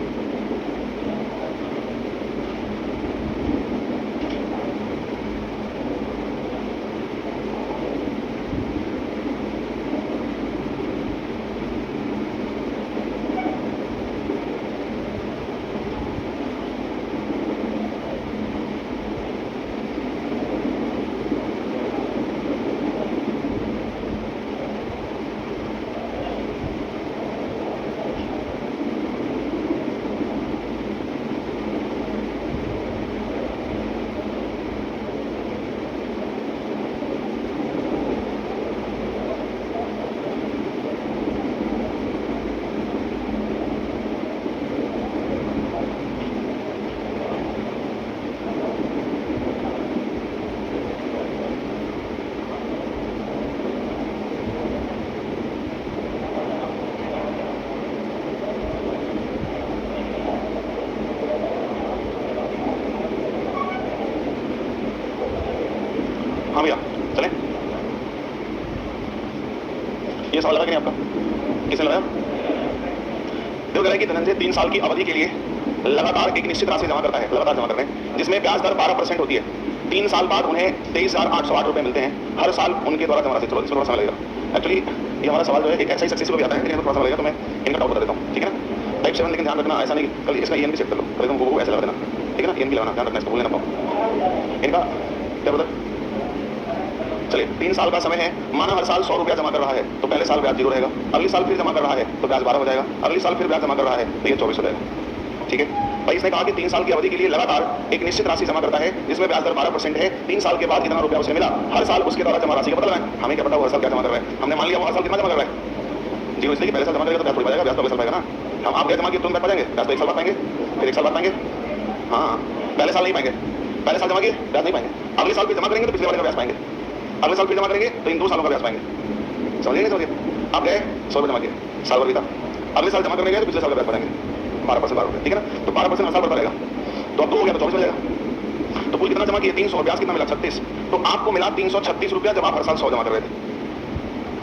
हाँ भैया चले। ये सवाल लगा कि नहीं आपका, किसने लगाया? देखो कि धनंजय 3 साल की अवधि के लिए लगातार एक निश्चित राशि जमा करता है, लगातार जमा करते हैं, जिसमें ब्याज दर 12% होती है। 3 साल बाद उन्हें 23,808 रुपए मिलते हैं हर साल उनके द्वारा जमा राशि। चलो इसमें थोड़ा समय लगेगा। एक्चुअली ये हमारा सवाल जो है एक ऐसा ही सक्सेसफुल भी आता है, लेकिन थोड़ा समय लगेगा, तो मैं इनका डाउट बता देता हूँ, ठीक है ना। टाइप 7, लेकिन ध्यान रखना ऐसा नहीं कल इसका EN भी सेट कर लो, कल तुम वो ऐसा लगा देना, ठीक है ना। EN भी लगाना, ध्यान रखना, इसको भूलने ना पाओ। इनका क्या बता, चलिए 3 साल का समय है, माना हर साल 100 रुपया जमा कर रहा है, तो पहले साल ब्याज 0 रहेगा, अगले साल फिर जमा कर रहा है तो ब्याज 12 हो जाएगा, अगले साल फिर ब्याज जमा कर रहा है तो ये 24 हो जाएगा, ठीक है भाई। इसने कहा कि 3 साल की अवधि के लिए लगातार एक निश्चित राशि जमा करता है, जिसमें ब्याज दर 12% है। 3 साल के बाद इतना रुपया उसे मिला, हर साल उसके द्वारा जमा राशि का पता लगाएं। हमें क्या पता वो हर साल क्या जमा कर रहा है, हमने मान लिया वो हर साल कितना जमा कर रहा है, जीरो, इसलिए पहले साल जमा करेगा तो ब्याज थोड़ी पाएगा, ब्याज तो अगले साल पाएगा ना। हम आप क्या जमा किए तुम ब्याज पाएंगे, ब्याज तो 1 साल बाद पाएंगे, फिर 1 साल बाद पाएंगे। हाँ पहले साल नहीं पाएंगे, पहले साल जमा किए ब्याज नहीं पाएंगे, अगले साल फिर जमा करेंगे तो पिछले वाले का ब्याज पाएंगे, अगले साल फिर जमा करेंगे तो इन 2 सालों का ब्याज पाएंगे। समझिए समझिए, आप गए 100 रुपये जमा किए, साल भर बीता, अगले साल जमा करने गए तो पिछले साल का ब्याज पाएंगे 12%, 12 रुपये, ठीक है ना। तो 12% हर साल बढ़ता रहेगा, तो अब 2 हो गया तो 24 हो जाएगा। तो कुल कितना जमा किए 300, ब्याज कितना मिला 36, तो आपको मिला 336 रुपया जब आप हर साल 100 जमा कर रहे थे।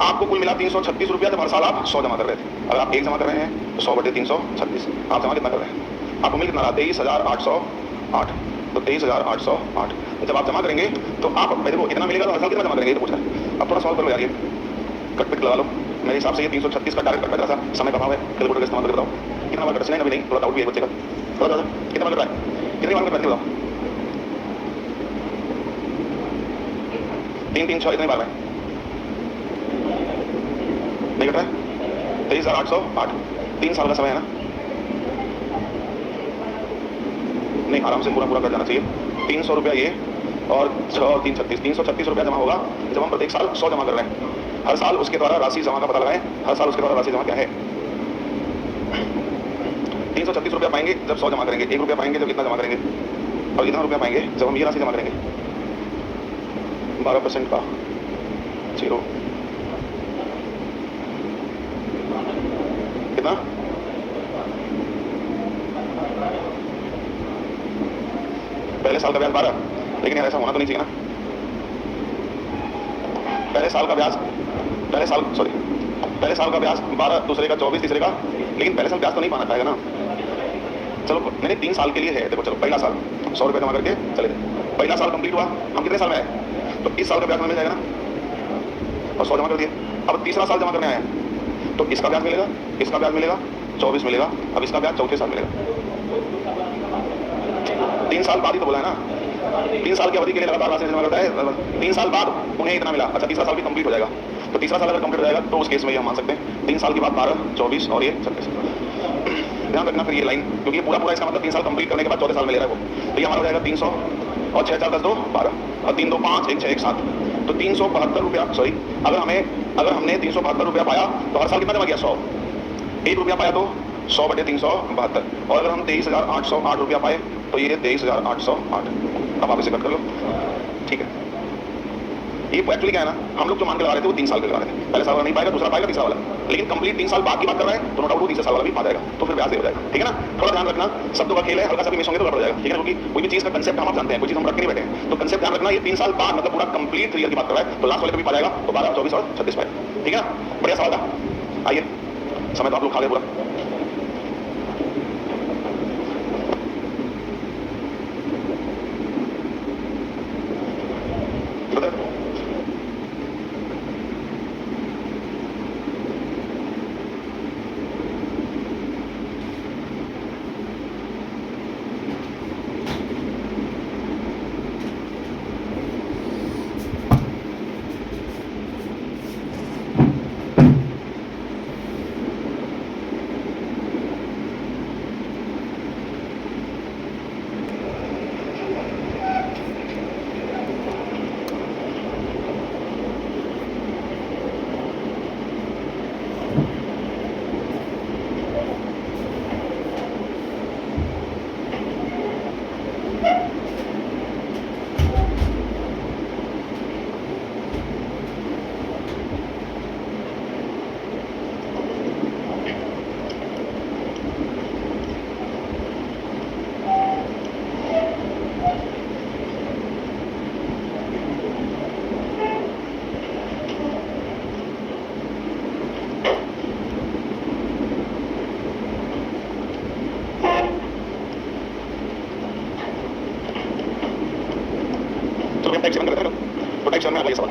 आपको कुल मिला 336 रुपया जब हर साल आप 100 जमा कर रहे थे। अगर आप 1 जमा कर रहे हैं तो 100/336, आप जमा कितना कर रहे हैं, आपको मिल कितना रहा 23,808, तो 23,808 जब आप जमा करेंगे तो आप देखो इतना मिलेगा तो हर साल कितना जमा करेंगे, तो पूछ रहा है। अब थोड़ा सॉल्व कर लो यार, ये कट पिट लगा लो। मेरे हिसाब से ये 336 का डायरेक्ट कट बैठा था, समय का अभाव है, कैलकुलेटर का इस्तेमाल करके बताओ कितना बार कट, नहीं नहीं थोड़ा डाउट भी है बच्चे का, थोड़ा कितना बार कट रहा है, कितनी बार कट बताओ, 3 3 6 इतनी बार में नहीं कट रहा है। 23,808, 3 साल का समय है ना, नहीं आराम से पूरा पूरा कर जाना चाहिए। 300 रुपया ये और 6 और 3 36, 336 रुपया जमा होगा जब हम प्रत्येक साल 100 जमा कर रहे हैं। हर साल उसके द्वारा राशि जमा का पता लगाएं, हर साल उसके द्वारा राशि जमा क्या है। 336 रुपया पाएंगे जब 100 जमा करेंगे, 1 रुपया पाएंगे जब कितना जमा करेंगे, और कितना रुपया पाएंगे जब हम ये राशि जमा करेंगे 12% का 0 कितना, पहले साल का ब्याज 12, लेकिन यार ऐसा होना तो नहीं चाहिए ना। पहले साल का ब्याज, पहले साल का ब्याज 12, दूसरे का 24, तीसरे का, लेकिन पहले साल ब्याज तो नहीं पाना पाएगा ना। चलो मैंने 3 साल के लिए है, देखो चलो पहला साल 100 रुपये जमा करके चले गए, पहला साल कंप्लीट हुआ, हम कितने साल में आए, तो इस साल का ब्याज मिल जाएगा ना, और 100 जमा कर दिए। अब तीसरा साल जमा करने आया तो इसका ब्याज मिलेगा, इसका ब्याज मिलेगा, 24 मिलेगा, अब इसका ब्याज चौथे साल मिलेगा। 3 साल बाद ही तो बोला है ना, 3 साल की अवधि के लिए लगातार राशि जमा करता है, 3 साल बाद उन्हें इतना मिला। अच्छा तीसरा साल भी कंप्लीट हो जाएगा, तो तीसरा साल अगर कंप्लीट हो जाएगा तो उस केस में ये हम मान सकते हैं 3 साल के बाद 12, 24 और ये 36। ध्यान रखना फिर ये लाइन, क्योंकि ये पूरा इसका मतलब 3 साल कंप्लीट करने के बाद चौथे साल में ले रहा है वो, तो ये हमारा हो जाएगा 300 और 6 4 10 2 12 और 3 2 5 1 6 1 7, तो 372 रुपया, सॉरी, अगर हमने 372 रुपया पाया तो हर साल कितना जमा किया? 100। 1 रुपया पाया तो 100 बटे 372, और अगर हम 23,808 रुपया पाए तो ये 23,808। अब आप इसे कट कर लो, ठीक है। ये एक्चुअली क्या है ना, हम लोग जो मान के लगा रहे थे वो 3 साल के लगा रहे थे, पहले साल वाला नहीं पाएगा, दूसरा पाएगा, तीसरा वाला, लेकिन कंप्लीट 3 साल बाद की बात कर रहे हैं तो नो डाउट वो तीसरे साल वाला भी पा जाएगा, तो फिर ब्याज दे हो जाएगा, ठीक है ना। थोड़ा ध्यान रखना, शब्दों का खेल है, हल्का सा भी मिस होंगे तो गड़बड़ जाएगा, ठीक है ना, क्योंकि कोई भी चीज का कंसेप्ट हम आप जानते हैं, कोई चीज हम रख के नहीं बैठे हैं, तो कंसेप्ट ध्यान रखना, ये 3 साल बाद मतलब पूरा कंप्लीट 3 ईयर की बात कर रहा है, तो लास्ट वाले का भी पा जाएगा, तो 12, 24 और 36 पाएगा, ठीक है ना। बढ़िया सवाल था। आइए, समय तो आप लोग खा गए पूरा। टाइप 7 करते हैं, तो टाइप 7 में अगला ये सवाल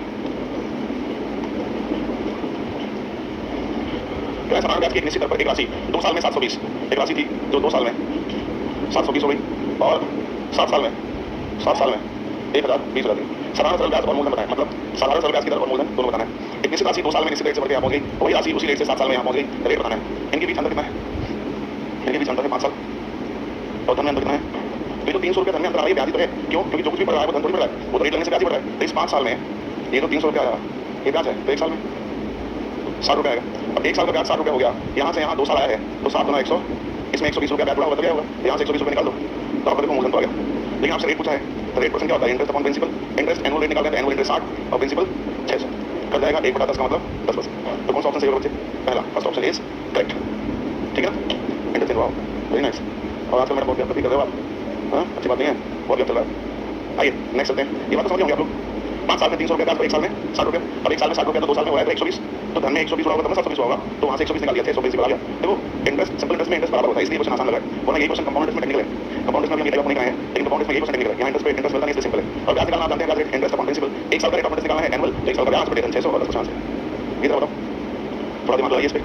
क्या, साधारण ब्याज की एक निश्चित दर पर एक राशि 2 साल में 720, एक राशि थी जो 2 साल में 720 हो गई और 7 साल में 1020 हो जाती है। साधारण सरल ब्याज और मूलधन बताएं, मतलब साधारण सरल ब्याज की दर और मूलधन दोनों बताना है। एक निश्चित राशि 2 साल में निश्चित रेट से बढ़ के यहाँ पहुंच गई, वही राशि उसी रेट से 7 साल में यहाँ पहुंच गई, रेट बताना है। इनके बीच अंतर कितना है? इनके बीच अंतर है 5 साल। और धन में अंतर कितना है? तो ये तो 300 रुपया धन में अंतर आ रहा है, ब्याज तो है, क्यों? क्योंकि जो कुछ भी बढ़ रहा है वो धन थोड़ी बढ़ रहा है, वो तो रेट लगने से ब्याज बढ़ रहा है। तो इस 5 साल में ये तो 300 रुपया आया, ये ब्याज है, तो 1 साल में 60 रुपया आएगा। अब 1 साल का ब्याज 60 रुपया हो गया, यहाँ से यहाँ 2 साल आया है, तो 7 गुना 100, इसमें 120 रुपया ब्याज बढ़ा हुआ तो क्या होगा? यहाँ से 120 रुपये निकाल दो, तो आपको देखो मूलधन तो आ गया। लेकिन आपसे रेट पूछा है, तो रेट परसेंट क्या होता है? Interest upon principal. Interest annual rate निकालते हैं, एनुअल इंटरेस्ट 60 और प्रिंसिपल 600, कर जाएगा 1/10 का मतलब 10%। तो कौन सा ऑप्शन सही होगा बच्चे? पहला, फर्स्ट ऑप्शन इज करेक्ट, ठीक है ना। Interest wow, very nice. और आजकल मेरा बहुत व्यापक कर रहे हो आप, हाँ अच्छी बात नहीं है, बहुत व्यापक चल रहा है। आइए नेक्स्ट चलते हैं। ये बात तो समझ होंगे आप लोग, 5 साल में 300 रुपया, 1 साल में 60 रुपये। अब 1 साल में 60 रुपया तो 2 साल में हो रहा है, तो 120, तो धन में 120 होगा तब 720 होगा, तो वहाँ से 120 निकाल दिया, 620 निकाल गया। देखो इंटरेस्ट, सिंपल इंटरेस्ट में इंटरेस्ट बराबर होता है, इसलिए क्वेश्चन आसान लग रहा है, वरना यही क्वेश्चन कंपाउंड इंटरेस्ट में टेक्निकल है। कंपाउंड इंटरेस्ट में हम ये टाइप नहीं कराए हैं, लेकिन कंपाउंड इंटरेस्ट में यही क्वेश्चन टेक्निकल है। यहाँ इंटरेस्ट पे इंटरेस्ट मिलता नहीं, इसलिए सिंपल है। और ब्याज निकालना आप जानते हैं, ब्याज रेट इंटरेस्ट अपॉन प्रिंसिपल। 1 साल का रेट ऑफ इंटरेस्ट निकालना है एनुअल, तो 1 साल का ब्याज बटे धन 600 और 10% से। ये बताओ, थोड़ा दिमाग लगाइए इस पे।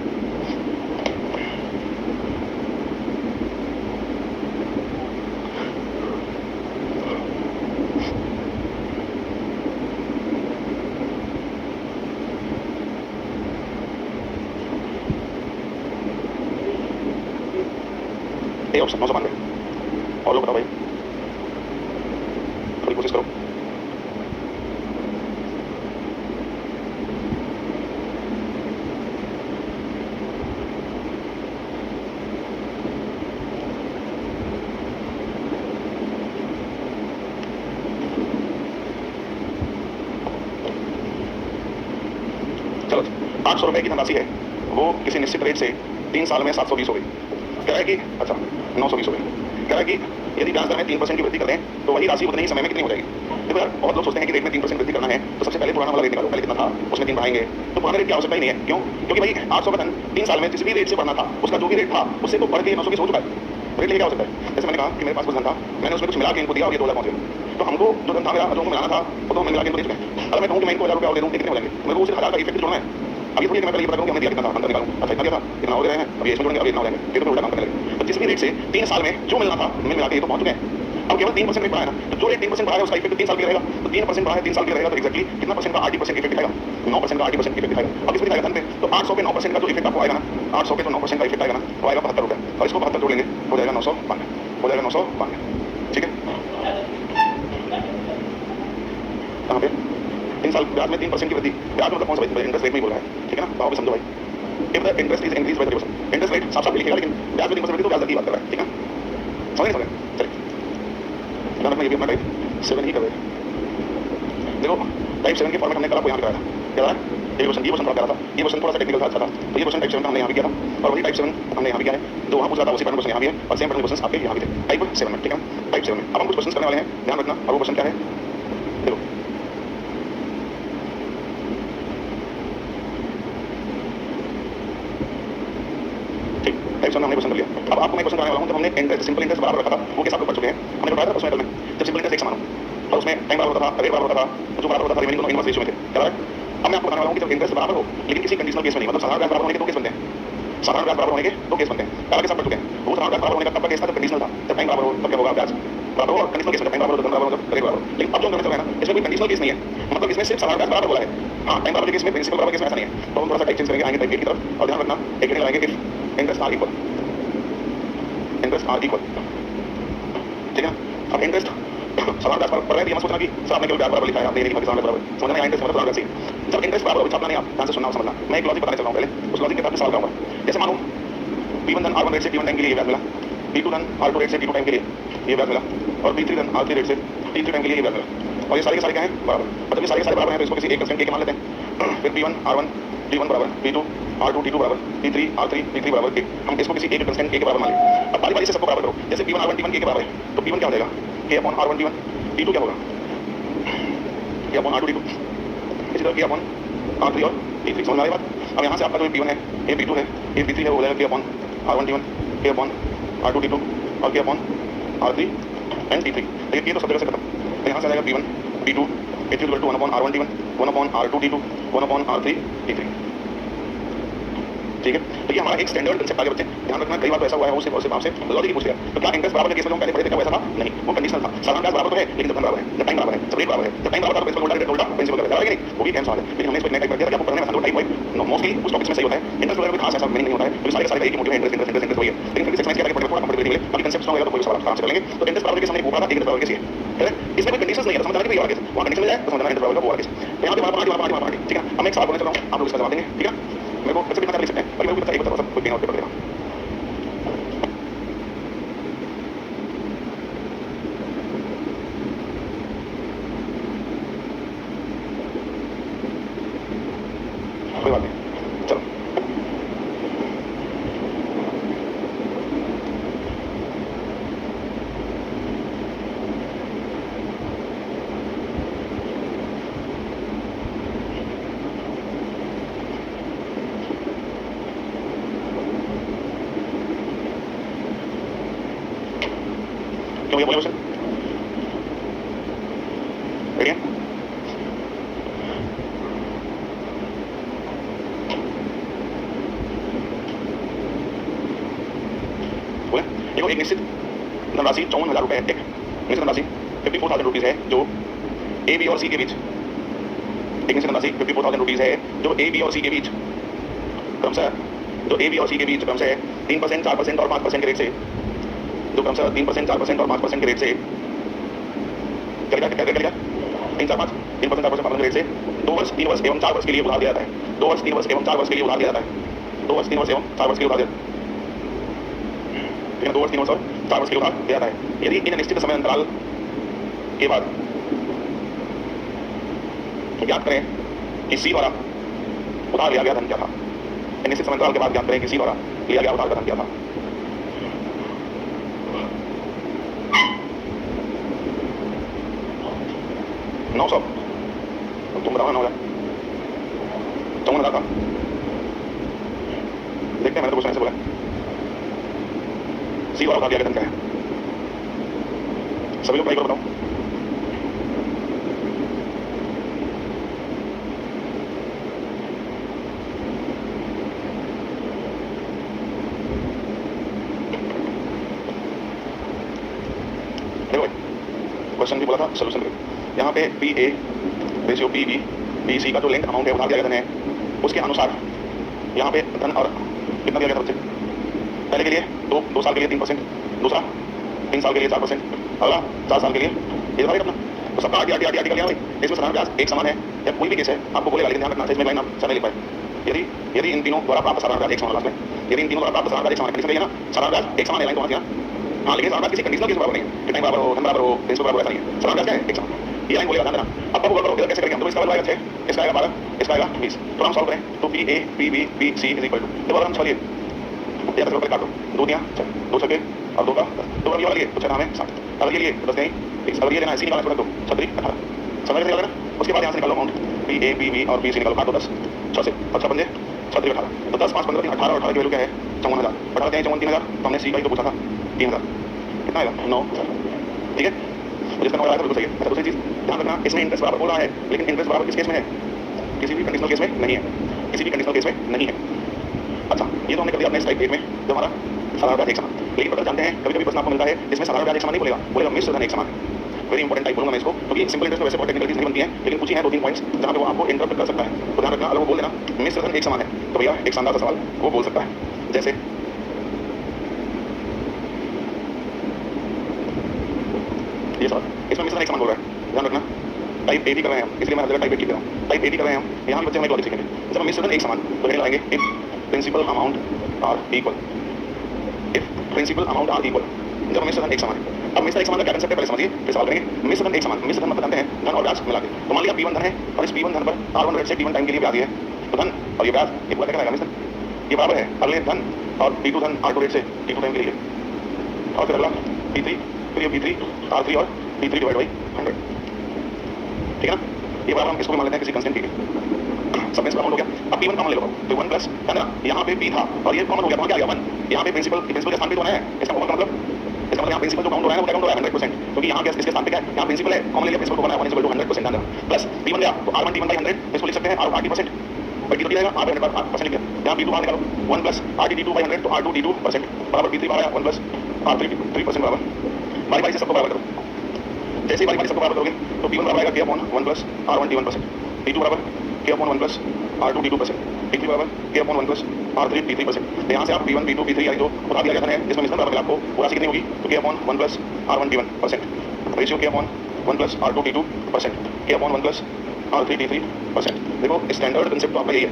A option 992। और लोग बताओ भाई, थोड़ी कोशिश करो। चलो 800 रुपए की धनराशि है, वो किसी निश्चित रेट से 3 साल में 720 हो गई। कह रहा है कि अच्छा 920 हो गई। कह रहा है कि यदि ब्याज दर में 3% की वृद्धि कर दें तो वही राशि उतने ही समय में कितनी हो जाएगी? देखो यार, बहुत लोग सोचते हैं कि रेट में 3% वृद्धि करना है तो सबसे पहले पुराना वाला रेट निकालो, पहले कितना था उसमें 3 बढ़ाएंगे, तो पुराने रेट की आवश्यकता ही नहीं है। क्यों? क्योंकि भाई 800 का धन 3 साल में जिस भी रेट से बढ़ना था उसका जो भी रेट था उससे तो बढ़ के 920 हो चुका है। रेट लेके क्या हो सकता है? जैसे मैंने कहा कि मेरे पास कुछ धन था, मैंने उसमें कुछ मिला के इनको दिया और ये 2 लाख पहुंच गया, तो हमको जो धन था मेरा, जो मिलाना था वो तो हमने मिला के इनको दे चुके हैं। अगर मैं कहूँ कि मैं इनको 1000 रुपया और दे दूँ, कितने हो जाएंगे? मेरे को उसे 1000 का इफेक्ट जोड़ना है। अब ये थोड़ी कि मैं पहले ये पता करूँ कि हमने दिया कितना था, अंतर निकालूं, अच्छा इतना दिया था, इतना हो गया है, अब ये इसमें जोड़ेंगे, अब इतना हो जाएंगे, ये तो उल्टा काम करने लगे। तो जिस भी रेट से 3 साल में जो मिलना था मिला के ये तो पहुंच चुके हैं। अब केवल 3% रेट बढ़ा है ना, तो जो रेट 3% बढ़ा है उसका इफेक्ट 3 साल के रहेगा, तो 3% बढ़ा है 3 साल के रहेगा, तो एक्जैक्टली कितना परसेंट का 80% इफेक्ट दिखाएगा? 9% का 80% इफेक्ट दिखाएगा। अब इसमें दिखाएगा धन पे, तो 800 पे 9% का जो इफेक्ट आपको आएगा ना, 800 पे जो 9% का इफेक्ट आएगा ना, वो आएगा 72 रुपये, और इसको 72 जोड़ लेंगे, हो जाएगा 992, हो जाएगा 992, ठीक है। कहाँ पे 3 साल ब्याज में 3% की वृद्धि, ब्याज मतलब कौन सा भाई, इंटरेस्ट रेट में ही बोल रहा है, ठीक है ना, बाबू समझो भाई। If the interest is increase by 3%, interest rate साफ साफ लिखेगा, लेकिन ब्याज में 3% तो ब्याज दर की बात कर रहा है, ठीक है, समझ नहीं समझ। चलिए ध्यान रखना, ये भी अपना टाइप 7 ही कर रहे हैं। देखो टाइप 7 के फॉर्मेट हमने कल आपको यहाँ पे कराया था, क्या है ये क्वेश्चन थोड़ा सा ये क्वेश्चन थोड़ा सा टेक्निकल था, अच्छा था। तो ये क्वेश्चन टाइप 7 का हमने यहाँ भी किया था, और वही टाइप 7 हमने यहाँ भी किया है, जो वहाँ पूछा था उसी पैटर्न क्वेश्चन यहाँ भी है, और सेम पैटर्न क्वेश्चन आपके यहाँ भी थे टाइप 7 में, ठीक है, टाइप 7 में। अब हम कुछ क्वेश्चन करने वाले हैं, ध्यान रखना। और वो क्वेश्चन क्या है, देखो ठीक, टाइप 7 में हमने क्वेश्चन कर लिया। अब आपको मैं क्वेश्चन कराने वाला हूँ, जब हमने इंटरेस्ट सिंपल इंटरेस्ट बराबर रखा था, वो केस आपको पढ़ चुके हैं, हमने बताया था उसमें, जब सिंपल इंटरेस्ट एक समान हो और उसमें टाइम बराबर होता था, रेट बराबर होता था, जो बराबर होता था, रिमेनिंग दोनों इनवर्स रेशियो में थे, क्या है। अब मैं आपको बताने वाला हूँ कि जब इंटरेस्ट बराबर हो, लेकिन किसी कंडीशनल केस में नहीं, मतलब साधारण ब्याज बराबर होने के दो केस बनते हैं, साधारण ब्याज बराबर होने के दो केस बनते हैं, पहला केस आप पढ़ चुके हैं। वो साधारण ब्याज बराबर होने का तब का केस था जब कंडीशनल था, जब टाइम बराबर हो तब क्या होगा, ब्याज बराबर हो, और कंडीशनल केस में टाइम बराबर हो, बराबर हो, रेट बराबर हो। लेकिन अब जो हम करने चल रहे हैं ना, इसमें कोई कंडीशनल केस नहीं है, मतलब इसमें सिर्फ साधारण ब्याज बराबर बोला है, हाँ टाइम बराबर के केस में, प्रिंसिपल बराबर केस में ऐसा नहीं है। तो हम थोड़ा सा टाइप चेंज करेंगे, आएंगे टाइप की तरफ, और ध्यान रखना एक लगाएंगे if interest are equal, interest are equal, ठीक है। अब इंटरेस्ट साधारण ब्याज बराबर पढ़ रहे हैं, ये मत सोचना कि सर आपने केवल ब्याज बराबर लिखा है, आपने ये नहीं लिखा कि साधारण ब्याज बराबर, समझना है इंटरेस्ट मतलब साधारण ब्याज से। जब इंटरेस्ट बराबर हो, छापना नहीं, आप ध्यान से सुनना और समझना। मैं एक लॉजिक बताने चल रहा हूँ, पहले उस लॉजिक के साथ सवाल करूंगा। जैसे मानो P1 धन R1 रेट से P1 टाइम के लिए ये ब्याज मिला, P2 धन R2 रेट से P2 टाइम के लिए ये ब्याज मिला, और P3 धन R3 रेट से P3 टाइम के लिए ये ब्याज मिला, और ये सारे के सारे क्या हैं, बराबर। मतलब ये सारे के सारे बराबर हैं, तो इसको किसी एक कंस्टेंट के मान लेते हैं। फिर P1 R1 T1 बराबर, P2 R2 T2 बराबर, P3 R3 T3 बराबर एक, हम इसको किसी एक कंस्टेंट के बराबर मान लें। अब बारी बारी से सबको बराबर करो। जैसे P1 R1 T1 के बराबर है, तो P1 क्या हो जाएगा, K upon R1 T1, P2 क्या होगा, K अपॉन R2 T2, इसी तरह K अपॉन R3 और T3, समझ में आ रही बात। अब यहाँ से आपका जो P1 है, ये P2 है, ये P3 है, वो हो जाएगा K upon R1 T1, K upon R2 T2 और K upon R3 and T3। लेकिन ये तो सब जगह से खत्म, तो यहाँ से आ जाएगा P1 P2 P3 equal to 1 upon R1 T1, 1 upon R2 T2, 1 upon R3 T3, ठीक है। तो ये हमारा एक स्टैंडर्ड कंसेप्ट आगे बच्चे ध्यान रखना। कई बार तो ऐसा हुआ है, उससे आपसे लॉजिक ही पूछ लिया, तो क्या इंटरेस्ट बराबर के केस में जो हम पहले पढ़े थे क्या वैसा था, नहीं, वो कंडीशनल था। साधारण ब्याज बराबर तो है, लेकिन जब धन बराबर है, जब टाइम बराबर है, जब रेट बराबर है, जब टाइम बराबर था तो प्रिंसिपल उल्टा, रेट उल्टा, प्रिंसिपल का बराबर है कि नहीं, वो भी कैंसिल है। लेकिन हमने इसको टाइप कर दिया ताकि आपको पढ़ने में आसान हो। टाइप वाइज मोस्टली उस टॉपिक में सही होता है, इंटरेस्ट वगैरह कोई खास ऐसा मीनिंग नहीं होता है, क्योंकि सारे के सारे एक ही मोटिव है, इंटरेस्ट इंटरेस्ट इंटरेस्ट वही है। लेकिन फिर सेक्शन के थोड़ा कंफर्टेबल मिले, बाकी कंसेप्ट समझ आएगा तो कोई सवाल आराम से कर लेंगे। तो इंटरेस्ट बराबर के सामने ऊपर था, इंटरेस्ट बराबर के है, इसमें कोई कंडीशंस नहीं है, समझ आना कि ये वाला केस वहां कंडीशन मिल जाए तो समझना इंटरेस्ट बराबर का वो वाला केस। तो यहाँ पे वहां पार्टी, ठीक है। हम एक सवाल बोलने चल रहा हूं, आप लोग इसका जवाब देंगे, ठीक है। मेरे को कैसे भी लिख सकते हैं, पर मेरे को एक बता सब कोई पेन और पेपर देगा। कोई बात नहीं, चलो क्यों ये बोले क्वेश्चन रेडी है। बोले देखो, एक निश्चित धनराशि 54,000 रुपए, एक निश्चित धनराशि 54,000 रुपीज है जो ए बी और सी के बीच, एक निश्चित धनराशि 54,000 रुपीज है जो ए बी और सी के बीच क्रमशः, जो ए बी और सी के बीच क्रमशः 3%, 4% और 5% के रेट से, जो क्रमशः 3%, 4% और 5% के रेट से क्या 3, 4, 5, 3%, 4%, 5% के रेट से 2 वर्ष, 3 वर्ष एवं 4 वर्ष के लिए उधार दिया जाता है। 2 वर्ष, 3 वर्ष एवं 4 वर्ष के लिए उधार दिया जाता है। 2 वर्ष, 3 वर्ष एवं 4 वर्ष के लिए उधार दिया, ठीक है, 2 वर्ष, 3 वर्ष और 4 वर्ष के लिए उधार दिया जाता है। यदि इन निश्चित समय अंतराल के बाद ज्ञात करें कि सी द्वारा उधार लिया गया धन क्या था, निश्चित समय अंतराल के बाद ज्ञात करें कि सी द्वारा लिया गया उधार का धन क्या था। 900, तुम बताओ 9,000, 54,000 था। देखते हैं, मैंने तो क्वेश्चन ऐसे बोला सी द्वारा उधार लिया गया धन क्या है। सभी लोग ट्राई करो, बताओ। देखो क्वेश्चन भी बोला था, सोल्यूशन भी। यहाँ पे P A ratio P B B C का जो लिंक अमाउंट है उधार दिया गया धन है, उसके अनुसार यहाँ पे धन और कितना दिया गया था बच्चे, पहले के लिए 2 साल के लिए 3%, दूसरा 3 साल के लिए 4%, अगला 4 साल के लिए, ये था अपना तो सबका आरटी आरटी आरटी आरटी कर लिया भाई। इसमें साधारण ब्याज एक समान है या कोई भी केस है आपको बोलेगा, लेकिन ध्यान रखना इसमें लाइन आप सर नहीं लिख पाए। यदि यदि इन तीनों द्वारा प्राप्त साधारण ब्याज एक समान लास्ट में, यदि इन तीनों द्वारा प्राप्त साधारण ब्याज एक समान कंडीशन है ना, साधारण ब्याज एक समान है, लाइन तो होना चाहिए। हाँ, लेकिन साधारण ब्याज किसी कंडीशनल केस बराबर नहीं है, कितना बराबर हो, धन बराबर हो, प्रिंसिपल बराबर, ऐसा नहीं है। साधारण ब्याज क्या है? एक समान। ये लाइन बोलेगा, ध्यान देना। अब कब होगा कैसे करेंगे हम? तो इसका वाला आएगा 6, इसका आएगा 12, इसका आएगा 20। तो हम सॉल्व करें तो P A P B P C is equal to, तो हम चलिए या तो काट दो, 2 दिया 6, 2 छक्के और 2 का 10। तो अब ये वाला लिए तो 6 नाम है 7, अगर ये लिए तो 10 नहीं 20, अगर ये लेना है सी निकालना है तो 36 18 समझ में निकालना। उसके बाद यहाँ से निकालो amount P A P B और पी सी निकालो, काट दो 10 6 से 6 पंजे 36 18, तो 10 5 15 18 और 18 की वैल्यू क्या है? 54,000। 18 3 54 3000, तो हमने सी का ही तो पूछा था 3000, कितना आएगा 9,000, ठीक है। जिसका नंबर आएगा बिल्कुल सही है। अच्छा दूसरी चीज ध्यान रखना, इसमें इंटरेस्ट बराबर हो रहा है, लेकिन इंटरेस्ट बराबर किस केस में है? किसी भी कंडीशनल केस में नहीं है, किसी भी कंडीशनल केस में नहीं है। अच्छा ये तो हमने कर दिया अपने टाइप 1 में जो हमारा साधारण ब्याज एक समान। लेकिन पता जानते हैं कभी कभी प्रश्न आपको मिलता है जिसमें साधारण ब्याज एक समान नहीं बोलेगा, बोलेगा मिश्र धन एक समान। वेरी इंपॉर्टेंट टाइप बोलूंगा मैं इसको, क्योंकि सिंपल इंटरेस्ट में वैसे बहुत टेक्निकल चीज नहीं बनती है, लेकिन कुछ ही है 2-3 पॉइंट्स जहां पे वो आपको इंटरप्रेट कर सकता है। तो ध्यान रखना, अगर वो बोल देना मिश्र धन एक समान है तो भैया एक शानदार सा सवाल वो बोल सकता है, जैसे ये सवाल, इसमें मिश्र धन एक समान बोल रहा है। ध्यान रखना टाइप ए भी कर रहे हैं हम, इसलिए मैं हर जगह टाइप ए लिख रहा हूँ। टाइप ए भी कर रहे हैं हम, यहाँ भी बच्चे हमें लॉजिक सीखेंगे। जब हम मिश्र धन एक समान तो कहने लगाएंगे if principal amount are equal, if principal amount are equal, जब मिश्र धन एक समान है। अब मिश्र एक समान का क्या कंसेप्ट है पहले समझिए, फिर सवाल करेंगे। मिश्र धन एक समान, मिश्र धन मतलब जानते हैं धन और ब्याज मिला के। तो मान लिया P1 धन है और इस P1 धन पर R1 रेट से T1 टाइम के लिए ब्याज है, तो धन और ये ब्याज ये पूरा क्या कहलाएगा? मिश्र ये बराबर है अगले धन और T2 धन R2 रेट से T2 टाइम के लिए, और फिर अगला P3, फिर ये P3 R3 और P3 डिवाइड बाई 100, ठीक है ना। ये बराबर हम इसको भी मान लेते हैं किसी कांस्टेंट के, सब में कॉमन हो गया। अब P1 कॉमन ले लो तो 1 प्लस है ना, यहाँ पे P था और ये कॉमन हो गया, तो क्या आ गया 1। यहाँ पे प्रिंसिपल के स्थान पे तो है, इसका कॉमन का मतलब यहाँ प्रिंसिपल जो काउंट हो रहा है वो क्या काउंट हो रहा है 100%, क्योंकि यहाँ इसके स्थान पे क्या है, यहाँ प्रिंसिपल है, कॉमन ले लिया, प्रिंसिपल को बनाया 1 = 100% आना प्लस P1 गया तो R1 T1 बाई 100, इसको लिख सकते हैं R80%, बट T2 जाएगा R 100% लिख दिया। यहाँ P2 बाहर निकालो 1 प्लस RT T2 बाई 100, तो R2 T2% बराबर P3 बाहर आया 1 प्लस R3 3% बराबर। बारी बारी से सबको बराबर करो, जैसे ही बारी बारी सबको बराबर करोगे तो P1 बराबर आएगा K upon 1 plus R1 T1%, T2 बराबर K upon 1 plus R2 T2%, T3 बराबर K upon 1 plus R3 T3%। तो यहाँ से आप P1 P2 P3 यानी जो बता दिया जाता है जिसमें मिश्रण बराबर आपको वो राशि कितनी होगी, तो K upon 1 plus R1 T1%, ratio K upon 1 plus R2 T2%, K upon 1 plus R3 T3%। देखो स्टैंडर्ड कंसेप्ट तो आपका यही है,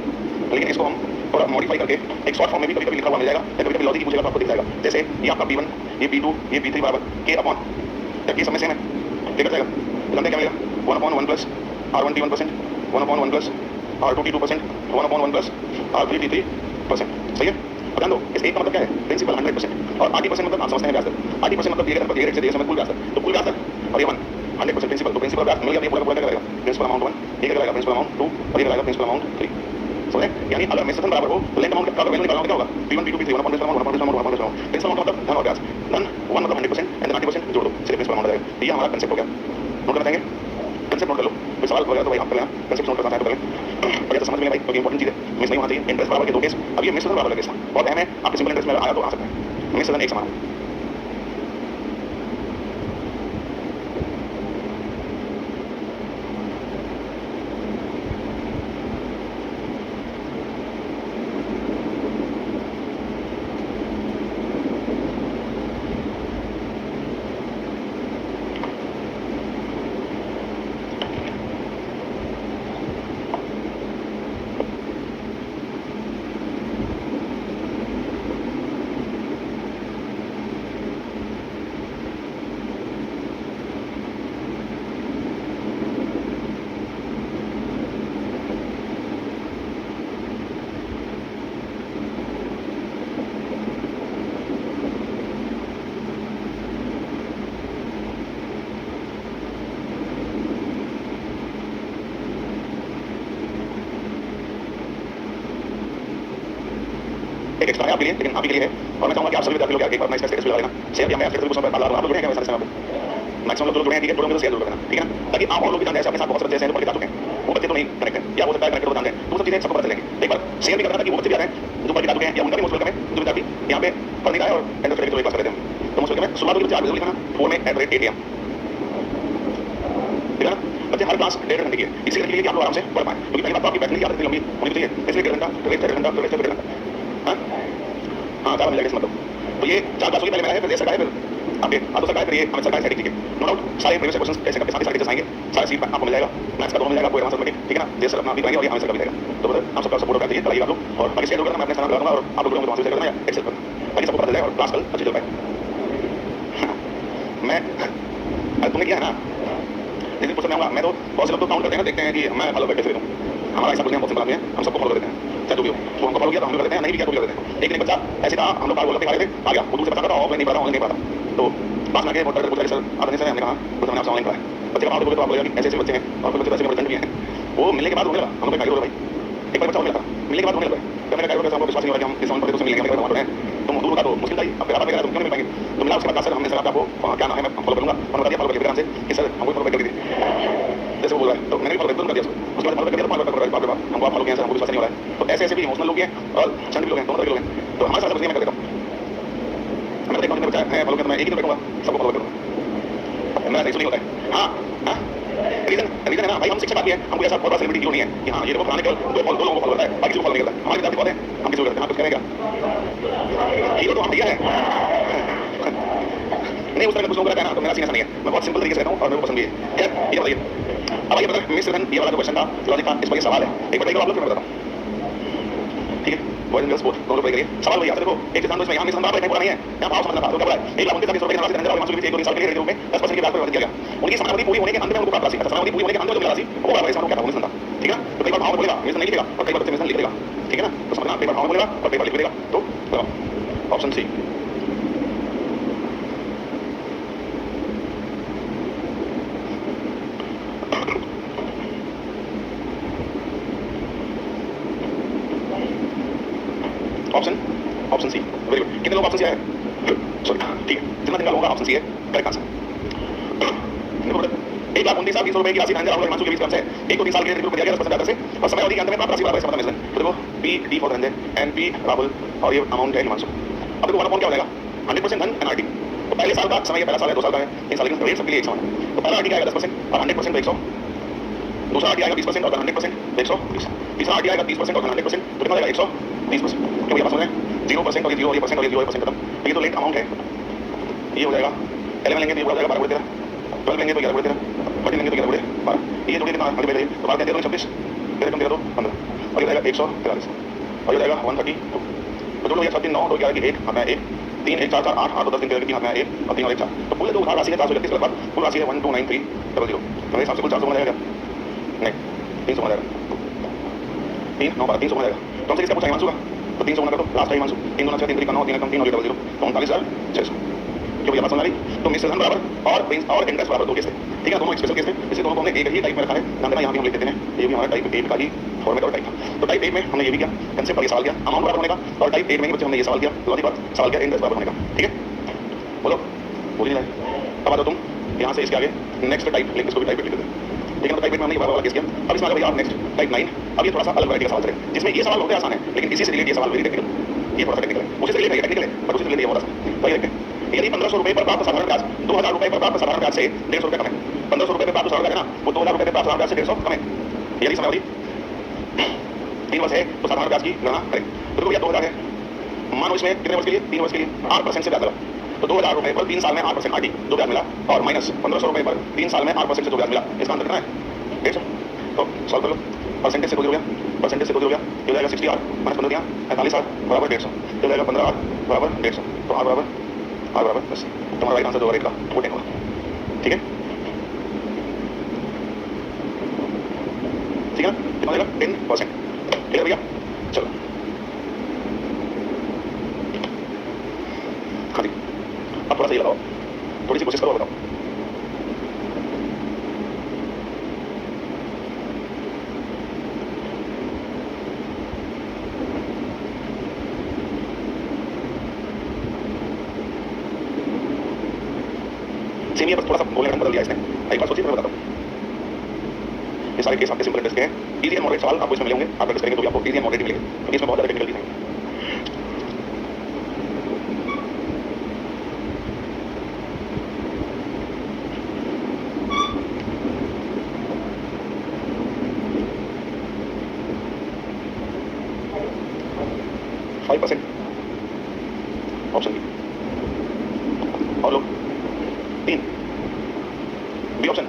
लेकिन इसको हम थोड़ा मॉडिफाई करके एक शॉर्ट फॉर्म में भी कभी कभी लिखा हुआ मिल जाएगा, या कभी कभी लॉजिक पूछेगा तो आपको दिख जाएगा। जैसे ये आपका P1 ये P2 ये P3 बराबर K अपॉन, जबकि सब में सेम है, ठीक है जाएगा, जानते क्या मिलेगा 1/1 plus R1 T1%, 1/1 plus R2 T2%, 1/1 plus R3 T3%, सही है। ध्यान दो इस एक का मतलब क्या है, प्रिंसिपल 100% और 80% मतलब आप समझते हैं ब्याज दर। 80% मतलब दिए गए पर दिए रेट से दिए समय कुल ब्याज दर, तो कुल ब्याज दर और ये 100% प्रिंसिपल, तो प्रिंसिपल ब्याज मिल गया, ये पूरा क्या करेगा प्रिंसिपल अमाउंट 1, ये क्या करेगा प्रिंसिपल अमाउंट 2 और ये करेगा प्रिंसिपल अमाउंट 3, समझे। यानी अगर मिश्रण बराबर हो तो लेंथ अमाउंट का वैल्यू निकालना क्या होगा, P1 P2 P3 1 principal amount principal amount principal amount मतलब धन और ब्याज, धन 1 मतलब 100% एंड 80% जोड़ दो, सिर्फ प्रिंसिपल अमाउंट आ जाएगा। ये हमारा कंसेप्ट हो गया, नोट करना चाहेंगे कंसेप्ट नोट कर लो, कोई सवाल वगैरह तो भाई आप कर लेना, कंसेप्ट नोट करना चाहे तो कर लें, बढ़िया तो समझ में भाई, क्योंकि इंपॉर्टेंट चीज है, मिस नहीं होना चाहिए। इंटरेस्ट बराबर के दो केस, अब ये मिश्र धन बराबर केस था बहुत अहम है, आपके सिंपल इंटरेस्ट में आया तो आ सकता है, मिश्र धन एक समान। एक एक्स्ट्रा है आपके लिए, लेकिन आप ही के लिए है, और मैं चाहूंगा कि आप सभी विद्यार्थी लोग एक बार अपना इसका स्टेटस लगा लेना, शेयर या मैं आपके कुछ समय बाद आप लोग जुड़े हैं क्या मेरे साथ में, मैक्सिमम लोग जुड़े हैं, ठीक है, थोड़ा शेयर जरूर करना, ठीक है ना, ताकि आप और लोग भी जान जाए अपने साथ बहुत सारे जैसे हैं जो पढ़ के जा चुके हैं, वो बच्चे तो नहीं कनेक्ट हैं या हो सकता है कनेक्ट हो जान जाए, तो सब चीजें सबको पता चलेंगी। एक बार शेयर भी करना ताकि वो बच्चे भी आ जाए जो पढ़ के जा चुके हैं या उनका भी मोस्ट वेलकम है, जो विद्यार्थी यहाँ पे पढ़ने का है और एंड ऑफ द क्लास कर देते हैं, तो मोस्ट वेलकम है। शुरुआत में बच्चे आप जरूर लिखना 4 में @8 AM, ठीक है ना। बच्चे हर क्लास 1.5 घंटे की है, इसी करके लिए कि आप लोग आराम से पढ़ पाएं, क्योंकि पहली बात तो आपकी बैठने की आदत इतनी लंबी होनी चाहिए, इसलिए 1.5 घंटा फिर 1.5 घंटा फिर 1.5 घंटा, हाँ 4 मिल जाएगा इसका मतलब। तो ये 4 क्लास होगी, पहले मेरा है फिर देश का है फिर आपके हाथों सरकार करिए, हमें सरकार से टिकट नो डाउट सारे प्रीवियस क्वेश्चंस कैसे करते सारे टीचर्स आएंगे, सारा सीट आपको मिल जाएगा, मैथ्स का दोनों मिल जाएगा, आपको एडवांस में ठीक है ना, जैसे अपना भी करेंगे और ये हमें सरकार मिल जाएगा। तो बस आप सबका सपोर्ट करते हैं, कराइए आप लोग, और बाकी शेयर होगा मैं अपने चैनल लगाऊंगा और आप लोग को वहां से करना है एक्सेल करना, ताकि सबको पता चले और क्लास कल अच्छी चल पाए। मैं तुमने किया है ना, लेकिन पूछना मैं तो बहुत से लोग तो काउंट करते हैं, देखते हैं कि मैं फॉलो करके फिर हमारा ऐसा कुछ नहीं, बहुत सिंपल आदमी है, हम सबको फॉलो कर देते हैं, चाहे जो भी हो, तो हमको फॉलो किया तो हम लोग कर देते हैं, नहीं भी किया तो भी कर देते हैं। एक बच्चा ऐसे था, हम लोग बाहर बोलते खा रहे थे, आ गया, वो दूर से पता था ऑफलाइन नहीं पता, ऑनलाइन नहीं पता, तो पास में आके बहुत पूछा सर आपने सर, हमने कहा तो हमने आपसे ऑनलाइन पढ़ा है, बच्चे का बोले तो आप बोलेगा कि ऐसे ऐसे बच्चे हैं और कुछ बच्चे बच्चे भी हैं, वो मिलने के बाद रोने लगा, हम लोग गाइड हो भाई, एक बार बच्चा मिला था, मिलने के बाद रोने लगा, तो मैंने गाइड हमको विश्वास नहीं हो रहा कि हम किसान पढ़े तो मिलेंगे, भगवान पढ़े तो दूर का तो मुश्किल था ही, अब आप तुम क्यों नहीं पाएंगे, तो मिला उसके बाद सर हमने सर आपको क्या नाम है मैं फॉलो करूंगा, उन्होंने दिया फॉलो करके हमसे कि सर हमको फॉलो कर दी जैसे वो बोल रहा है, तो मैंने भी फॉलो कर दिया उसके बाद फॉलो कर दिया, बाप रे बाप हमको आप फॉलो किया सर, हमको विश्वास नहीं हो रहा है, तो ऐसे ऐसे भी इमोशनल लोग हैं और चंद भी लोग हैं, दोनों तरह के लोग हैं, तो हमारे साथ मैं कर देता हूँ, मैं देखता हूँ बच्चा है फॉलो करता, मैं एक ही तो बैठूंगा सबको फॉलो करूंगा, मेरा नहीं होता है। हाँ हाँ रीजन रीजन है ना भाई, हम शिक्षा बात है, हमको ऐसा बहुत सेलिब्रिटी क्यों नहीं है कि हाँ ये देखो फलाने केवल दो लोगों को फॉलो करता है, बाकी किसी को फॉलो नहीं करता, हमारे विद्यार्थी बहुत है, हम किसी को करते हैं, कुछ करेगा हीरो तो हम भैया है नहीं, उस तरह का कुछ लोग रहता है ना, तो मेरा सीन ऐसा नहीं है, मैं बहुत सिंपल तरीके से रहता हूँ और मेरे को पसंद भी है। खैर ये बताइए, अब आइए पता मिस ये वाला जो क्वेश्चन था लॉजिक का, इस पर सवाल है, एक बताइए आप लोग, फिर मैं बताता हूँ ठीक है, बॉयज एंड गर्ल्स बोथ दोनों करिए। सवाल वही आता है, देखो एक किसान तो इसमें यहाँ मिस नंबर नहीं पूरा नहीं है, यहाँ भाव समझना था, तो क्या बोला 1,29,30,000 रुपए के हिसाब से 1 साल के लिए रेट में 10% की ब्याज पर किया गया, उनकी समाप्ति पूरी होने के अंत में उनको प्राप्त राशि, समाप्ति पूरी होने के अंत में जो मिला राशि वो बड़ा इसमें क्या था, 19 था, ठीक है ना, तो कई बार भाव बोलेगा मिस नहीं लिखेगा और कई बार बच्चे मिस लिख देगा, ठीक है ना, तो समझना कई बार भाव बोलेगा और कई बार लिख देगा, तो बताओ option C option C, very good, कितने लोग ऑप्शन सी आए, सॉरी ठीक है, जितना जिनका लोगों का ऑप्शन सी है करेक्ट आंसर। 1,29,300 रुपए की राशि राहुल हिमांशु के बीच से 1 तो 3 साल के लिए दिया गया 10% से, और समय अवधि के अंत में प्राप्त राशि बराबर है, मतलब तो देखो P D for Dhananjay and P Rahul और ये अमाउंट है हिमांशु। अब देखो 1 क्या हो जाएगा, 100% धन एनआरटी, तो पहले साल का समय, पहला साल है 2 साल का है 3 साल के रेट सबके लिए एक समान है, तो पहला आरटी आएगा 10% और 100% 100, दूसरा आरटी आएगा 20% और 100% 120, तीसरा आरटी आएगा 30% और 100%, तो कितना आएगा 130%, क्यों ये बात समझ रहे हैं, 0% और ये 0 और ये परसेंट और ये 0% खत्म, ये तो लेट अमाउंट है, ये हो जाएगा 11 लेंगे तो ये हो जाएगा 12 13, 12 लेंगे तो 11 13, 13 लेंगे तो 11 12, ये जोड़िए कितना मल्टीप्लाई करिए तो 12 13 26, 13 13 15 और ये जाएगा 143 और ये जाएगा 132, तो जोड़ो ये 7 3 9 2 11 की 1 हाथ में 1 3 1 4 4 8 8 10 3 3 हाथ में 1 और 3 और 1 4, तो कुल जो उधार राशि है 431 के बाद कुल राशि है 12930, तो मेरे हिसाब से कुल 400 बन जाएगा, नहीं 300 बन जाएगा, 3 9 12 300 बन जाएगा, तो हमसे किसका पूछा हिमांशु का, तो 300 गुना कर दो, लास्ट टाइम हिमांशु 3 गुना 6 3 3 9 3 कम 3 और 0 तो 39,600, क्यों भैया बात समझ आ रही, तो मिस धन बराबर और प्रिंस और इंटरेस्ट बराबर दो केस थे, ठीक है, दोनों स्पेशल केस थे, इसे दोनों को हमने एक ही टाइप में रखा है, ध्यान देना यहाँ भी हम लिख देते हैं, ये भी हमारा टाइप 8 का ही फॉर्मेट और टाइप था, तो टाइप 8 में हमने ये भी किया, कंसेप्ट पर ये सवाल किया अमाउंट बराबर होने का, और टाइप 8 में ही बच्चे हमने ये सवाल किया लॉजिक पर सवाल किया इंटरेस्ट बराबर होने का, ठीक है बोलो बोल ही जाए, अब आ जाओ तुम यहाँ से इसके आगे नेक्स्ट टाइप लिख, इसको भी टाइप 8 लिख देते हैं, लेकिन टाइप 8 में हमने ये वाला केस किया, अब इसमें आ भैया नेक्स्ट टाइप 9, अब ये थोड़ा सा अलग वैरायटी का सवाल है, जिसमें ये सवाल बहुत आसान है, लेकिन इसी से रिलेटेड ये सवाल वेरी टेक्निकल, ये थोड़ा सा टेक्निकल है, उसी से रिलेटेड टेक्निकल है पर उसी से रिलेटेड ये बहुत आसान है, तो ये देखते हैं, यदि 1500 रुपए पर प्राप्त साधारण ब्याज 2000 रुपए पर प्राप्त साधारण ब्याज से 150 रुपए कम है, 1500 रुपए पर प्राप्त साधारण ब्याज है ना, वो 2000 रुपए पर प्राप्त साधारण ब्याज से 150 कम है, यदि समय अवधि 3 वर्ष है तो साधारण ब्याज की गणना करें, तो देखो भैया 2000 है, मानो इसमें कितने वर्ष के लिए 3 वर्ष के लिए 8% से ब्याज लगा, तो 2000 रुपए पर 3 साल में 8% आरटी जो ब्याज मिला, और माइनस 1500 रुपए पर 3 साल में 8% से जो ब्याज मिला, इसका अंतर कितना है 150, तो सॉल्व कर लो, परसेंटेज से 2 हो गया, परसेंटेज से 2 हो गया, ये हो जाएगा 60 आर माइनस 15 दिया 45 आर बराबर 150, ये हो जाएगा 15 आर बराबर 150, तो आर बराबर बस तुम्हारा राइट आंसर जो रेट का वो 10 होगा, ठीक है ठीक है ना, कितना देगा 10%, ठीक है भैया चलो, हाँ जी अब थोड़ा सही लगाओ, थोड़ी सी कोशिश करो, बताओ सेम ही है, बस थोड़ा सा बोलने का बदल दिया इसने, एक बार सोचिए मैं बताता हूँ, ये सारे केस आपके सिंपल इंटरेस्ट के हैं, इजी एंड मॉडरेट सवाल आपको इसमें मिले होंगे, आप प्रैक्टिस करेंगे तो भी आपको इजी एंड मॉडरेट मिलेंगे, क्योंकि इसमें बहुत ज़्यादा टेक्निकल नहीं है। ऑप्शन बी और लोग 3 बी ऑप्शन,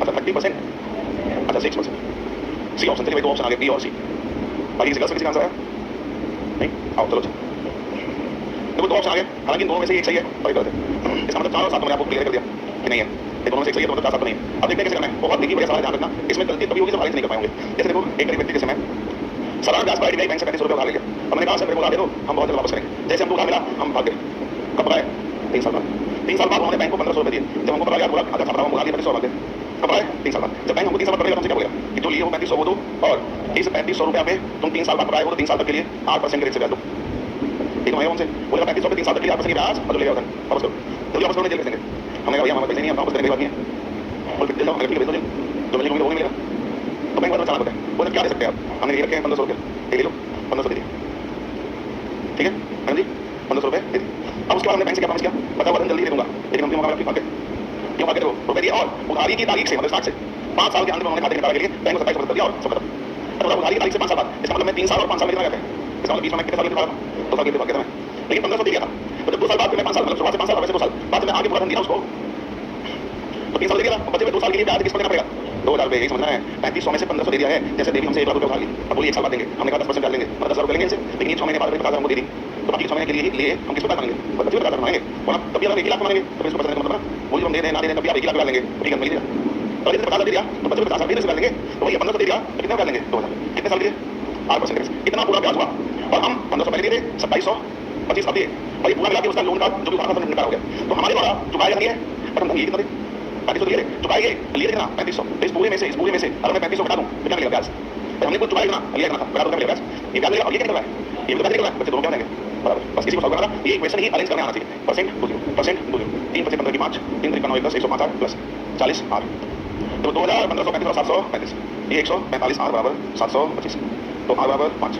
अच्छा 30%, अच्छा 6%, सी ऑप्शन। चलिए भाई 2 ऑप्शन आ गए, बी और सी। बाकी किसी का आंसर है नहीं? आओ चलो देखो 2 ऑप्शन आ गए, हालांकि इन दोनों में से एक सही है और एक गलत है। इसका मतलब 4 और 7 मैंने आपको क्लियर कर दिया कि नहीं है, ये दोनों में से एक सही है, तो मतलब 4 7 नहीं है। अब देखते हैं कैसे करना है। बहुत देखिए बढ़िया सवाल, ध्यान रखना, इसमें गलती तभी होगी जब अरेंज नहीं कर पाएंगे। जैसे देखो एक गरीब व्यक्ति जैसे मैं साधारण ब्याज पर बैंक से 35 रुपये उधार ले लिया। अब मैंने कहा सर मेरे को उधार दे दो, हम बहुत जल्द वापस करेंगे। जैसे हमको उधार मिला हम भाग गए। कब आए? 3 साल बाद। 3 साल बाद उन्होंने बैंक को 1500 रुपये दिए। जब हमको पता लगा बोला अच्छा छात्रा हम उधार दिए 3500 रुपये। कब आए? 3 साल बाद। जब बैंक हमको 3 साल बाद पड़ेगा, तुमसे क्या बोलेगा कि जो लिए हो 3500 वो दो, और इस 3500 रुपये पे तुम 3 साल बाद पढ़ाए हो तो 3 साल तक के लिए 8% के रेट से ब्याज दो। ठीक है, हमसे बोलेगा 3500 पे 3 साल तक के लिए 8% की ब्याज, और जो लेगा उधर वापस करो। जल्दी वापस करो, जेल भेजेंगे। हमने कहा भैया हमारे पैसे नहीं है, वापस करने की बात नहीं है, और जेल जाओ, अगर ठीक है भेज दो जेल, जो मिलेगा वो नहीं मिलेगा। तो बैंक वाला चला होता है, बोले क्या दे सकते हैं आप? हमने ये रखे हैं 1500 रुपये, ले लो 1500 दे दिए, ठीक है मैडम जी 1500 रुपये दे दिए। अब उसके बाद हमने बैंक से क्या प्रॉमिस किया, बता हुआ धन जल्दी दे दूंगा, लेकिन हमने मौका भाग गए। क्यों भाग गए? रुपये दिए और उधारी की तारीख से मतलब स्टार्ट से 5 साल के अंत में उन्होंने खाते निकालने के लिए बैंक को 27% दिया और सब खत्म। तो उधारी की तारीख से 5 साल बाद, इसका मतलब मैं 3 साल और 5 साल में कितना गया? इसका मतलब 20 में कितने साल निकाला? 2 साल के लिए भाग गया मैं, लेकिन 1500 दे दिया था। तो जब 2 साल बाद मैं 5 साल मतलब शुरुआत से 5 साल वैसे 2 साल बाद में आगे पूरा धन दिया उसको, तो 3 साल दे दिया, बच्चे में 2 साल के लिए ब्याज किस पर देना पड़ेगा? 2000 रुपये। समझना है, 3500 में से 1500 दे दिया है। जैसे देवी हमसे 1 लाख रुपये उधार ली, अब बोलिए 1 साल बाद देंगे, हमने कहा 10% डाल देंगे, मतलब 10,000 रुपये लेंगे इनसे, लेकिन ये 6 महीने बाद 50,000 हमको दे दी, तो बाकी 6 महीने के लिए हम किस पर मांगेंगे? बच्चे को 50,000 मांगेंगे, और अब तभी अगर 1 लाख मांगेंगे तो इसको 50,000 मतलब वो जो हम दे दें ना दे दें तभी आप 1 लाख डाल लेंगे, ठीक है मिल गया। और यदि 50,000 दे दिया तो बच्चे को 50,000 देने से डाल लेंगे, तो वही 1500 दे दिया तो कितना डाल लेंगे? 2,000। कितने साल के लिए? 8%। इतना पूरा ब्याज हुआ, और हम 1500 पहले दिए थे, 2725 अब दिए, और ये पूरा मिला के उसका लोन का जो भी उधार था निकाल हो गया। तो हमारे द्वारा चुकाएगा नहीं है, पर हम ये कितना दें? 3500 दिए थे, चुकाएंगे लिए कितना? 3500। इस पूरे में से अगर मैं 3500 घटा दूं तो क्या मिलेगा ब्याज? तो हमने कुछ चुकाया कितना? लिया कितना था? घटा दो क्या मिलेगा ब्याज? ये क्या मिलेगा? और ये क्या निकल रहा है? ये भी तो निकल रहा है, बच्चे दोनों क्या देंगे बराबर। बस इसी को सॉल्व करना, ये इक्वेशन ही अरेंज करने आना चाहिए। परसेंट 2 0 परसेंट 2 0 3% 15 की 5 3 3 9 10 105 8 प्लस 40 आर, तो 2000 1535 और 735, ये 145 आर बराबर 725, तो आर बराबर 5,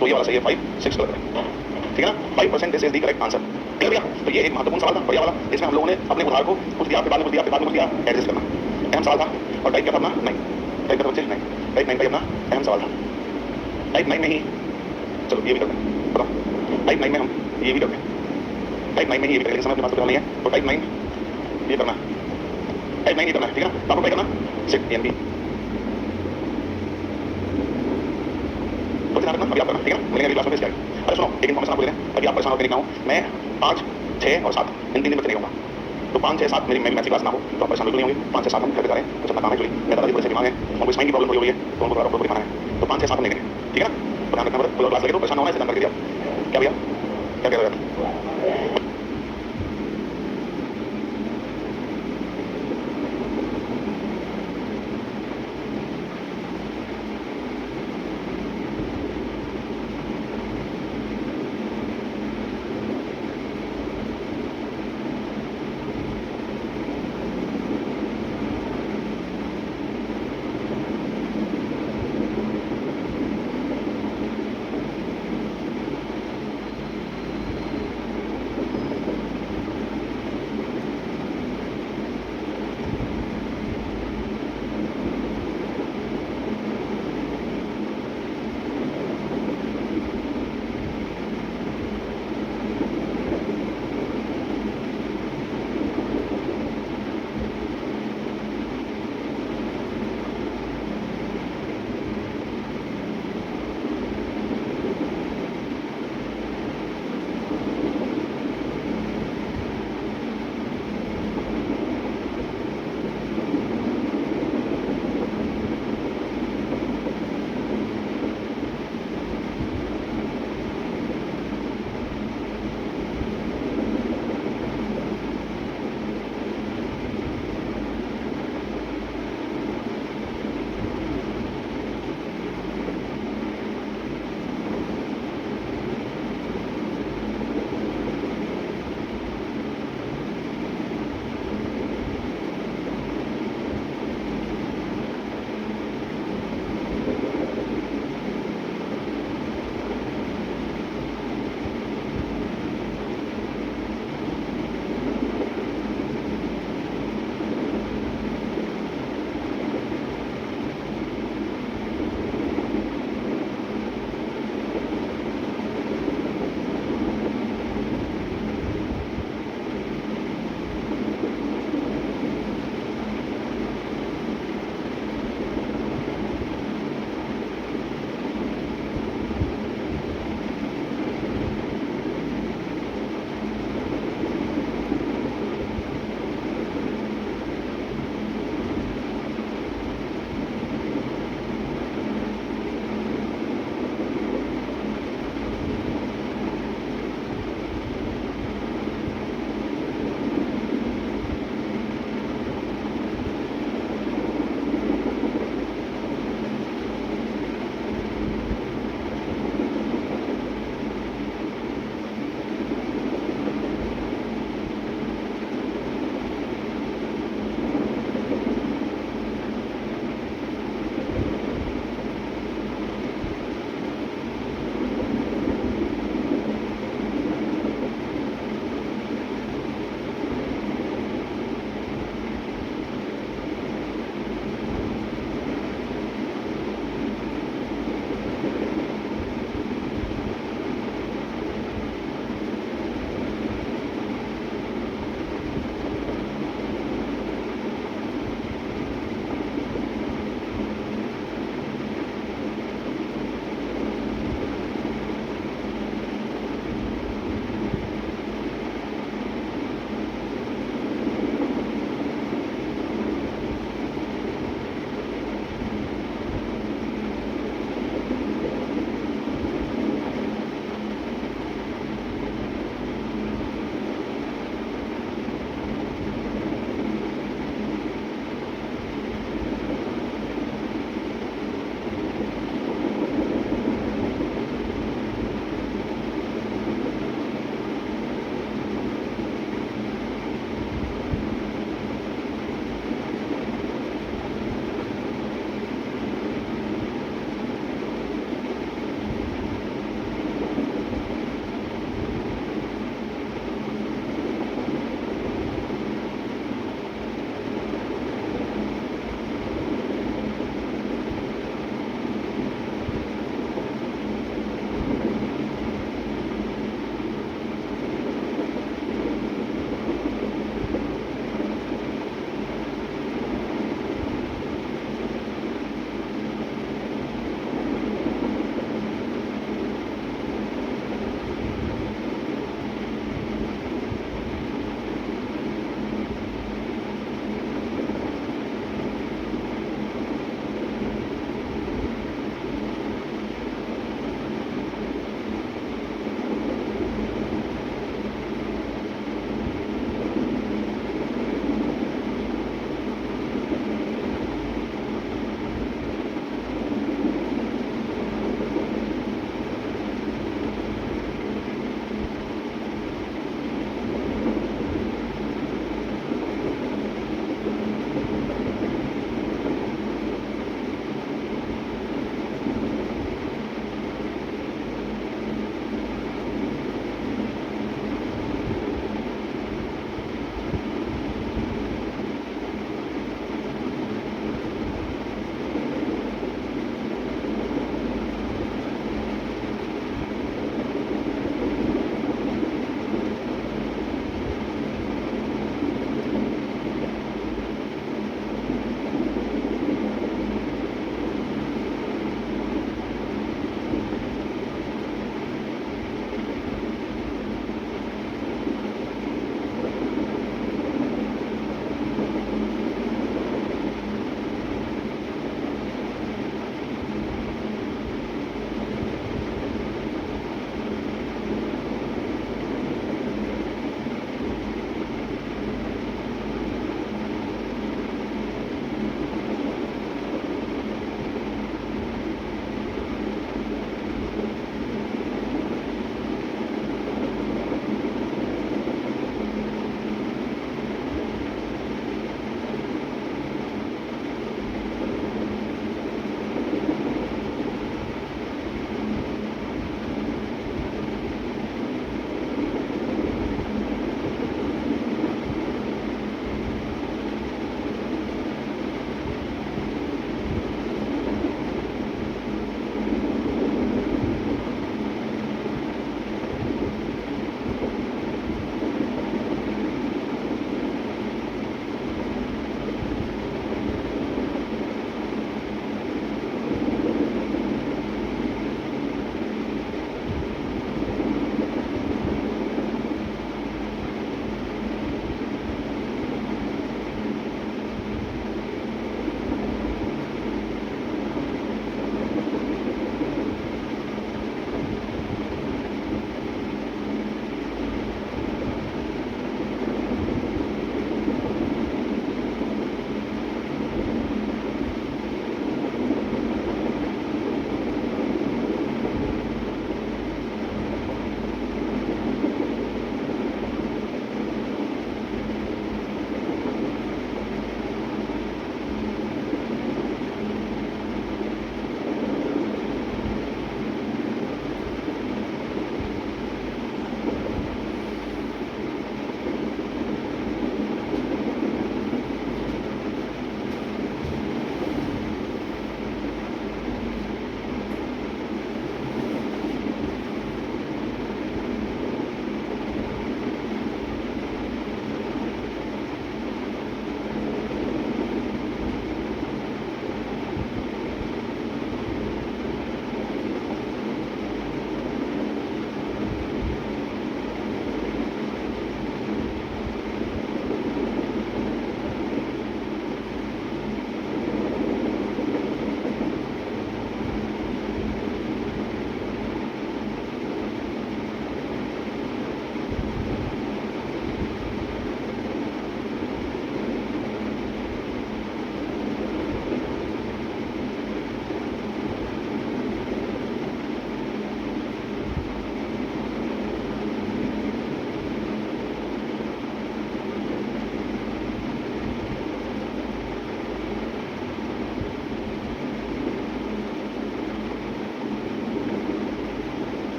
तो ये वाला सही है 5 6 गलत है, ठीक है ना? 5% this is the correct answer. Clear भैया? तो ये एक महत्वपूर्ण सवाल था बढ़िया वाला, इसमें हम लोगों ने अपने उधार को कुछ दिया, फिर बाद में कुछ दिया, फिर बाद में कुछ दिया, एडजस्ट करना अहम सवाल था। और टाइप क्या था अपना? 9, टाइप का बच्चे 9, टाइप 9 का अपना अहम सवाल था। टाइप 9 में ही चलो ये भी करते हैं, बताओ टाइप 9 में हम ये भी करते हैं, टाइप 9 में ही ये भी करेंगे, समय अपने पास तो नहीं है, तो टाइप 9 ये करना, टाइप 9 ये करना है, ठीक है ना? तो आपको क्या करना? सिट एनबी तो ध्यान रखना, अभी आप करना, ठीक है ना? मिलेंगे अगली क्लास में इसके आगे। अरे सुनो एक इन्फॉर्मेशन आपको दे दें, ताकि आप परेशान होकर नहीं हो। मैं 5 6 और 7 इन 3 दिन बच्चे नहीं होगा, तो 5 6 7 मेरी मैथ की क्लास ना हो तो आप परेशान बिल्कुल नहीं होंगे। 5 6 7 हम घर पे जा रहे हैं, कुछ अपना काम है एक्चुअली, मेरे दादाजी बड़े से बीमार हैं, उनको स्पाइन की प्रॉब्लम हो रही है, तो उनको डॉक्टर को दिखाना है, तो 5 6 7 हम नहीं करेंगे, ठीक है ना? तो ध्यान रखना, कोई क्लास लगे तो परेशान होना है, इसे ध्यान करके दिया क्या भैया क्या कह रहे हो?